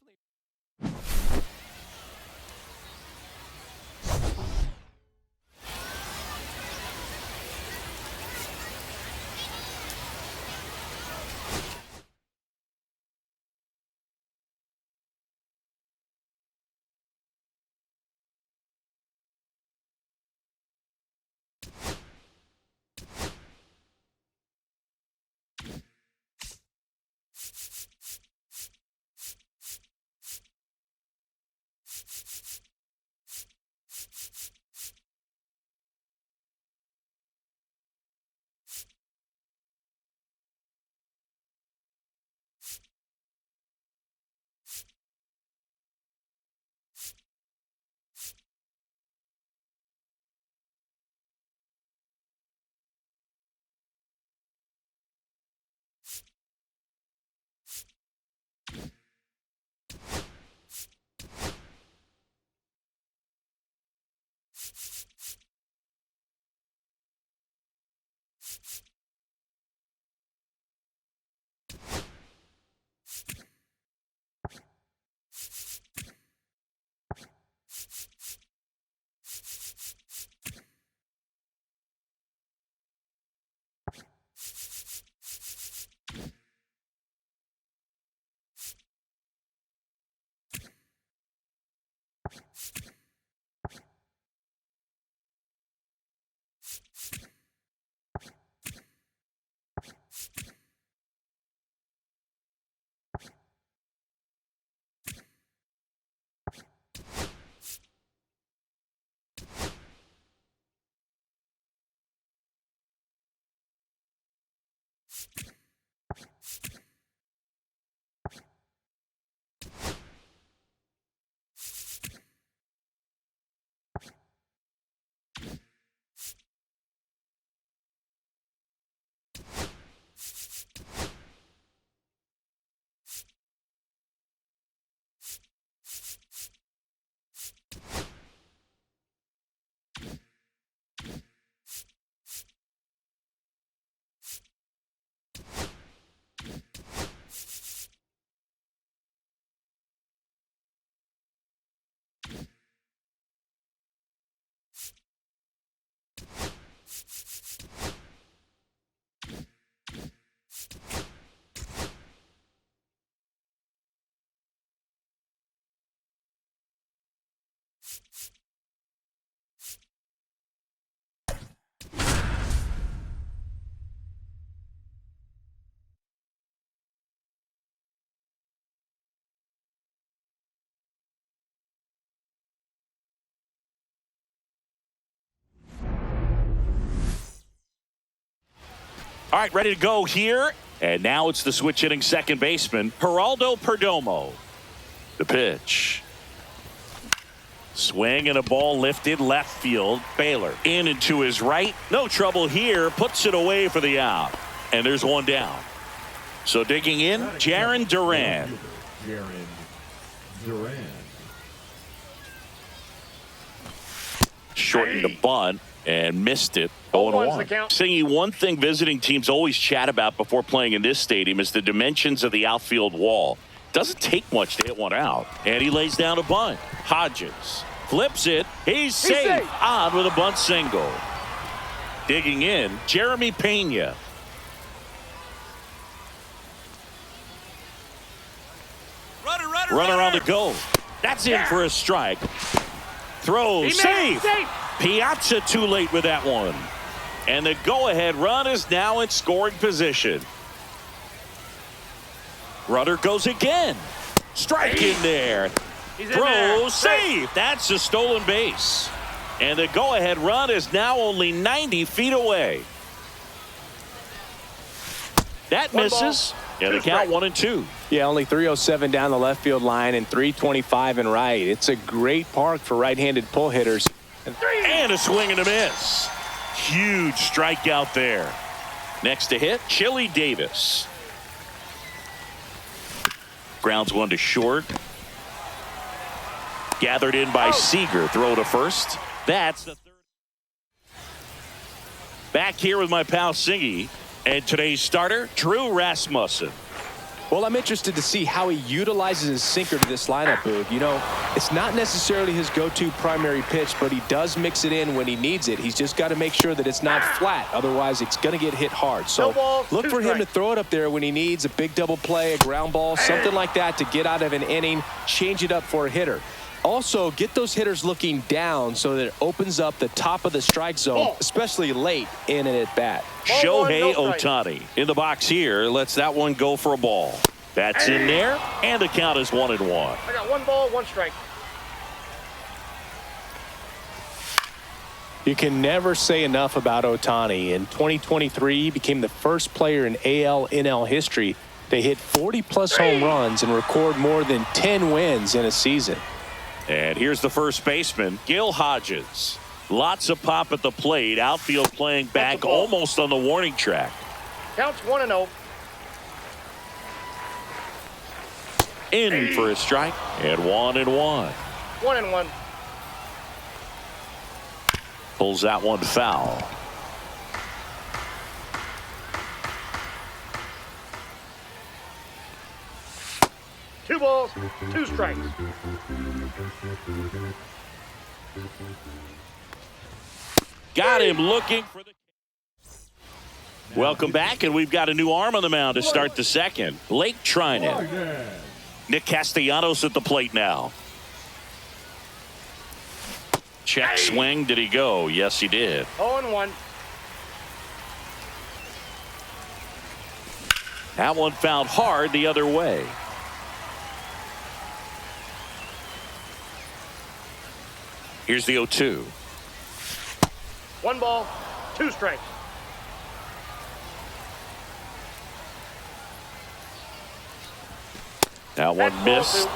All right, ready to go here. And now it's the switch hitting second baseman, Geraldo Perdomo. The pitch. Swing and a ball lifted left field. Baylor in and to his right. No trouble here. Puts it away for the out. And there's one down. So digging in, Jaron Duran. Jaron Duran. Shortened the bunt and missed it. 0-1. 0-1. Singing, one thing visiting teams always chat about before playing in this stadium is the dimensions of the outfield wall. Doesn't take much to hit one out. And he lays down a bunt. Hodges flips it. He's safe. On with a bunt single. Digging in, Jeremy Pena. Runner on the go. That's in for a strike. Throw, safe. Piazza too late with that one. And the go-ahead run is now in scoring position. Runner goes again. Strike in there. Throw, safe. That's a stolen base. And the go-ahead run is now only 90 feet away. That misses. Yeah, the count 1-2. Yeah, only 307 down the left field line and 325 in right. It's a great park for right-handed pull hitters. And a swing and a miss. Huge strikeout there. Next to hit, Chili Davis. Grounds one to short. Gathered in by Seager. Throw to first. That's the third. Back here with my pal Singy. And today's starter, Drew Rasmussen. Well, I'm interested to see how he utilizes his sinker to this lineup, Boog. You know, it's not necessarily his go-to primary pitch, but he does mix it in when he needs it. He's just got to make sure that it's not flat. Otherwise, it's going to get hit hard. So look for him to throw it up there when he needs a big double play, a ground ball, something like that to get out of an inning, change it up for a hitter. Also, get those hitters looking down so that it opens up the top of the strike zone, especially late in an at-bat. Shohei Ohtani in the box here. Lets that one go for a ball. That's in there, and the count is 1-1. I got 1 ball, 1 strike. You can never say enough about Ohtani. In 2023, he became the first player in AL/NL history to hit 40-plus home runs and record more than 10 wins in a season. And here's the first baseman, Gil Hodges. Lots of pop at the plate. Outfield playing back almost on the warning track. Counts 1-0. In for a strike. And 1-1. 1-1. Pulls that one foul. Two balls, 2 strikes. Got him looking for the. Welcome back, and we've got a new arm on the mound to start the second. Blake Trinan. Nick Castellanos at the plate now. Check swing. Did he go? Yes, he did. 0-1. That one fouled hard the other way. Here's the 0-2. 1 ball, 2 strikes. That one missed.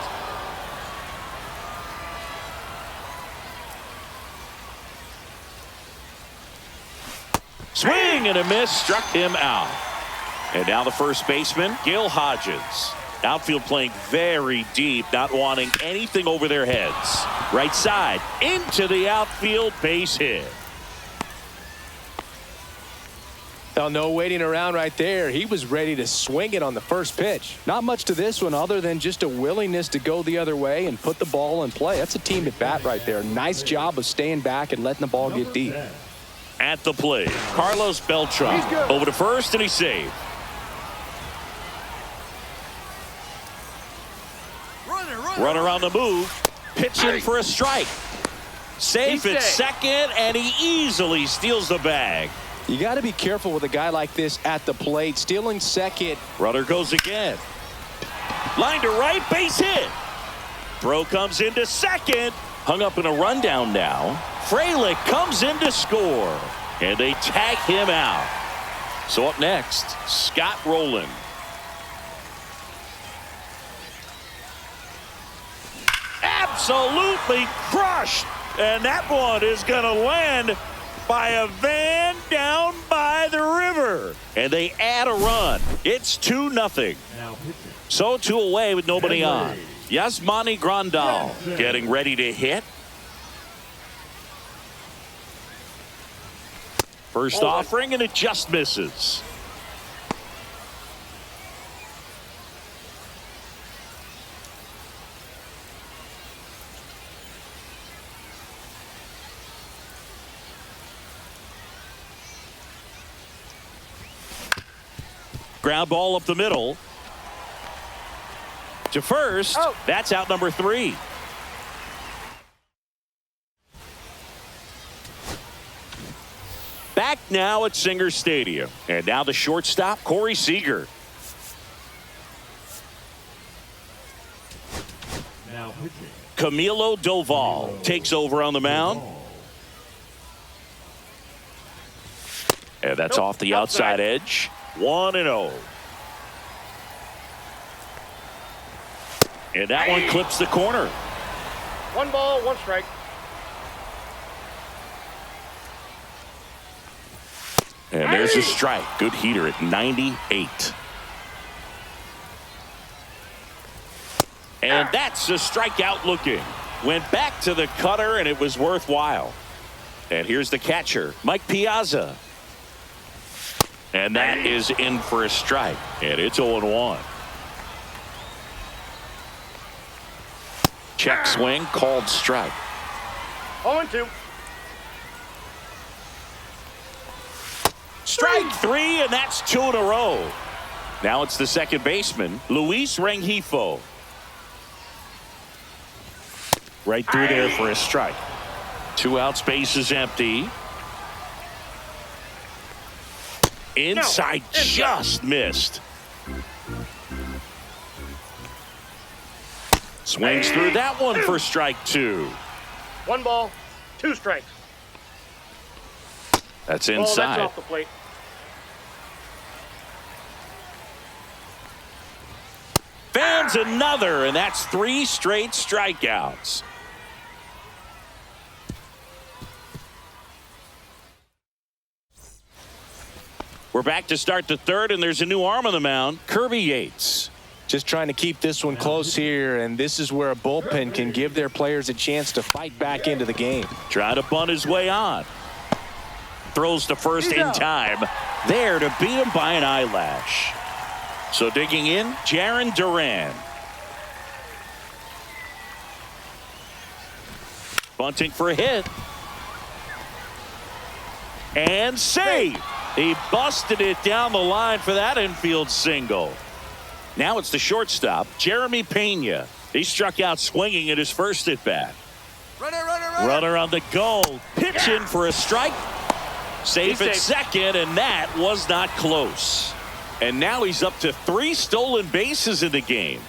Swing and a miss, struck him out. And now the first baseman, Gil Hodges. Outfield playing very deep, not wanting anything over their heads. Right side, into the outfield, base hit. Well, no waiting around right there. He was ready to swing it on the first pitch. Not much to this one other than just a willingness to go the other way and put the ball in play. That's a team at bat right there. Nice job of staying back and letting the ball get deep. At the plate, Carlos Beltran over to first, and he's saved. Runner on the move, pitching for a strike. Safe at second, and he easily steals the bag. You got to be careful with a guy like this at the plate. Stealing second. Runner goes again. Line to right, base hit. Throw comes into second. Hung up in a rundown now. Frelick comes in to score. And they tag him out. So up next, Scott Rowland. Absolutely crushed. And that one is going to land by a van down by the river. And they add a run. It's 2-0. Now pitching. So 2 away with nobody on. Yasmani Grandal getting ready to hit. First offering, and it just misses. Ground ball up the middle. To first. Oh. That's out number 3. Back now at Singer Stadium. And now the shortstop, Corey Seager. Now pitching. Camilo Doval takes over on the mound. And that's off the outside edge. 1-0. And that one clips the corner. 1 ball, 1 strike. And there's a strike. Good heater at 98. And that's a strikeout looking. Went back to the cutter, and it was worthwhile. And here's the catcher, Mike Piazza. And that is in for a strike. And it's 0-1. Check swing, called strike. 0-2. Strike 3, and that's 2 in a row. Now it's the second baseman, Luis Rengifo. Right through there for a strike. 2 outs, base is empty. Inside, just missed. Swings through that one for strike 2. 1 ball, 2 strikes. That's Ball, inside. that's off the plate. Fans another, and that's 3 straight strikeouts. We're back to start the third, and there's a new arm on the mound, Kirby Yates. Just trying to keep this one close here, and this is where a bullpen can give their players a chance to fight back into the game. Trying to bunt his way on. Throws to first in time. There to beat him by an eyelash. So digging in, Jarren Duran. Bunting for a hit. And save. He busted it down the line for that infield single. Now it's the shortstop, Jeremy Pena. He struck out swinging at his first at bat. Runner on the go. Pitching for a strike. Safe at second, and that was not close. And now he's up to 3 stolen bases in the game.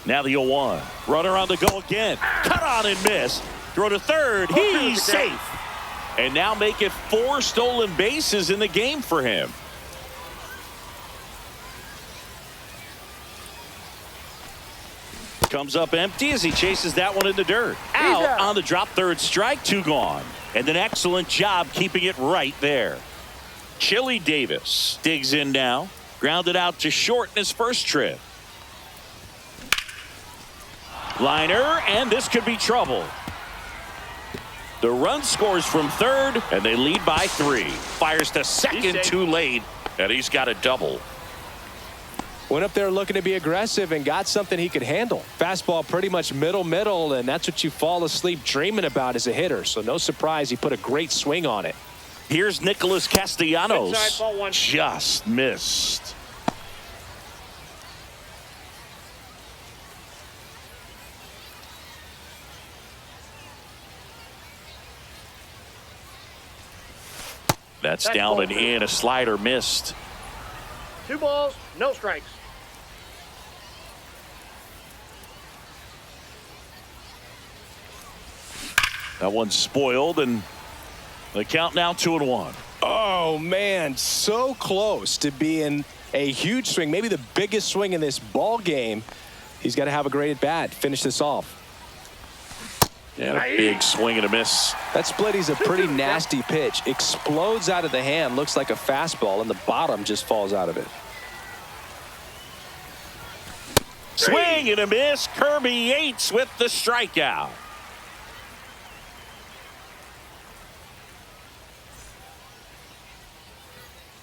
Now the 0-1. Runner on the go again. Cut on and miss. Throw to third. He's safe. And now make it 4 stolen bases in the game for him. Comes up empty as he chases that one in the dirt. Out on the drop, third strike, 2 gone. And an excellent job keeping it right there. Chili Davis digs in now. Grounded out to short in his first trip. Liner, and this could be trouble. The run scores from third, and they lead by 3. Fires to second too late, and he's got a double. Went up there looking to be aggressive and got something he could handle. Fastball pretty much middle, and that's what you fall asleep dreaming about as a hitter. So no surprise he put a great swing on it. Here's Nicholas Castellanos. Inside, ball 1. Just missed. That's down and in. A slider missed. 2 balls, no strikes. That one's spoiled, and the count now 2-1. Oh, man, so close to being a huge swing, maybe the biggest swing in this ball game. He's got to have a great at bat, finish this off. And a big swing and a miss. That splitty's a pretty nasty pitch. Explodes out of the hand, looks like a fastball, and the bottom just falls out of it. Swing and a miss. Kirby Yates with the strikeout.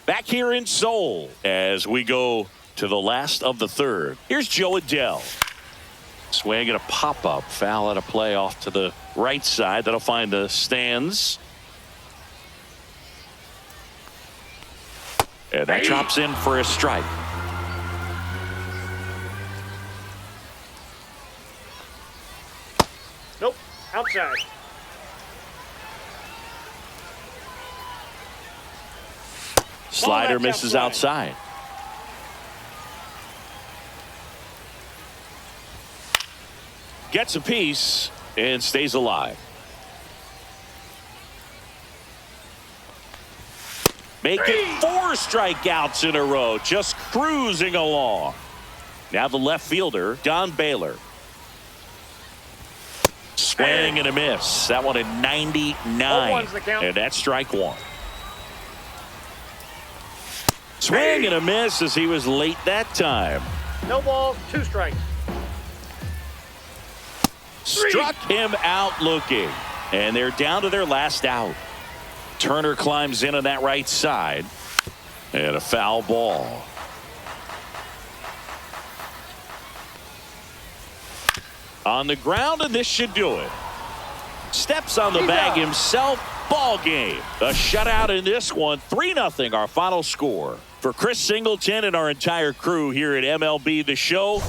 Back here in Seoul as we go to the last of the third. Here's Joe Adell. Swing and a pop-up. Foul out of play off to the right side. That'll find the stands. And that drops in for a strike. Nope. Outside. Slider misses outside. Gets a piece and stays alive. Making 4 strikeouts in a row, just cruising along. Now the left fielder, Don Baylor. Swing and a miss. That one at 99. And that's strike 1. Swing and a miss as he was late that time. No balls, 2 strikes. Struck him out looking. And they're down to their last out. Turner climbs in on that right side. And a foul ball. On the ground, and this should do it. Steps on the bag himself. Ball game. A shutout in this one. 3-0 our final score. For Chris Singleton and our entire crew here at MLB The Show,